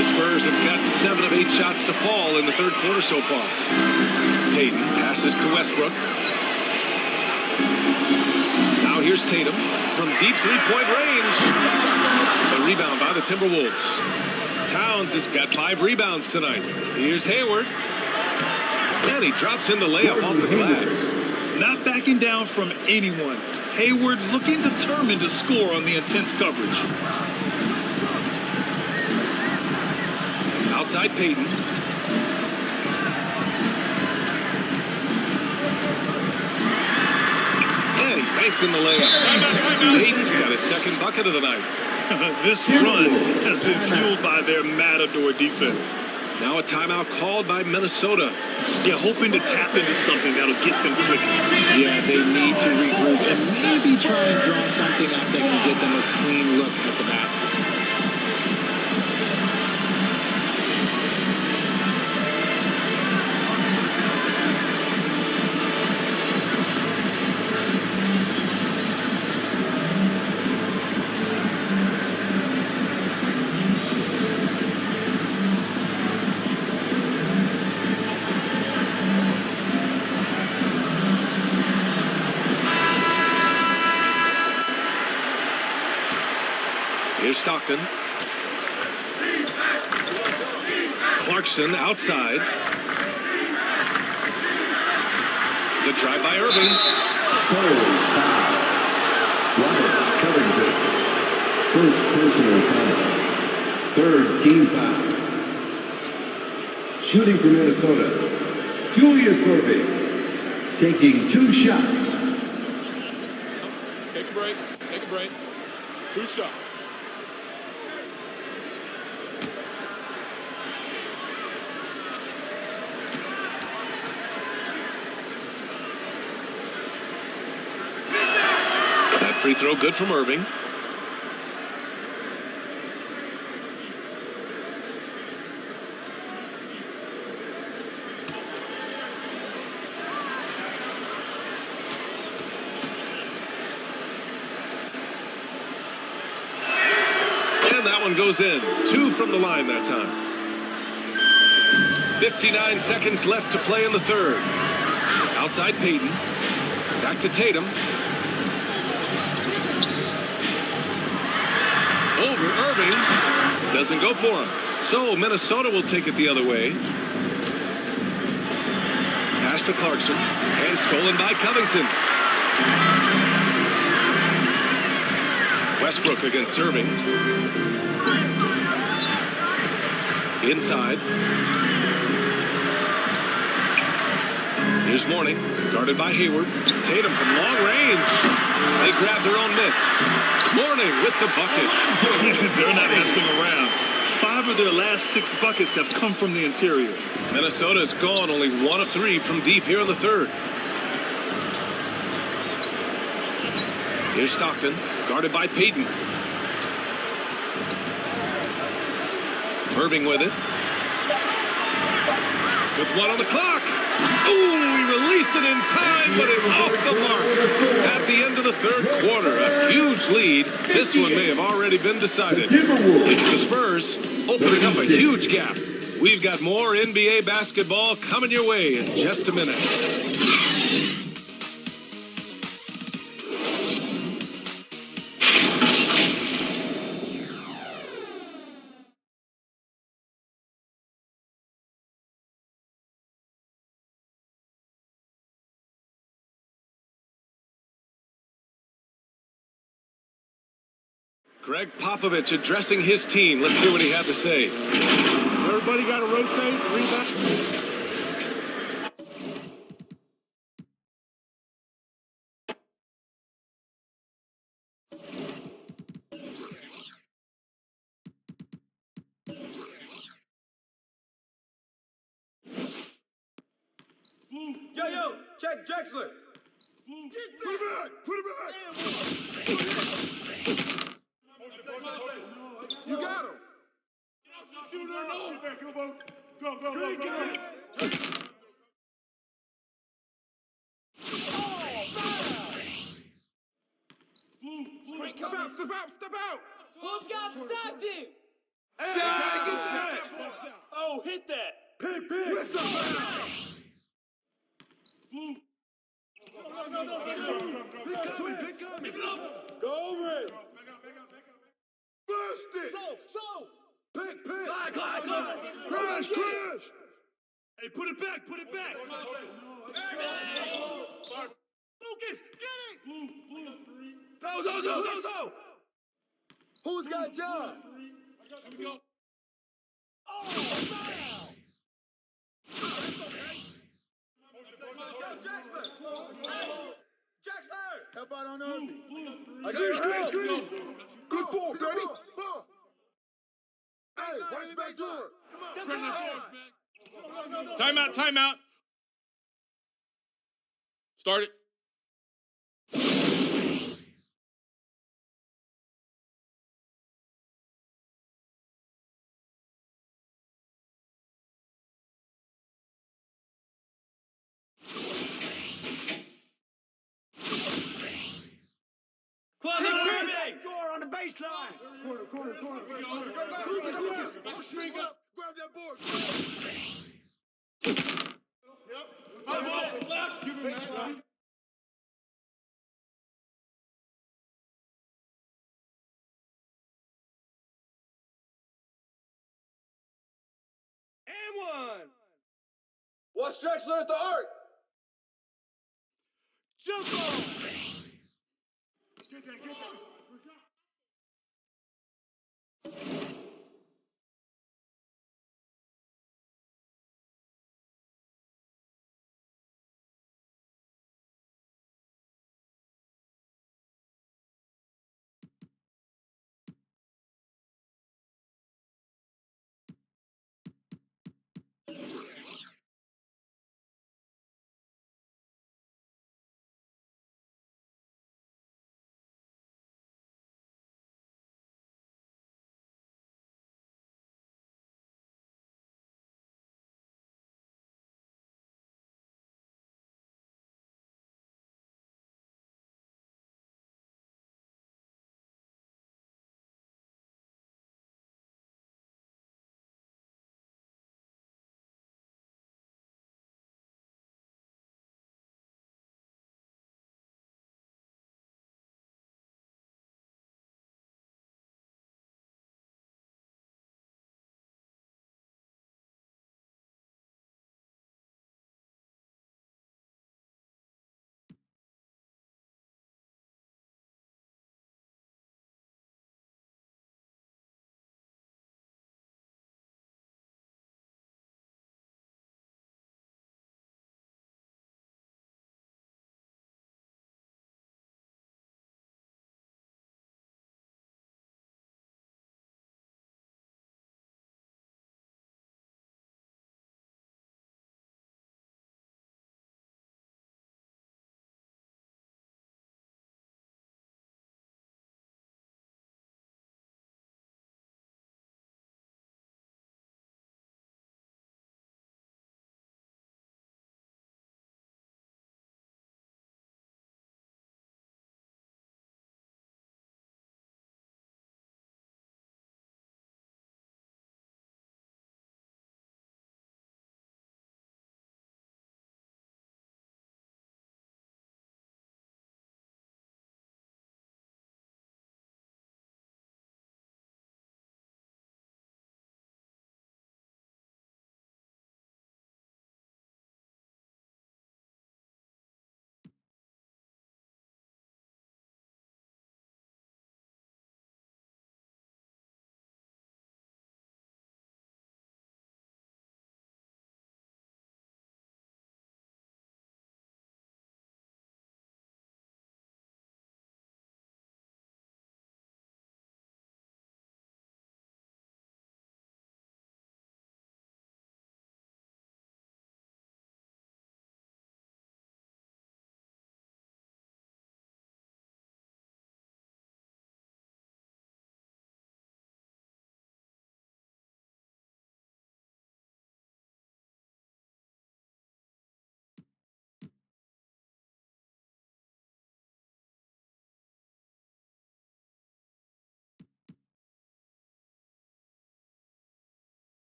The Spurs have got 7 of 8 shots to fall in the third quarter so far. Payton passes to Westbrook. Now here's Tatum from deep three-point range. The rebound by the Timberwolves. Towns has got 5 rebounds tonight. Here's Hayward. And he drops in the layup off the glass. Not backing down from anyone. Hayward looking determined to score on the intense coverage. Outside Payton. And he banks in the layup. Payton's got his second bucket of the night. This run has been fueled by their matador defense. Now a timeout called by Minnesota. Yeah, hoping to tap into something that'll get them clicking. Yeah, they need to regroup and maybe try and draw something up that can get them a clean look at the basket. Here's Stockton. Clarkson outside. The drive by Irving. Spurs foul. Robert Covington. First personal foul. Third team foul. Shooting for Minnesota, Julius Irving. Taking 2 shots. Take a break. Take a break. 2 shots. That free throw good from Irving. That one goes in. 2 from the line that time. 59 seconds left to play in the third. Outside Payton. Back to Tatum. Over Irving. Doesn't go for him. So Minnesota will take it the other way. Pass to Clarkson. And stolen by Covington. Westbrook against Irving. Inside. Here's Mourning, guarded by Hayward. Tatum from long range. They grab their own miss. Mourning with the bucket. They're not messing around. 5 of their last 6 buckets have come from the interior. Minnesota's gone only 1 of 3 from deep here in the third. Here's Stockton, guarded by Payton. Irving with it. With 1 on the clock. Ooh, he released it in time, but it's off the mark. At the end of the third quarter, a huge lead. This one may have already been decided. It's the Spurs opening up a huge gap. We've got more NBA basketball coming your way in just a minute. Greg Popovich addressing his team. Let's hear what he had to say. Everybody got to rotate, rebound. Yo, check Drexler. Put it back. You got him. Shooter, no. Go. Step out. Who's got Stockton? Hey, oh, hit that. Pick. Go over it. Bust it. So. Pick. Crash. Hey, put it back. Lucas, get it. So. Who's got John? Here we go. Oh, foul. Drexler. Help out on Irving. I give you screen. Good ball, Daddy. Hey, watch back door. Come on. Timeout. Start it. Score on the baseline. Corner. Lucas. String up. Grab that board. Yep. Give him that. Drexler at the arc. Jump ball. Get that, get that.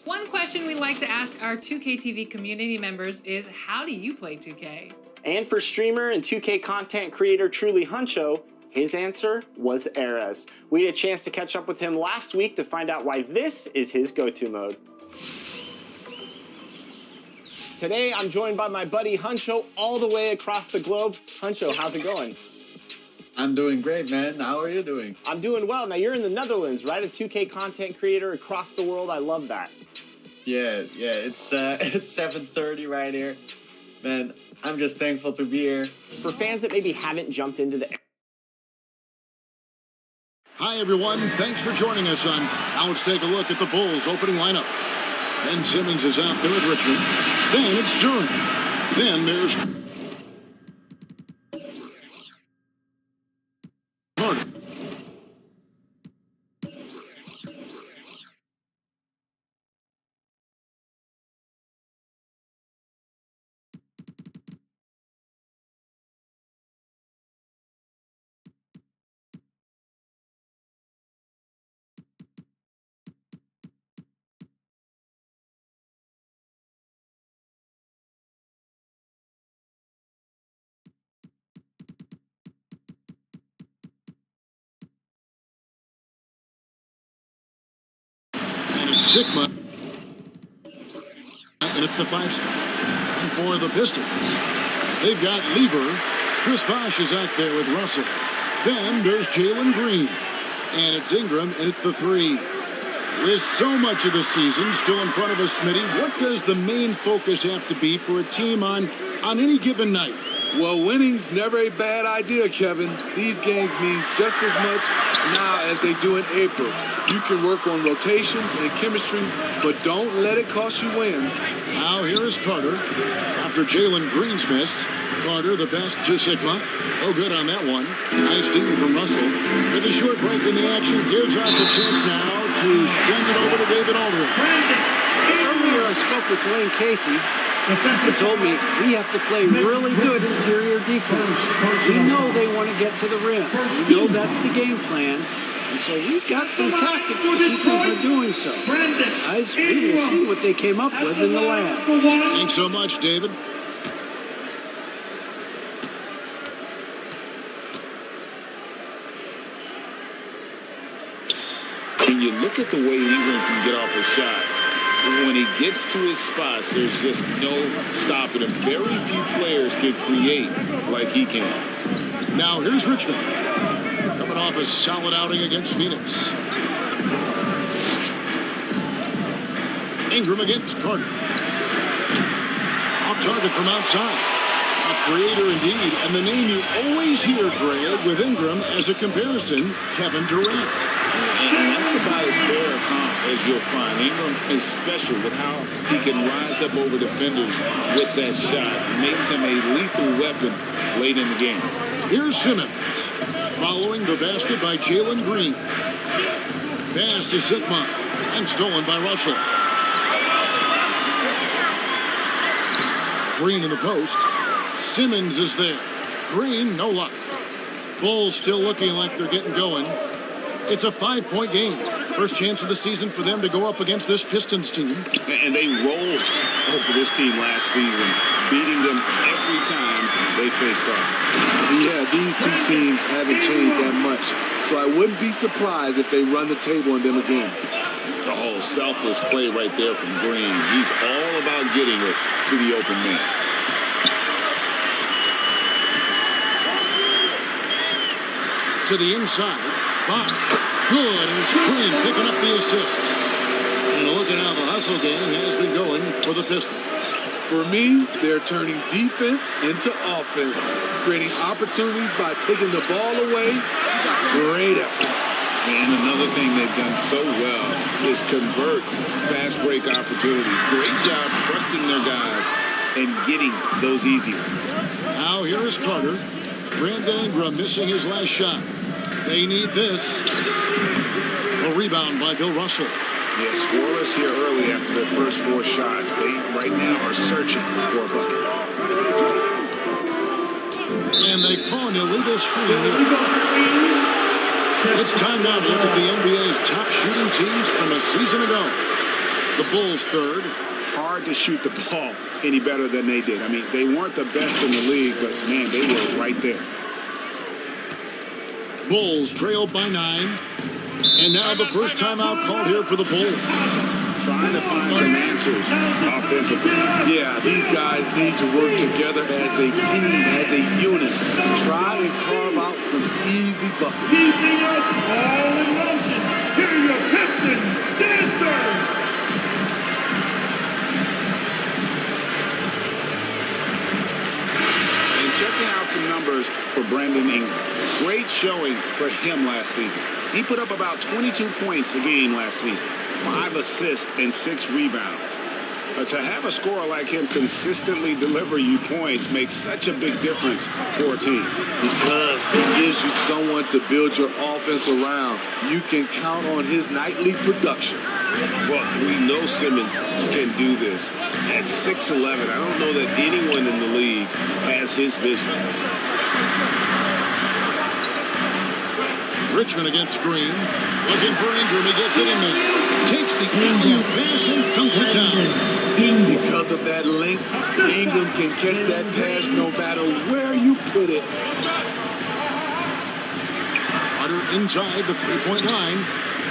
One question we like to ask our 2K TV community members is, how do you play 2K? And for streamer and 2K content creator Truly Huncho, his answer was Ares. We had a chance to catch up with him last week to find out why this is his go-to mode. Today, I'm joined by my buddy Huncho all the way across the globe. Huncho, how's it going? I'm doing great, man. How are you doing? I'm doing well. Now, you're in the Netherlands, right? A 2K content creator across the world. I love that. Yeah, it's 7:30 right here. Man, I'm just thankful to be here. For fans that maybe haven't jumped into the... Hi, everyone. Thanks for joining us on Now Let's Take a Look at the Bulls opening lineup. Ben Simmons is out there with Richmond. Then it's Durant. Then there's Carter. Sigma, and at the 5 spot. And for the Pistons, they've got Lever. Chris Bosh is out there with Russell. Then there's Jalen Green. And it's Ingram, and at the 3. With so much of the season still in front of us, Smitty, what does the main focus have to be for a team on any given night? Well, winning's never a bad idea, Kevin. These games mean just as much now as they do in April. You can work on rotations and chemistry, but don't let it cost you wins. Now here is Carter. After Jalen Green's miss, Carter, the best to Sigma. Oh, good on that one. Nice deal from Russell. With a short break in the action, gives us a chance now to send it over to David Aldridge. Earlier I spoke with Dwayne Casey. He told me we have to play really good interior defense. We know they want to get to the rim. We know that's the game plan. And so we've got some tactics to keep them from doing so. Guys, we will see what they came up with in the lab. Thanks so much, David. When you look at the way Ingram can get off a shot, when he gets to his spots, there's just no stopping him. Very few players can create like he can. Now here's Richmond. Coming off a solid outing against Phoenix. Ingram against Carter. Off target from outside. A creator indeed. And the name you always hear, Greg, with Ingram as a comparison, Kevin Durant. And that's about as fair a comp as you'll find. Ingram is special with how he can rise up over defenders with that shot. It makes him a lethal weapon late in the game. Here's Simmons. Following the basket by Jalen Green. Pass to Sigma. And stolen by Russell. Green in the post. Simmons is there. Green, no luck. Bulls still looking like they're getting going. It's a 5-point game. First chance of the season for them to go up against this Pistons team. And they rolled over this team last season, beating them every time they faced off. Yeah, these two teams haven't changed that much. So I wouldn't be surprised if they run the table on them again. The whole selfless play right there from Green. He's all about getting it to the open man. To the inside. Bosh. Good, and it's Green picking up the assist. And look at how the hustle game has been going for the Pistons. For me, they're turning defense into offense, creating opportunities by taking the ball away. Great effort. And another thing they've done so well is convert fast break opportunities. Great job trusting their guys and getting those easy ones. Now here is Carter. Brandon Ingram missing his last shot. They need this. A rebound by Bill Russell. Yeah, scoreless here early after their first 4 shots. They right now are searching for a bucket. And they call an illegal screen here. It's time now to look at the NBA's top shooting teams from a season ago. The Bulls third. Hard to shoot the ball any better than they did. I mean, they weren't the best in the league, but man, they were right there. Bulls trailed by 9. And now the first timeout called here for the Bulls. Trying to find some answers offensively. Yeah, these guys need to work together as a team, as a unit. Try and carve out some easy buckets. Keeping us all in motion. Here are your Pistons dancers. And checking out some numbers for Brandon Ingram. Great showing for him last season. He put up about 22 points a game last season. 5 assists and 6 rebounds. But to have a scorer like him consistently deliver you points makes such a big difference for a team. Because he gives you someone to build your offense around. You can count on his nightly production. Well, we know Simmons can do this. At 6'11", I don't know that anyone in the league has his vision. Richmond against Green. Looking for Ingram. He gets it in there. Takes the alley-oop pass and dunks it down. Because of that length, Ingram can catch that pass no matter where you put it. Carter inside the three-point line.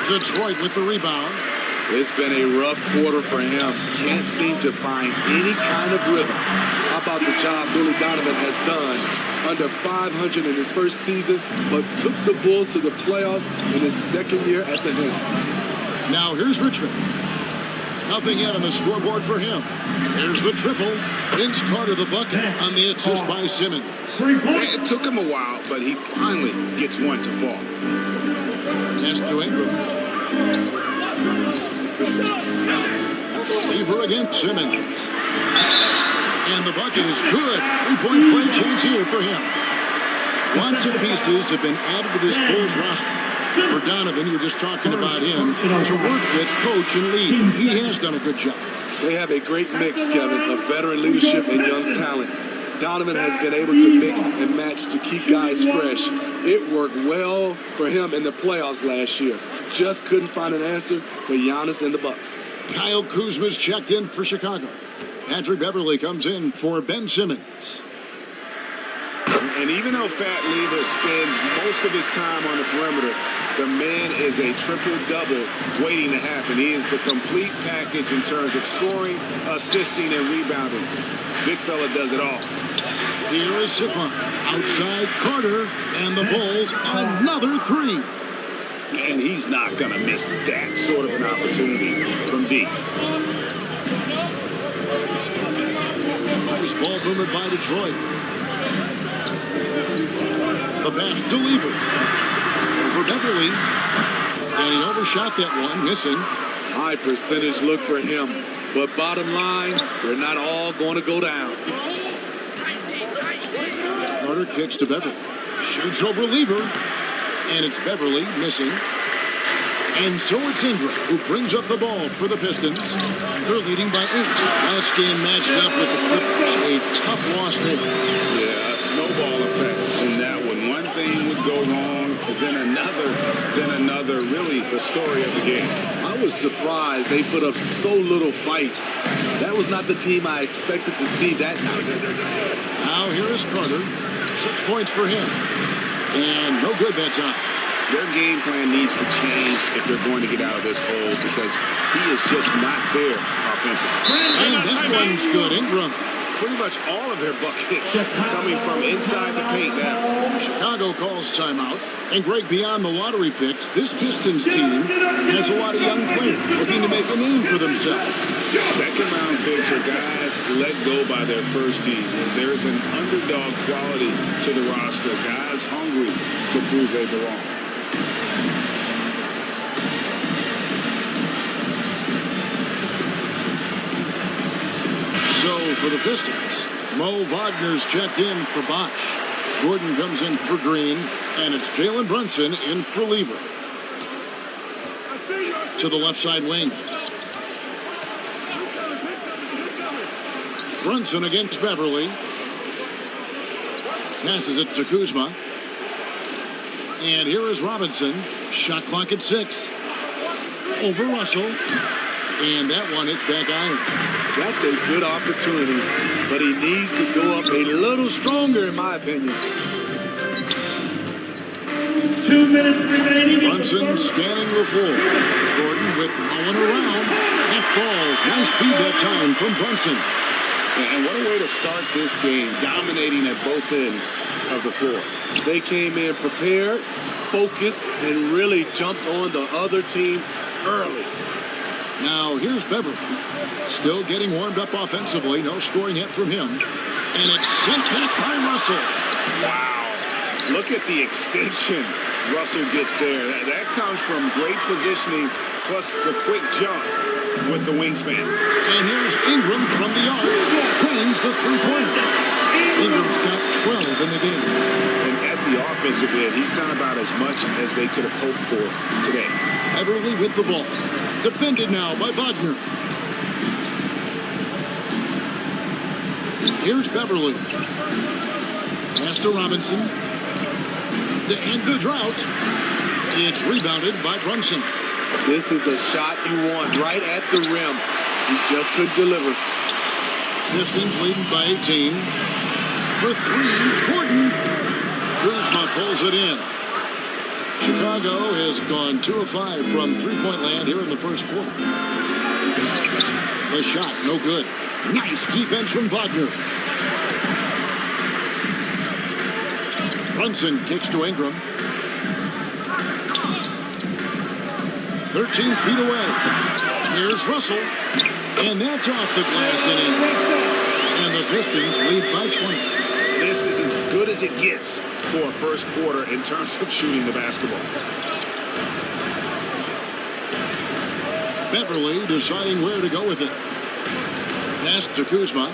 Detroit with the rebound. It's been a rough quarter for him. Can't seem to find any kind of rhythm. How about the job Billy Donovan has done? Under 500 in his first season, but took the Bulls to the playoffs in his second year at the helm. Now here's Richmond. Nothing yet on the scoreboard for him. Here's the triple. Vince Carter the bucket on the assist by Simmons. It took him a while, but he finally gets one to fall. Pass to Ingram. Lever against Simmons. And the bucket is good. 3-point play chance here for him. Lots of pieces have been added to this Bulls roster. For Donovan, you're just talking about him, to work with, coach, and lead. He has done a good job. They have a great mix, Kevin, of veteran leadership and young talent. Donovan has been able to mix and match to keep guys fresh. It worked well for him in the playoffs last year. Just couldn't find an answer for Giannis and the Bucks. Kyle Kuzma's checked in for Chicago. Patrick Beverly comes in for Ben Simmons. And even though Fat Lever spends most of his time on the perimeter, the man is a triple-double waiting to happen. He is the complete package in terms of scoring, assisting, and rebounding. Big fella does it all. Here is Sigma. Outside Carter, and the Bulls another 3. And he's not going to miss that sort of an opportunity from deep. Nice ball movement by Detroit. The pass to Lever. For Beverly. And he overshot that one, missing. High percentage look for him. But bottom line, they're not all going to go down. Carter kicks to Beverly. Shoots over Lever. And it's Beverly missing. And so it's Ingram who brings up the ball for the Pistons. They're leading by 8. Last game matched up with the Clippers. A tough loss there. Yeah, a snowball effect in that one. One thing would go wrong, then another. Really the story of the game. I was surprised they put up so little fight. That was not the team I expected to see that night. Now here is Carter. 6 points for him. And no good that time. Their game plan needs to change if they're going to get out of this hole because he is just not there offensively. And that one's good. Ingram. Pretty much all of their buckets coming from inside the paint now. Chicago calls timeout. And Greg, beyond the lottery picks, this Pistons team has a lot of young players looking to make a name for themselves. Second-round picks are guys let go by their first team. There's an underdog quality to the roster. Guys hungry to prove they belong. So for the Pistons, Mo Wagner's checked in for Bosch. Gordon comes in for Green, and it's Jalen Brunson in for Lever. To the left side wing. Brunson against Beverly. Passes it to Kuzma. And here is Robinson. Shot clock at 6. Over Russell. And that one hits back iron. That's a good opportunity, but he needs to go up a little stronger, in my opinion. 2 minutes remaining. Brunson scanning the floor. Gordon with Owen around. That falls. Nice speed that time from Brunson. And what a way to start this game, dominating at both ends of the floor. They came in prepared, focused, and really jumped on the other team early. Now here's Beverly. Still getting warmed up offensively. No scoring yet from him. And it's sent back by Russell. Wow. Look at the extension Russell gets there. That comes from great positioning plus the quick jump with the wingspan. And here's Ingram from the arc. Trains the three-pointer. Ingram's got 12 in the game. And at the offensive end, he's done about as much as they could have hoped for today. Beverly with the ball. Defended now by Wagner. Here's Beverly. Pass to Robinson. To end the drought. It's rebounded by Brunson. This is the shot you want, right at the rim. He just couldn't deliver. Pistons leading by 18. For 3, Gordon. Kuzma pulls it in. Chicago has gone 2 of 5 from three-point land here in the first quarter. The shot, no good. Nice defense from Wagner. Brunson kicks to Ingram. 13 feet away. Here's Russell. And that's off the glass and in. And the Pistons lead by 20. This is as good as it gets for a first quarter in terms of shooting the basketball. Beverly deciding where to go with it. Pass to Kuzma.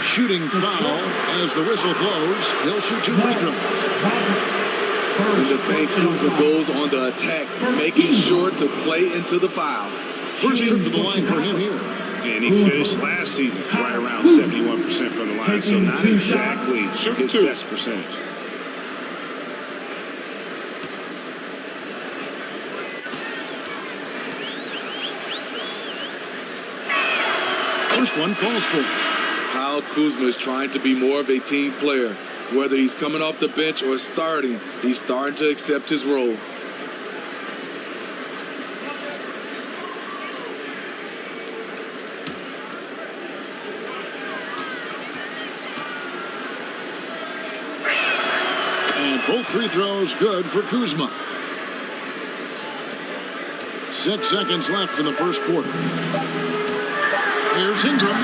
Shooting foul as the whistle blows. He'll shoot 2 free throws. In the paint, Kuzma goes on the attack, making sure to play into the foul. First trip to the line for him here. And he finished last season right around 71% from the line, so not exactly his best percentage. First one falls for. Kyle Kuzma is trying to be more of a team player. Whether he's coming off the bench or starting, he's starting to accept his role. And both free throws good for Kuzma. 6 seconds left in the first quarter. Here's Ingram.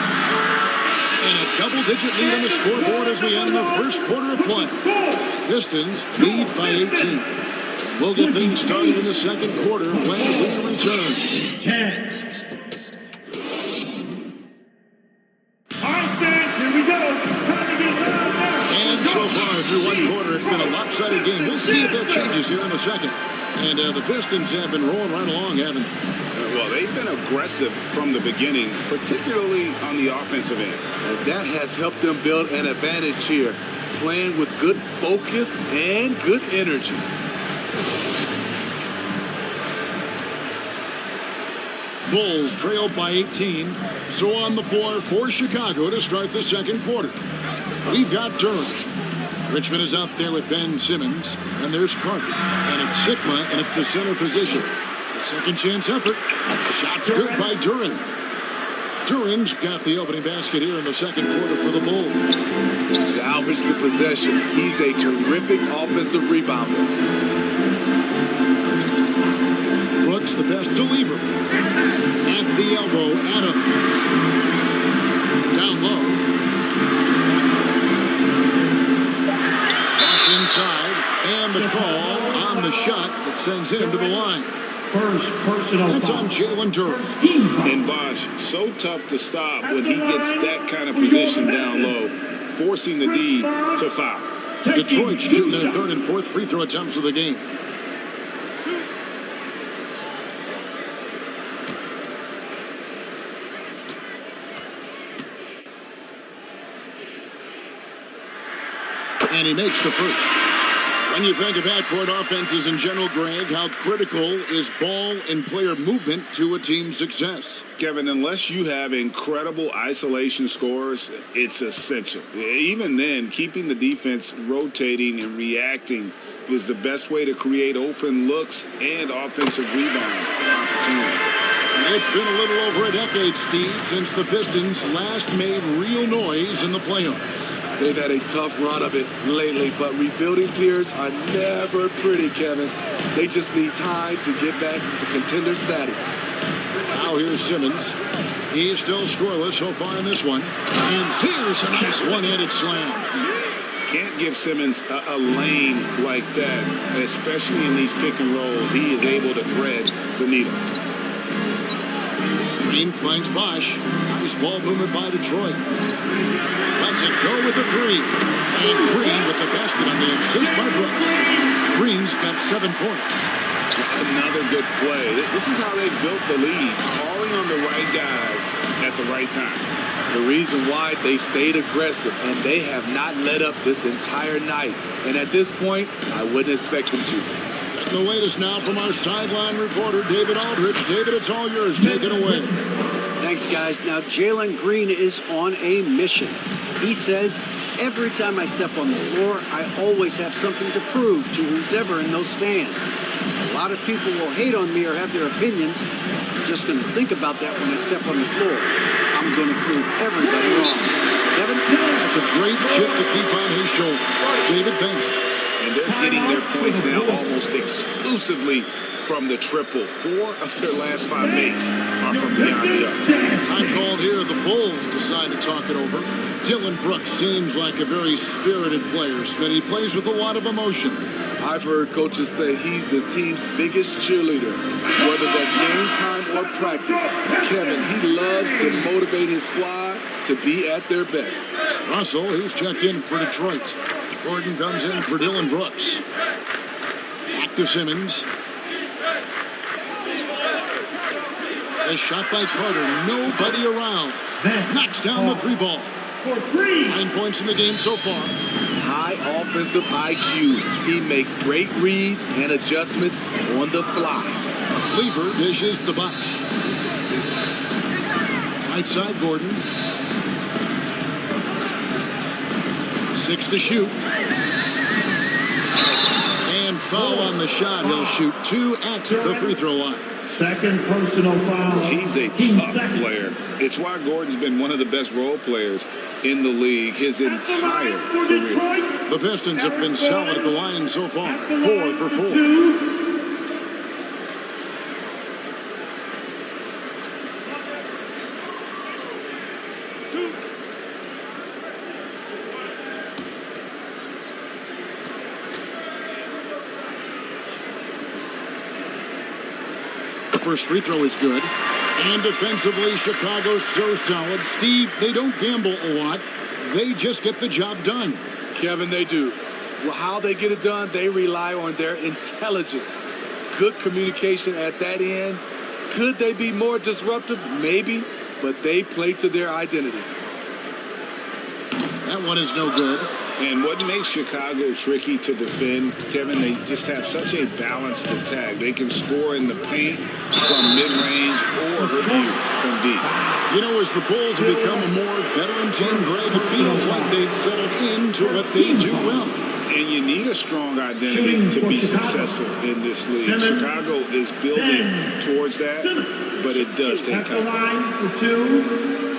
And a double-digit lead on the scoreboard as we end the first quarter of play. Pistons lead by 18. We'll get things started in the second quarter when we return. 10. All right, fans, here we go. Time to get loud now. And so far through one quarter, it's been a lopsided game. We'll see if that changes here in the second. And the Pistons have been rolling right along, haven't they? Well, they've been aggressive from the beginning, particularly on the offensive end. And that has helped them build an advantage here, playing with good focus and good energy. Bulls trail by 18. So on the floor for Chicago to start the second quarter. We've got Durham. Richmond is out there with Ben Simmons. And there's Carter. And it's Sigma in at the center position. The second chance effort. Shots good by Duran. Duran's got the opening basket here in the second quarter for the Bulls. Salvage the possession. He's a terrific offensive rebounder. Brooks the best to Lever. At the elbow, Adams. Down low. Pass inside. And the call on the shot that sends him to the line. First personal That's on Jalen Durham. And Bosh, so tough to stop when he gets that kind of position down low. forcing the D to foul. Detroit shooting their third and fourth free throw attempts of the game. And he makes the first. When you think of half-court offenses in general, Greg, how critical is ball and player movement to a team's success? Kevin, unless you have incredible isolation scores, it's essential. Even then, keeping the defense rotating and reacting is the best way to create open looks and offensive rebound opportunities. It's been a little over a decade, Steve, since the Pistons last made real noise in the playoffs. They've had a tough run of it lately, but rebuilding periods are never pretty, Kevin. They just need time to get back to contender status. Now here's Simmons. He's still scoreless so far in this one. And here's a nice one-handed slam. Can't give Simmons a lane like that, especially in these pick and rolls. He is able to thread the needle. Green finds Bosch. Nice ball movement by Detroit. Lets it go with the three. And Green with the basket on the assist by Brooks. Green's got 7 points. Another good play. This is how they built the lead, calling on the right guys at the right time. The reason why they stayed aggressive, and they have not let up this entire night. And at this point, I wouldn't expect them to. The latest now from our sideline reporter, David Aldridge. David, it's all yours. Take it away. Thanks, guys. Now, Jalen Green is on a mission. He says, every time I step on the floor, I always have something to prove to who's ever in those stands. A lot of people will hate on me or have their opinions. I'm just going to think about that when I step on the floor. I'm going to prove everybody wrong. Kevin? That's a great chip to keep on his shoulder. David, thanks. And they're getting their points now almost exclusively from the triple. 4 of their last 5 makes are from beyond the arc. Time called here. The Bulls decide to talk it over. Dylan Brooks seems like a very spirited player, but he plays with a lot of emotion. I've heard coaches say he's the team's biggest cheerleader, whether that's game time or practice. Kevin, he loves to motivate his squad to be at their best. Russell, he's checked in for Detroit. Gordon comes in for Dylan Brooks. Back to Simmons. A shot by Carter. Nobody around. Knocks down the 3 ball. 9 points in the game so far. High offensive IQ. He makes great reads and adjustments on the fly. Cleaver dishes the box. Right side, Gordon. 6 to shoot. And foul on the shot. He'll shoot 2 at the free throw line. Second personal foul. He's a tough player. It's why Gordon's been one of the best role players in the league his entire career. The Pistons have been solid at the line so far. 4 for 4. First free throw is good. And defensively, Chicago's so solid. Steve, they don't gamble a lot. They just get the job done. Kevin, they do. Well, how they get it done, they rely on their intelligence. Good communication at that end. Could they be more disruptive? Maybe. But they play to their identity. That one is no good. And what makes Chicago tricky to defend, Kevin, they just have such a balanced attack. They can score in the paint from mid-range or hurt you from deep. You know, as the Bulls have become a more veteran team, Greg, it feels like they've settled into what they do well. And you need a strong identity to be successful in this league. Chicago is building towards that, but it does take time. For 2.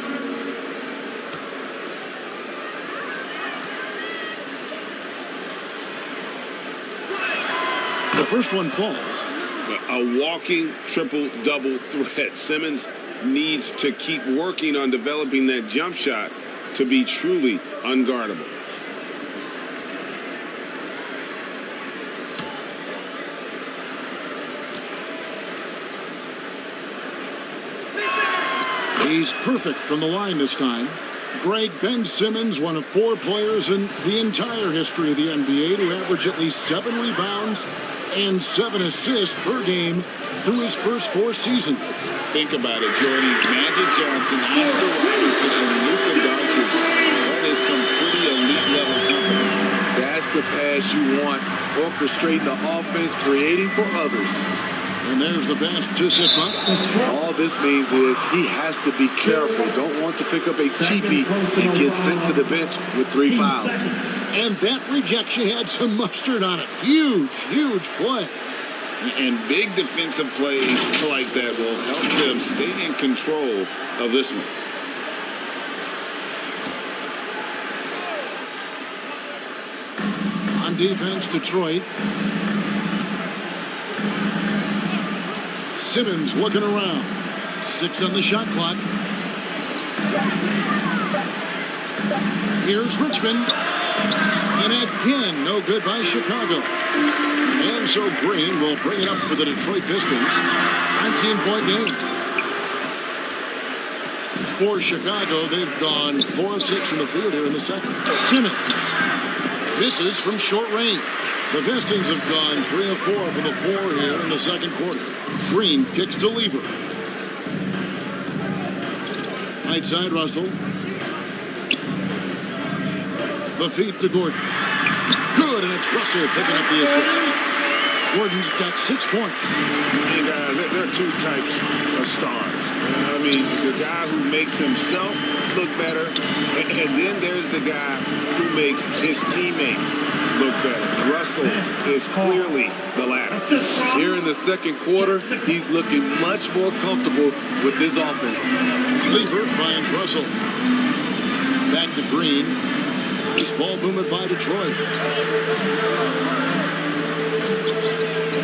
The first one falls. A walking triple-double threat. Simmons needs to keep working on developing that jump shot to be truly unguardable. He's perfect from the line this time. Greg, Ben Simmons, one of 4 players in the entire history of the NBA to average at least 7 rebounds and 7 assists per game through his first 4 seasons. Think about it, Jordy. Magic Johnson, Oscar Robertson, and Luka Doncic. That is some pretty elite level company. That's the pass you want. Orchestrating the offense, creating for others. And there's the pass to Sikma. All this means is he has to be careful. Don't want to pick up a cheapie and get sent to the bench with 3 fouls. And that rejection had some mustard on it. Huge, huge play. And big defensive plays like that will help them stay in control of this one. On defense, Detroit. Simmons looking around. 6 on the shot clock. Here's Richmond. And again, no good by Chicago. And so Green will bring it up for the Detroit Pistons. 19-point game. For Chicago, they've gone 4 of 6 from the field here in the second. Simmons. This is from short range. The Pistons have gone 3 of 4 from the floor here in the second quarter. Green kicks to Lever. Right side, Russell. The feed to Gordon. Good, and it's Russell picking up the assist. Gordon's got 6 points. Hey guys, there are 2 types of stars. I mean, the guy who makes himself look better, and then there's the guy who makes his teammates look better. Russell is clearly the latter. Here in the second quarter, he's looking much more comfortable with this offense. Lever finds Russell. Back to Green. This ball movement by Detroit.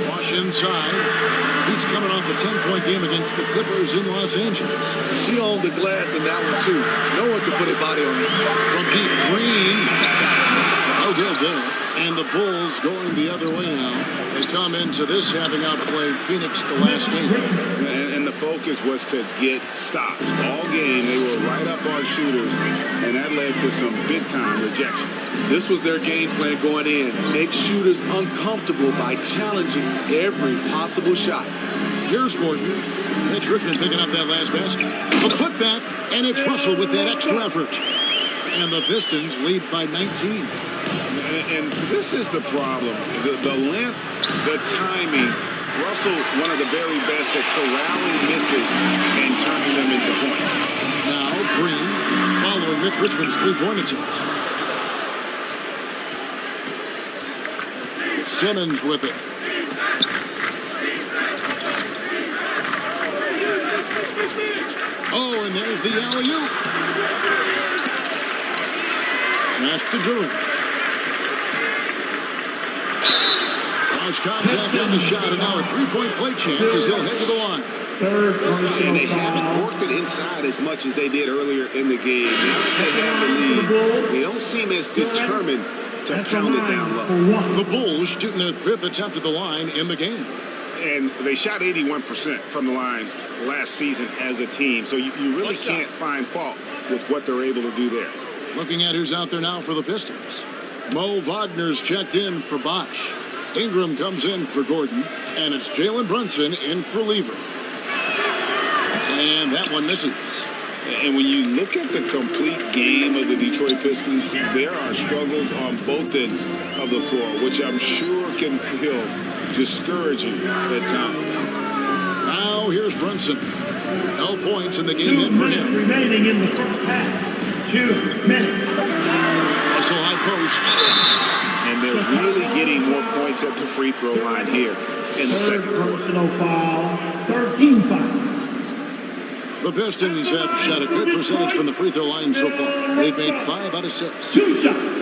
Wash inside. He's coming off a 10-point game against the Clippers in Los Angeles. He owned the glass in that one, too. No one could put a body on him. From deep, Green. Oh, good. And the Bulls going the other way now. They come into this having outplayed Phoenix the last game. And the focus was to get stops. All game, they were right up on shooters, and that led to some big-time rejections. This was their game plan going in. Make shooters uncomfortable by challenging every possible shot. Here's Gordon. Mitch Richmond picking up that last basket. A putback, and it's Russell with that extra effort. And the Pistons lead by 19. And this is the problem. The length, the timing. Russell, one of the very best at corralling misses and turning them into points. Now Green following Mitch Richmond's 3-point attempt. Simmons with it. Oh, and there's the alley-oop. Pass to Drew. Contact on the shot, and now a 3-point play chance as he'll head to the line. And they haven't worked it inside as much as they did earlier in the game. Now that they have the lead, they don't seem as determined to pound it down low. The Bulls shooting their 5th attempt at the line in the game. And they shot 81% from the line last season as a team, so you really can't find fault with what they're able to do there. Looking at who's out there now for the Pistons. Mo Wagner's checked in for Bosch. Ingram comes in for Gordon, and it's Jalen Brunson in for Lever. And that one misses. And when you look at the complete game of the Detroit Pistons, there are struggles on both ends of the floor, which I'm sure can feel discouraging at times. Now here's Brunson. No points in the game yet for him. Remaining in the first half. 2 minutes. Russell high post. And they're really getting more points at the free throw line here in the second quarter. Personal foul. 13 foul. The Pistons have shot a good percentage from the free throw line so far. They've made 5 out of 6. 2 shots.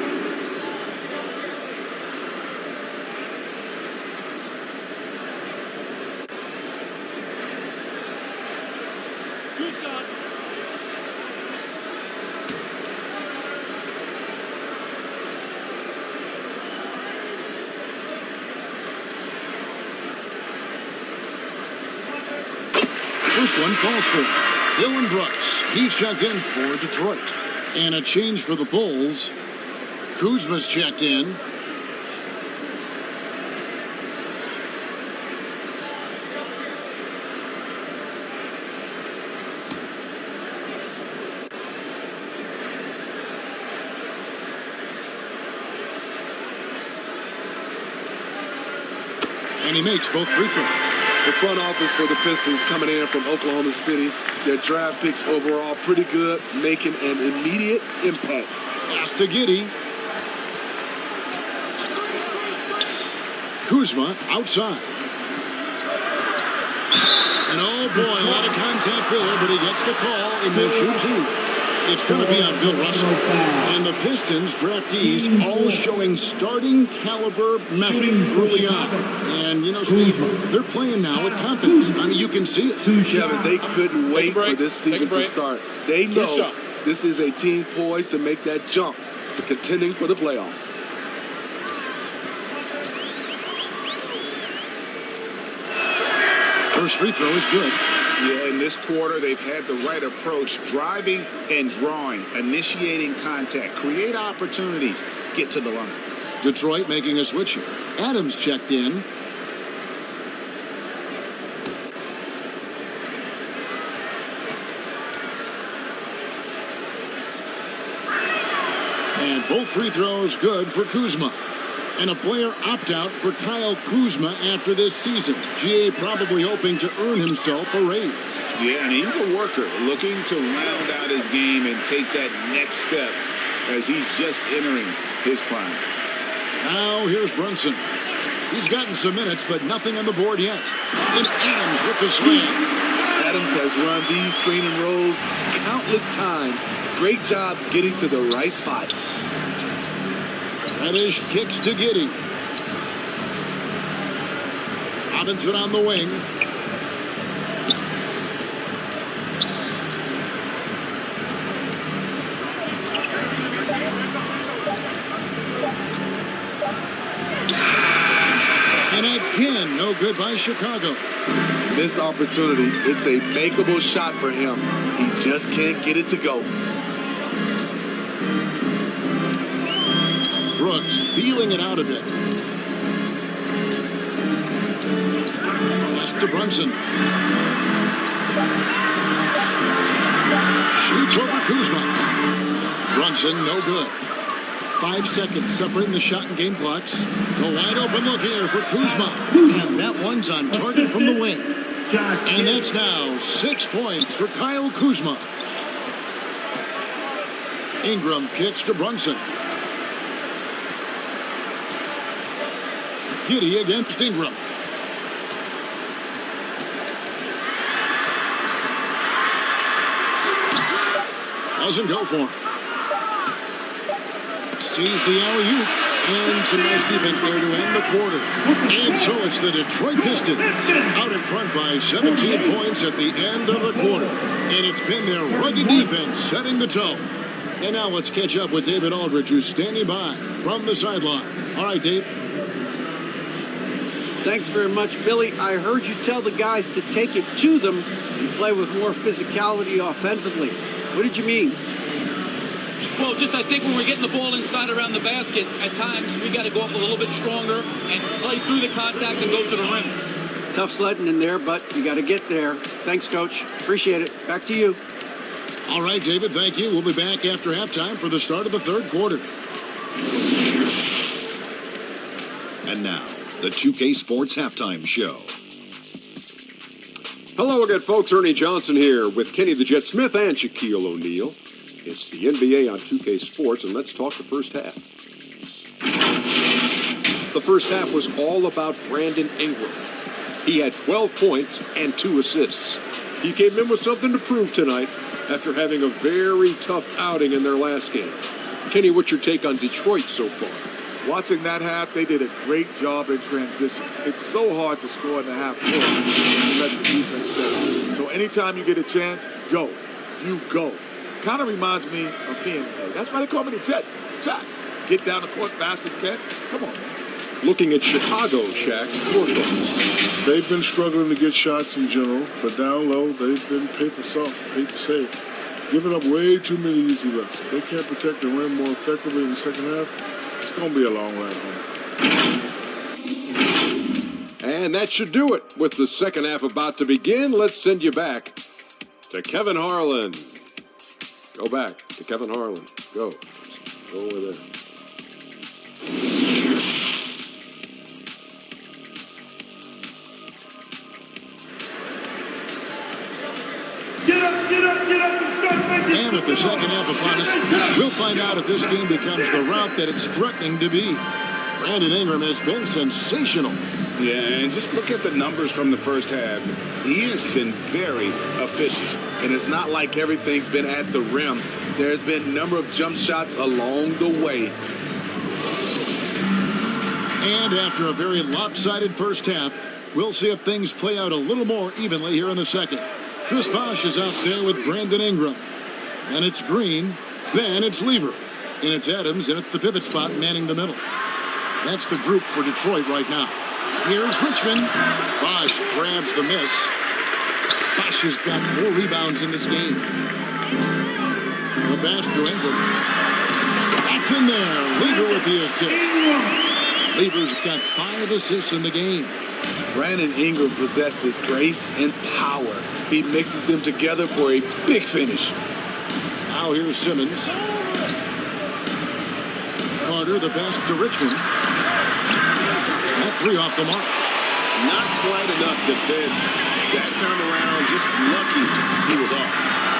First one falls for Dylan Brooks. He's checked in for Detroit. And a change for the Bulls. Kuzma's checked in. And he makes both free throws. The front office for the Pistons coming in from Oklahoma City. Their draft picks overall pretty good, making an immediate impact. Pass to Giddey. Kuzma outside. And oh boy, a lot of contact there, but he gets the call and will shoot two. It's going to be on Bill Russell. And the Pistons draftees all showing starting caliber metal early on. And, you know, Steve, they're playing now with confidence. I mean, you can see it. Kevin, they couldn't wait for this season to start. They know this is a team poised to make that jump to contending for the playoffs. First free throw is good. Yeah, in this quarter, they've had the right approach, driving and drawing, initiating contact, create opportunities, get to the line. Detroit making a switch here. Adams checked in. And both free throws good for Kuzma. And a player opt-out for Kyle Kuzma after this season. GA probably hoping to earn himself a raise. Yeah, and he's a worker looking to round out his game and take that next step as he's just entering his prime. Now here's Brunson. He's gotten some minutes, but nothing on the board yet. And Adams with the slam. Adams has run these screen and rolls countless times. Great job getting to the right spot. Reddish kicks to Giddey. Robinson on the wing. And again, no good by Chicago. This opportunity, it's a makeable shot for him. He just can't get it to go. Brooks feeling it out a bit. Pass to Brunson. Shoots over Kuzma. Brunson, no good. 5 seconds separating the shot and game clocks. A wide open look here for Kuzma. And that one's on target from the wing. And that's now 6 points for Kyle Kuzma. Ingram kicks to Brunson. Giddey against Ingram. Doesn't go for him. Sees the alley-oop. And some nice defense there to end the quarter. And so it's the Detroit Pistons out in front by 17 points at the end of the quarter. And it's been their rugged defense setting the tone. And now let's catch up with David Aldridge, who's standing by from the sideline. All right, Dave. Thanks very much, Billy. I heard you tell the guys to take it to them and play with more physicality offensively. What did you mean? Well, just I think when we're getting the ball inside around the basket, at times we got to go up a little bit stronger and play through the contact and go to the rim. Tough sledding in there, but you got to get there. Thanks, Coach. Appreciate it. Back to you. All right, David, thank you. We'll be back after halftime for the start of the third quarter. And now, the 2K Sports Halftime Show. Hello again, folks. Ernie Johnson here with Kenny the Jet Smith and Shaquille O'Neal. It's the NBA on 2K Sports, and let's talk the first half. The first half was all about Brandon Ingram. He had 12 points and 2 assists. He came in with something to prove tonight after having a very tough outing in their last game. Kenny, what's your take on Detroit so far? Watching that half, they did a great job in transition. It's so hard to score in the half court and let the defense set. So anytime you get a chance, go. You go. Kind of reminds me of me and that's why they call me the Jet. Jack, get down the court fast as you can. Come on, man. Looking at Chicago, Shaq, your thoughts? They've been struggling to get shots in general, but down low, they've been paid themselves. Hate to say it. giving up way too many easy looks. If they can't protect the rim more effectively in the second half, it's going to be a long ride home. And that should do it. With the second half about to begin, let's send you back to Kevin Harlan. Go back to Kevin Harlan. Go. Go over there. And with the second half upon us, we'll find out if this game becomes the route that it's threatening to be. Brandon Ingram has been sensational. Yeah, and just look at the numbers from the first half. He has been very efficient. And it's not like everything's been at the rim. There's been a number of jump shots along the way. And after a very lopsided first half, we'll see if things play out a little more evenly here in the second. Chris Bosh is out there with Brandon Ingram. And it's Green, then it's Lever. And it's Adams in at the pivot spot manning the middle. That's the group for Detroit right now. Here's Richmond. Bosh grabs the miss. Bosh has got 4 rebounds in this game. The pass to Ingram. That's in there. Lever with the assist. Lever's got 5 assists in the game. Brandon Ingram possesses grace and power. He mixes them together for a big finish. Now here's Simmons. Carter, the pass to Richmond. That 3 off the mark. Not quite enough defense. That time around, just lucky he was off.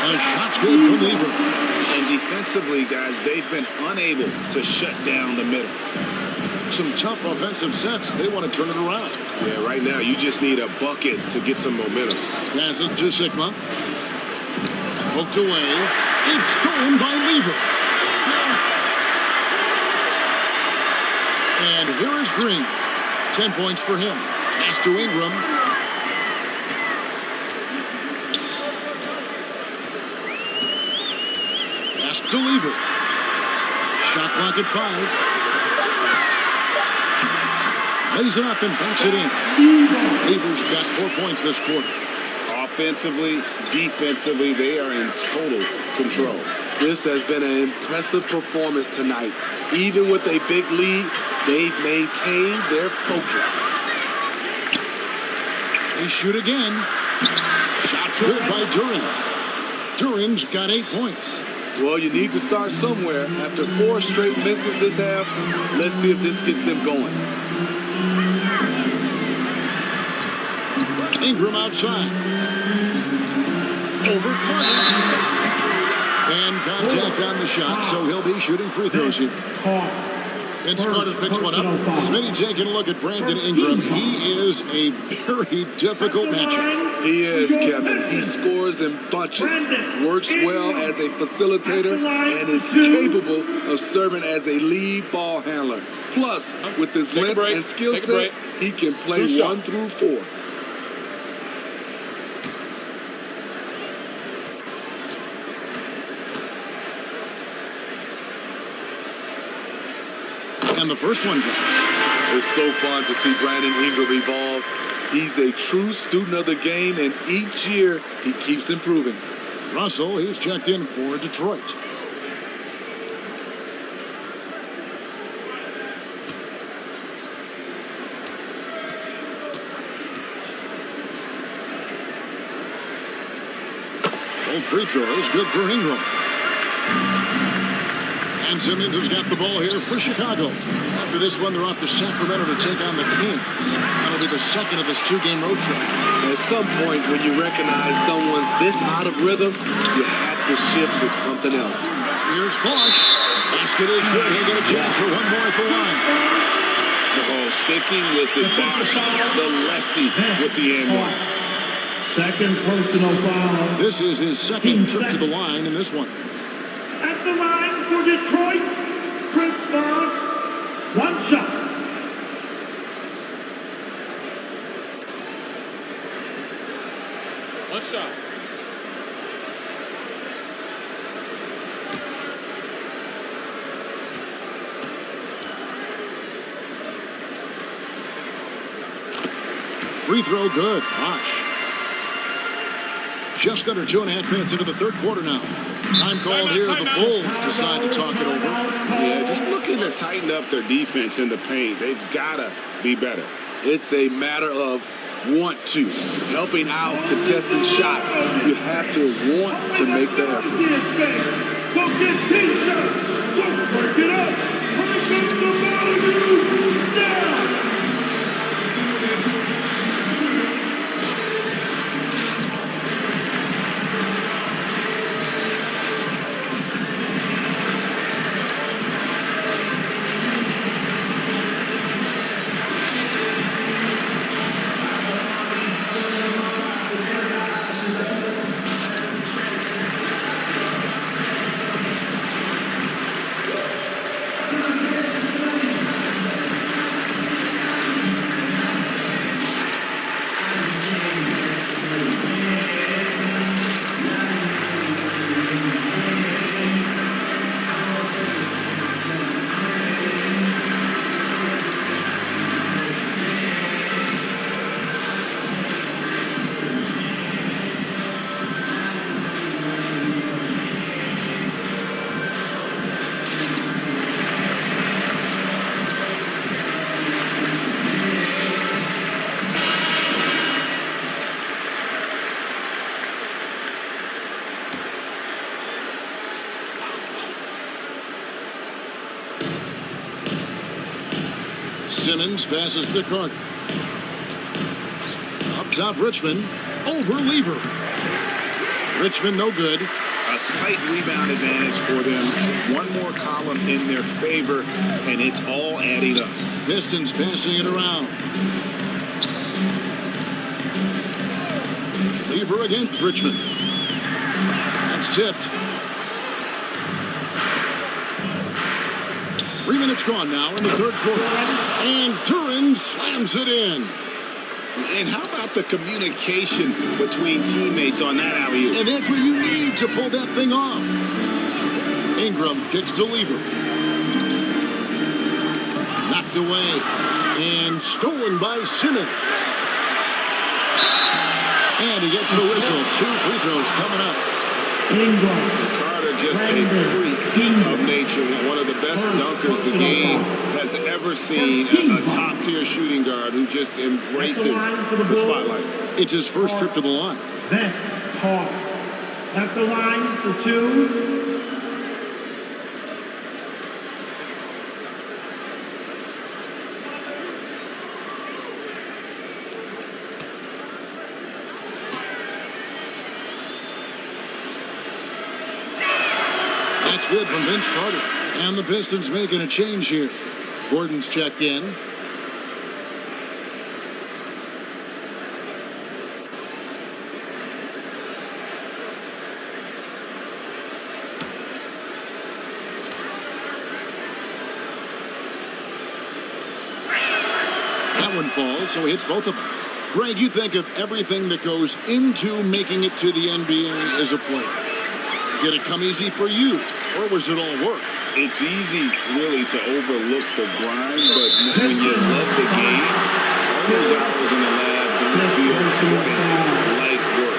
A shot's good from Lever. And defensively, guys, they've been unable to shut down the middle. Some tough offensive sets. They want to turn it around. Yeah, right now you just need a bucket to get some momentum. Passes to Sigma. Poked away. It's stolen by Lever. And here is Green. 10 points for him. Pass to Ingram. Pass to Lever. Shot clock at 5. Lays it up and banks it in. Lever's got 4 points this quarter. Offensively, defensively, they are in total control. This has been an impressive performance tonight. Even with a big lead, they've maintained their focus. They shoot again. Shots good by Duren. Duren's got 8 points. Well, you need to start somewhere. After 4 straight misses this half, let's see if this gets them going. Ingram outside. Over Carter. And contact on the shot, so he'll be shooting free throws here. Vince Carter picks one up. Smitty taking a look at Brandon Ingram. He is a very difficult matchup. He is, Kevin. He scores in bunches, works well as a facilitator, and is capable of serving as a lead ball handler. Plus, with his length and skill set, he can play 1 through 4. And the first one drops. It's so fun to see Brandon Ingram evolve. He's a true student of the game, and each year he keeps improving. Russell, he's checked in for Detroit. Both free throws, good for Ingram. And Simmons has got the ball here for Chicago. After this one, they're off to Sacramento to take on the Kings. That'll be the second of this 2-game road trip. At some point, when you recognize someone's this out of rhythm, you have to shift to something else. Here's Bosh. Basket is good. He'll get a chance for one more at the line. Oh, sticking with it, Bosh, the lefty with the and 1. Second personal foul. This is his second trip to the line in this one. At the line for Detroit, Chris Bosh, 1 shot. One shot. Free throw good. Bosh. Just under 2.5 minutes into the third quarter now. Time called here. The Bulls decide to talk it over. Yeah, just looking to tighten up their defense in the paint. They've got to be better. It's a matter of want to. Helping out, contesting shots. You have to want to make the effort. Go get T-shirts. So break it up. Break up the volume. Down. Simmons passes to Carter. Up top, Richmond. Over Lever. Richmond no good. A slight rebound advantage for them. One more column in their favor, and it's all adding up. Pistons passing it around. Lever against Richmond. That's tipped. 3 minutes gone now in the third quarter. And Duren slams it in. And how about the communication between teammates on that alley-oop? And that's what you need to pull that thing off. Ingram kicks to Lever. Knocked away. And stolen by Simmons. And he gets the whistle. 2 free throws coming up. Carter just a freak of nature. One of the best dunkers the game has ever seen. A top-tier shooting guard who just embraces the spotlight. It's his first trip to the line. Then Carter at the line for 2. That's good from Vince Carter. And the Pistons making a change here. Gordon's checked in. That one falls, so he hits both of them. Greg, you think of everything that goes into making it to the NBA as a player. Did it come easy for you, or was it all work? It's easy, really, to overlook the grind, but when you love the game, all those hours in the lab don't feel like work.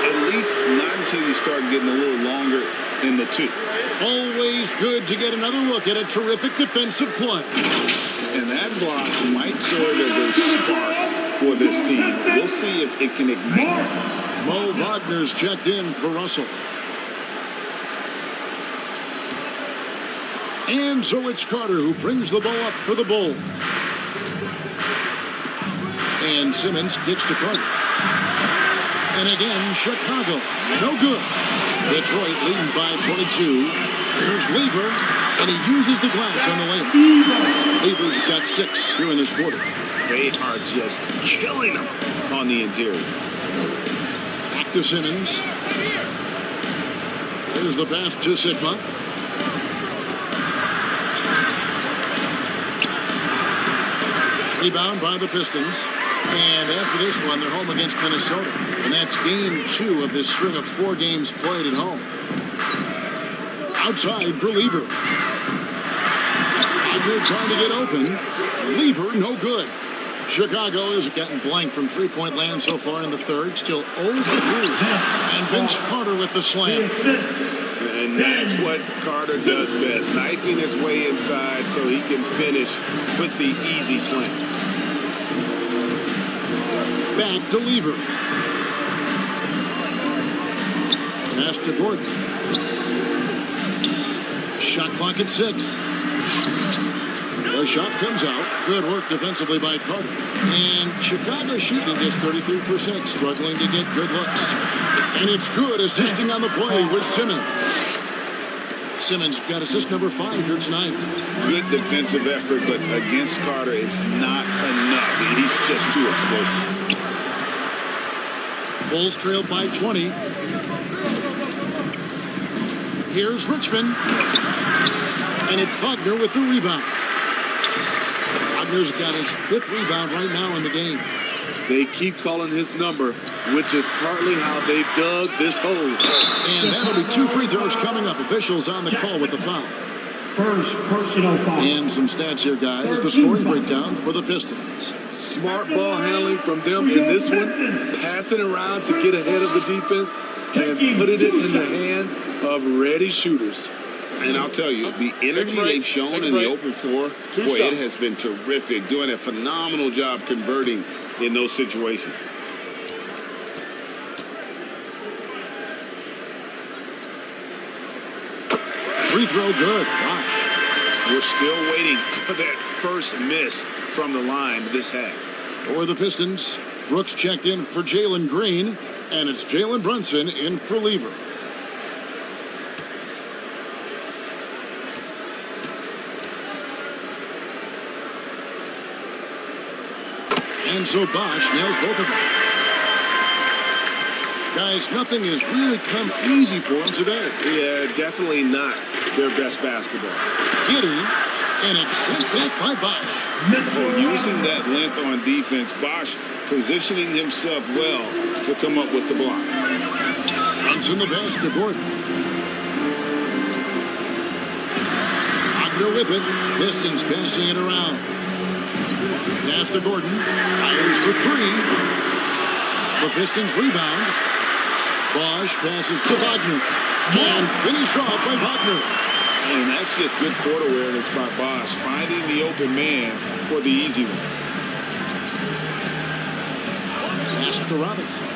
At least not until you start getting a little longer in the tooth. Always good to get another look at a terrific defensive play. And that block might serve as a spark for this team. We'll see if it can ignite. Mo Wagner's checked in for Russell. And so it's Carter who brings the ball up for the Bulls. And Simmons kicks to Carter. And again, Chicago. No good. Detroit leading by 22. Here's Lever, and he uses the glass on the layup. Lever's got 6 here in this quarter. They are just killing them on the interior. Back to Simmons. Here's the pass to Sigma. Rebound by the Pistons. And after this one, they're home against Minnesota. And that's game 2 of this string of 4 games played at home. Outside for Lever. Wagner trying to get open. Lever, no good. Chicago is getting blank from three-point land so far in the third. Still 0 for 3. And Vince Carter with the slam. And that's what Carter does best, knifing his way inside so he can finish with the easy slam. Back to Lever. Pass to Gordon. Shot clock at 6. The shot comes out. Good work defensively by Carter. And Chicago shooting just 33%, struggling to get good looks. And it's good assisting on the play with Simmons. Simmons got assist number 5 here tonight. Good defensive effort, but against Carter, it's not enough. He's just too explosive. Bulls trailed by 20. Here's Richmond. And it's Wagner with the rebound. Wagner's got his 5th rebound right now in the game. They keep calling his number, which is partly how they dug this hole. And that'll be 2 free throws coming up. Officials on the call with the foul. First personal foul. And some stats here, guys. The scoring breakdown for the Pistons. Smart ball handling from them in this one. Passing around to get ahead of the defense and putting it in the hands of ready shooters. And I'll tell you, the energy they've shown in the open floor, boy, it has been terrific. Doing a phenomenal job converting in those situations. Free throw good. Gosh. We're still waiting for that first miss from the line this half. For the Pistons, Brooks checked in for Jalen Green, and it's Jalen Brunson in for Lever. And so Bosch nails both of them. Guys, nothing has really come easy for them today. Yeah, definitely not their best basketball. Giddey, and it's sent back by Bosch. Using that length on defense, Bosch positioning himself well to come up with the block. Runs in the pass to Gordon. Wagner with it. Pistons passing it around. Pass to Gordon. Fires for 3. The Pistons rebound. Bosch passes to Wagner. And finish off by Wagner. And that's just good court awareness by Bosch, finding the open man for the easy one. Pass to Robinson.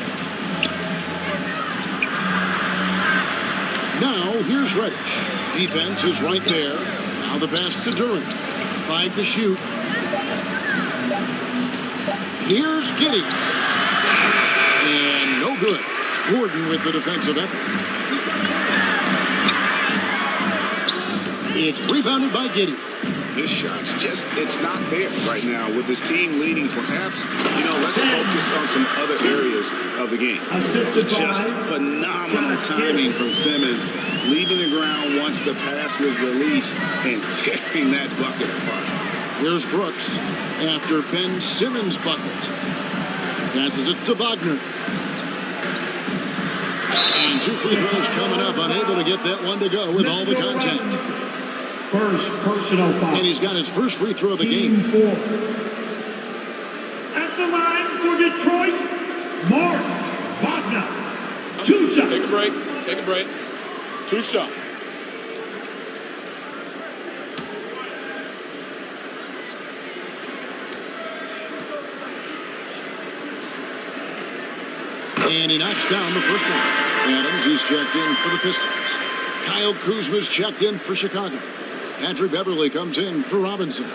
Now here's Reddish. Defense is right there. Now the pass to Durant. 5 to shoot. Here's Giddey. And no good. Gordon with the defensive effort. It's rebounded by Giddey. This shot's just, it's not there right now. With this team leading, perhaps, let's focus on some other areas of the game. Just phenomenal timing from Simmons, leaving the ground once the pass was released and tearing that bucket apart. Here's Brooks after Ben Simmons' bucket. Passes it to Wagner. And 2 free throws coming up. Unable to get that one to go with all the contact. First personal foul. And he's got his first free throw of the game. 4. At the line for Detroit, Moritz Wagner. 2 shots. Take a break. Take a break. 2 shots. And he knocks down the first one. Adams, he's checked in for the Pistons. Kyle Kuzma's checked in for Chicago. Andrew Beverly comes in for Robinson.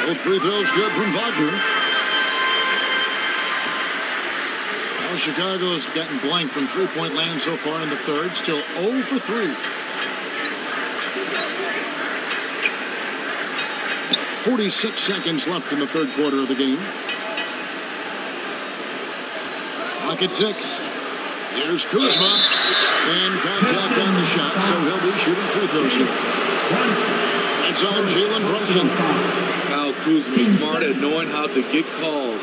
Both free throws good from Wagner. Now Chicago's gotten blank from three-point land so far in the third. Still 0 for 3. 46 seconds left in the third quarter of the game. Clock at 6. Here's Kuzma. And contact on the shot, so he'll be shooting free throws here. That's on Jalen Brunson. Kyle Kuzma smart at knowing how to get calls.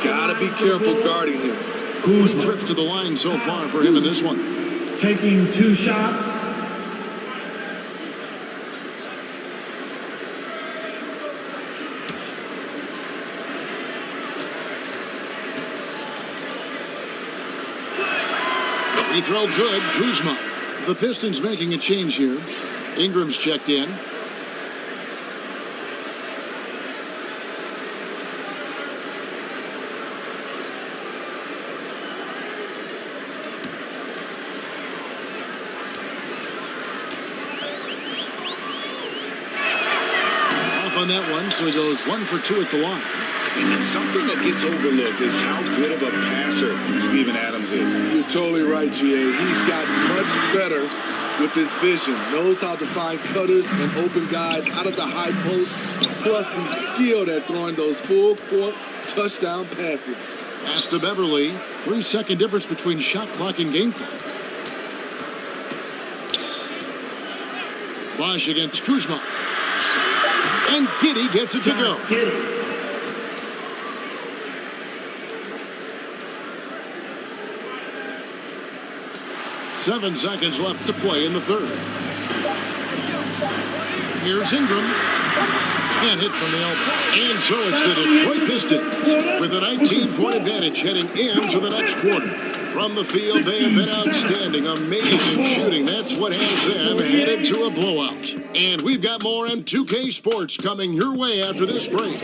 Gotta be careful guarding him. 3 trips to the line so far for him in this one. Taking 2 shots. Free throw good, Kuzma. The Pistons making a change here. Ingram's checked in. Off on that one, so he goes 1 for 2 at the line. And something that gets overlooked is how good of a passer Steven Adams is. You're totally right, GA. He's gotten much better with his vision. Knows how to find cutters and open guys out of the high post. Plus, he's skilled at throwing those full-court touchdown passes. Pass to Beverly. 3-second difference between shot clock and game clock. Bosch against Kuzma. And Giddey gets it to go. 7 seconds left to play in the third. Here's Ingram. Can't hit from the elbow. And so it's the Detroit Pistons with a 19-point advantage heading into the next quarter. From the field, they have been outstanding. Amazing shooting. That's what has them headed to a blowout. And we've got more M2K Sports coming your way after this break.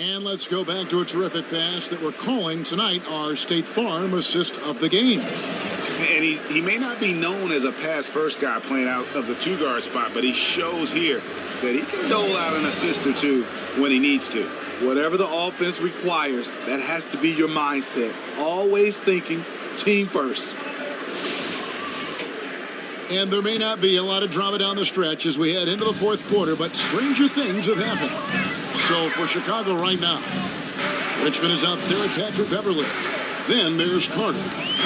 And let's go back to a terrific pass that we're calling tonight our State Farm assist of the game. And he may not be known as a pass-first guy playing out of the 2-guard spot, but he shows here that he can dole out an assist or two when he needs to. Whatever the offense requires, that has to be your mindset. Always thinking team first. And there may not be a lot of drama down the stretch as we head into the fourth quarter, but stranger things have happened. So for Chicago right now, Richmond is out there at Patrick Beverly. Then there's Carter.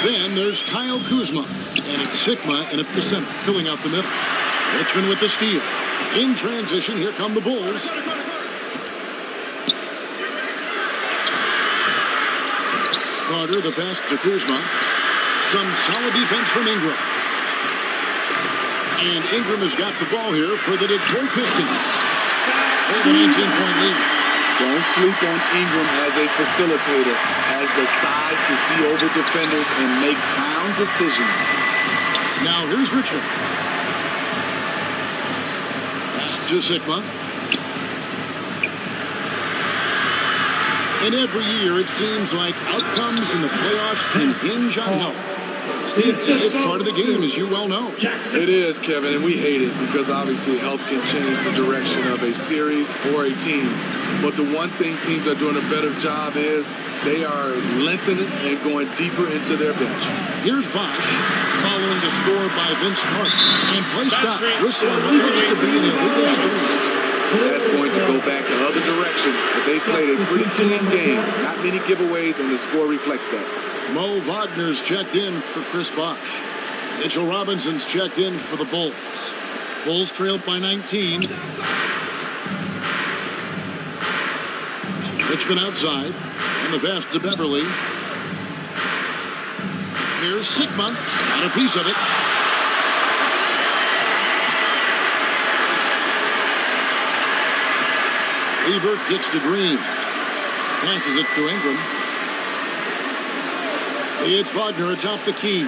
Then there's Kyle Kuzma. And it's Sigma and at the center, filling out the middle. Richmond with the steal. In transition, here come the Bulls. Carter, the pass to Kuzma. Some solid defense from Ingram. And Ingram has got the ball here for the Detroit Pistons. Hold a 19-point lead. Don't sleep on Ingram as a facilitator. Has the size to see over defenders and make sound decisions. Now here's Richmond. Pass to Sigma. And every year it seems like outcomes in the playoffs can hinge on health. Steve, it's part of the game, as you well know. It is, Kevin, and we hate it because obviously health can change the direction of a series or a team. But the one thing teams are doing a better job is they are lengthening and going deeper into their bench. Here's Bosch following the score by Vince Carter. And play stops. Whistling what looks to be an illegal steal. That's going to go back the other direction. But they played a pretty clean game. Not many giveaways, and the score reflects that. Mo Wagner's checked in for Chris Bosch. Mitchell Robinson's checked in for the Bulls. Bulls trailed by 19. Richmond outside. And the pass to Beverly. Here's Sigma. Got a piece of it. Levert gets to Green. Passes it to Ingram. It's Wagner atop the key.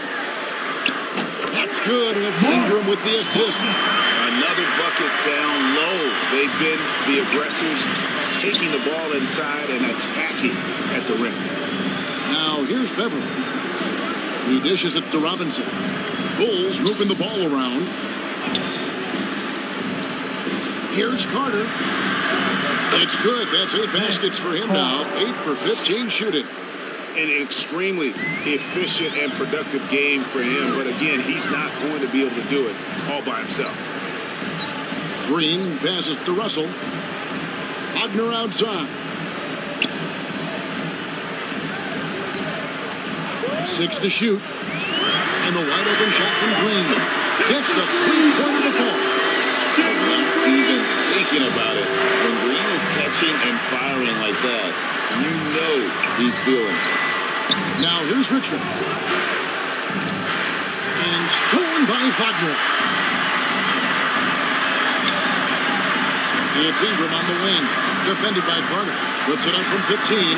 That's good, and it's Ingram with the assist. Another bucket down low. They've been the aggressors, taking the ball inside and attacking at the rim. Now here's Beverly. He dishes it to Robinson. Bulls moving the ball around. Here's Carter. It's good. That's 8 baskets for him now. 8 for 15 shooting. an extremely efficient and productive game for him. But again, he's not going to be able to do it all by himself. Green passes to Russell. Wagner outside. 6 to shoot. And the wide open shot from Green. Gets the three-pointer to fall. Not even thinking about it. When Green is catching and firing like that, you know he's feeling it. Now here's Richmond. And stolen by Wagner. It's Ingram on the wing. Defended by Carter. Puts it up from 15.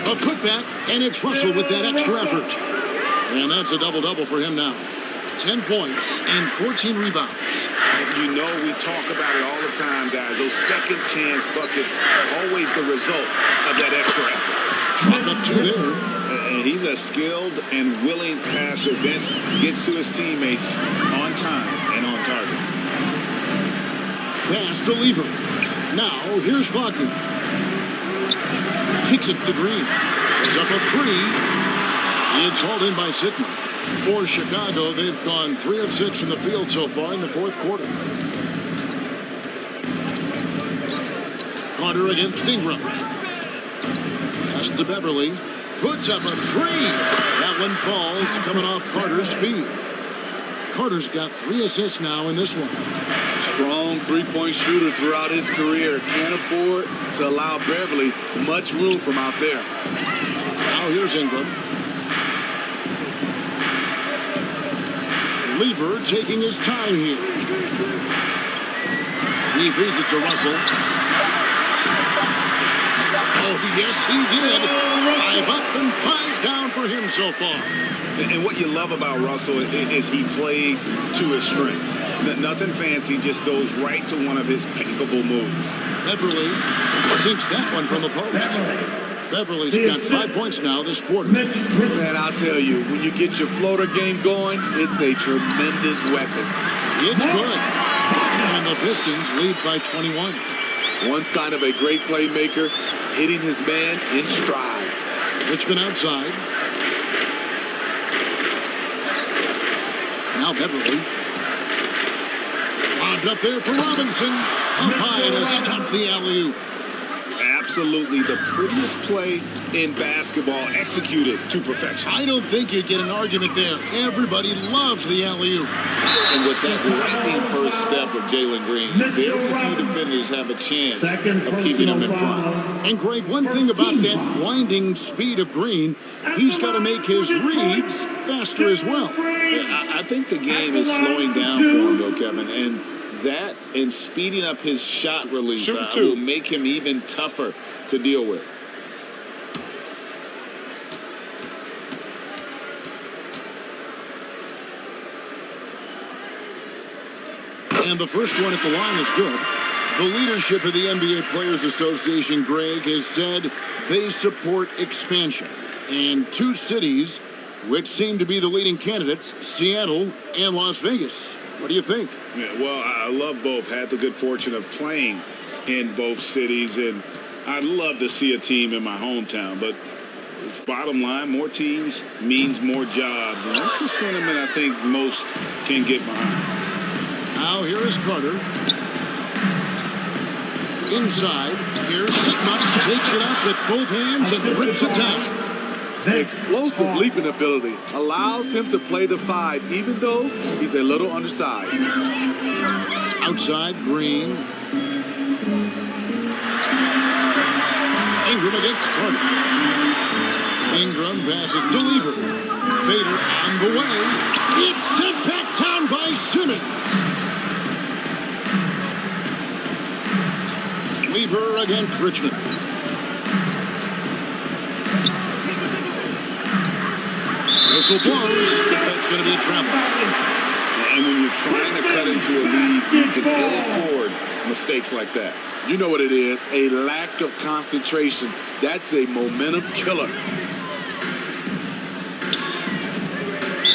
A putback, and it's Russell with that extra effort. And that's a double-double for him now. 10 points and 14 rebounds. You know, we talk about it all the time, guys. Those second chance buckets, always the result of that extra effort. Chalk up 2 there. And he's a skilled and willing passer. Vince gets to his teammates on time and on target. Pass to Lever. Now, here's Wagner. Kicks it to Green. It's up a 3. It's hauled in by Sitton. For Chicago, they've gone 3 of 6 from the field so far in the fourth quarter. Carter against Ingram. Pass to Beverly. Puts up a 3. That one falls, coming off Carter's feet. Carter's got 3 assists now in this one. Strong three-point shooter throughout his career. Can't afford to allow Beverly much room from out there. Now here's Ingram. Lever taking his time here. He feeds it to Russell. Oh, yes, he did. 5 up and 5 down for him so far. And what you love about Russell is he plays to his strengths. Nothing fancy, just goes right to one of his capable moves. Beverly sinks that one from the post. Beverly's got 5 points now this quarter. Man, I'll tell you, when you get your floater game going, it's a tremendous weapon. It's good. And the Pistons lead by 21. One sign of a great playmaker, hitting his man in stride. Richmond outside. Now Beverly. Lobbed up there for Robinson. Up high to stop the alley-oop. Absolutely the prettiest play in basketball, executed to perfection. I don't think you get an argument there. Everybody loves the alley-oop. And with that lightning first step of Jalen Green, very few defenders have a chance of keeping him in front. And Greg, one thing about that blinding speed of Green, he's got to make his reads faster as well. Yeah, I think the game is slowing down for him, though, Kevin. And that and speeding up his shot release will make him even tougher to deal with. And the first one at the line is good. The leadership of the NBA Players Association, Greg, has said they support expansion. And 2 cities, which seem to be the leading candidates, Seattle and Las Vegas. What do you think? Yeah, well, I love both. Had the good fortune of playing in both cities, and I'd love to see a team in my hometown. But bottom line, more teams means more jobs, and that's a sentiment I think most can get behind. Now here is Carter. Inside, here's Sigma. Takes it up with both hands and rips it down. Explosive leaping ability allows him to play the 5, even though he's a little undersized. Outside, Green. Ingram against Carter. Ingram passes to Lever. Fader on the way. It's sent back down by Simmons. Lever against Richmond. Whistle blows. That's going to be a travel. And when you're trying to cut into a lead, you can ill afford mistakes like that. You know what it is, a lack of concentration. That's a momentum killer.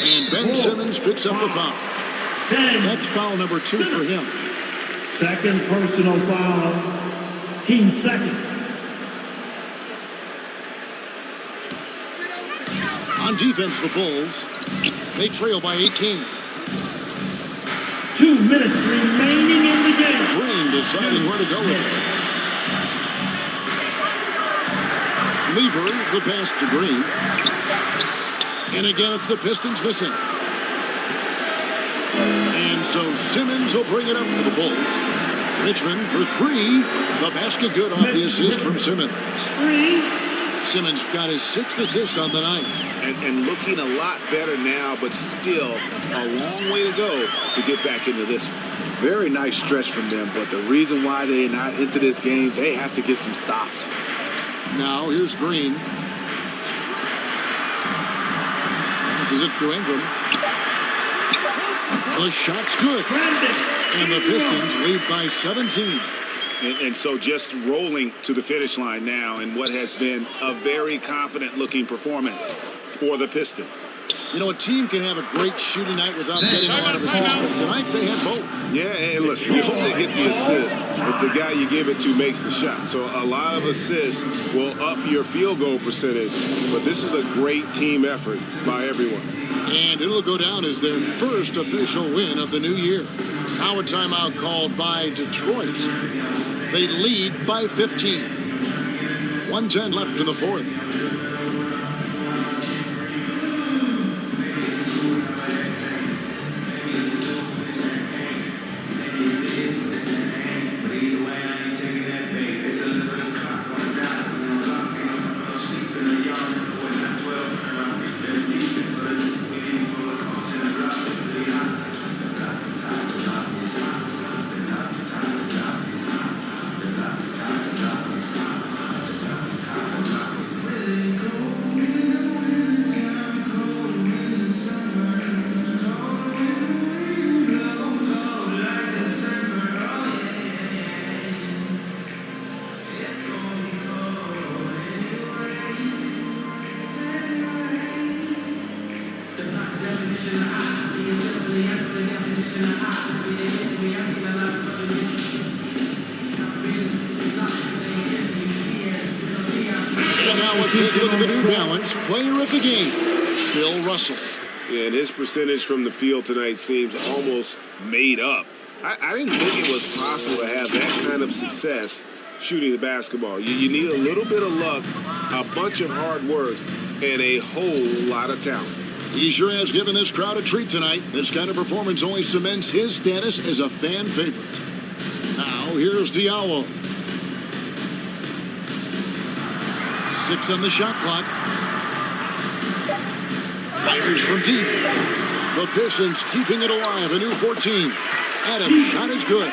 And Ben Simmons picks up the foul. That's foul number 2 for him. Second personal foul. Team second. On defense, the Bulls, they trail by 18. 2 minutes remaining in the game. Green deciding where to go with it. Lever, the pass to Green. And again, it's the Pistons missing. And so Simmons will bring it up for the Bulls. Richmond for 3. The basket good off the assist from Simmons. Simmons got his 6th assist on the night. And looking a lot better now, but still a long way to go to get back into this one. Very nice stretch from them, but the reason why they're not into this game, they have to get some stops. Now here's Green. This is it to Ingram. The shot's good. And the Pistons lead by 17. And so just rolling to the finish line now in what has been a very confident-looking performance for the Pistons. You know, a team can have a great shooting night without getting a lot of assists, but tonight they had both. Yeah, and listen, you only get the assist if the guy you give it to makes the shot. So a lot of assists will up your field goal percentage, but this is a great team effort by everyone. And it'll go down as their first official win of the new year. Now a timeout called by Detroit. They lead by 15. 1:10 left in the fourth. Take a look at the New Balance player of the game, Bill Russell. Yeah, and his percentage from the field tonight seems almost made up. I didn't think it was possible to have that kind of success shooting the basketball. You need a little bit of luck, a bunch of hard work, and a whole lot of talent. He sure has given this crowd a treat tonight. This kind of performance only cements his status as a fan favorite. Now, here's Diallo. 6 on the shot clock. Fires from deep. The Pistons keeping it alive. A new 14. Adams' shot is good.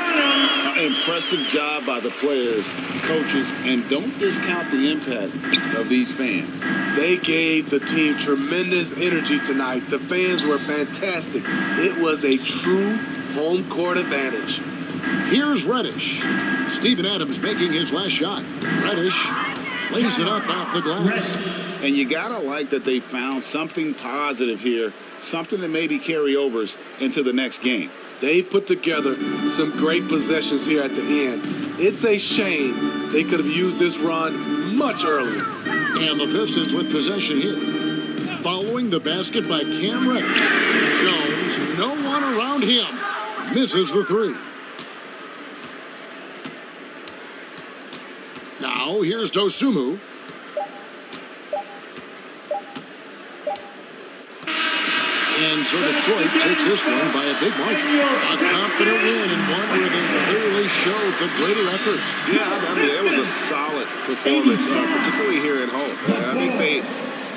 Impressive job by the players, coaches, and don't discount the impact of these fans. They gave the team tremendous energy tonight. The fans were fantastic. It was a true home court advantage. Here's Reddish. Steven Adams making his last shot. Reddish lays it up off the glass. And you gotta like that they found something positive here, something that maybe carry overs into the next game. They put together some great possessions here at the end. It's a shame they could have used this run much earlier. And the Pistons with possession here. Following the basket by Cam Reddish. Jones, no one around him. Misses the three. Now, here's Dosunmu. And so Detroit takes this one by a big margin. A confident win and one where they clearly showed the greater effort. Yeah, I mean, it was a solid performance, particularly here at home. I think they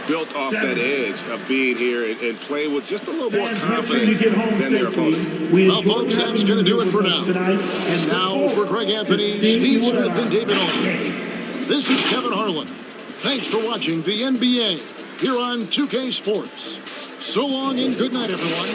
built off that edge of being here and play with just a little more confidence than their opponent. Well, folks, that's going to do it for now. And now for Greg Anthony, Steve Smith, and David Aldridge. This is Kevin Harlan. Thanks for watching the NBA here on 2K Sports. So long and good night, everyone.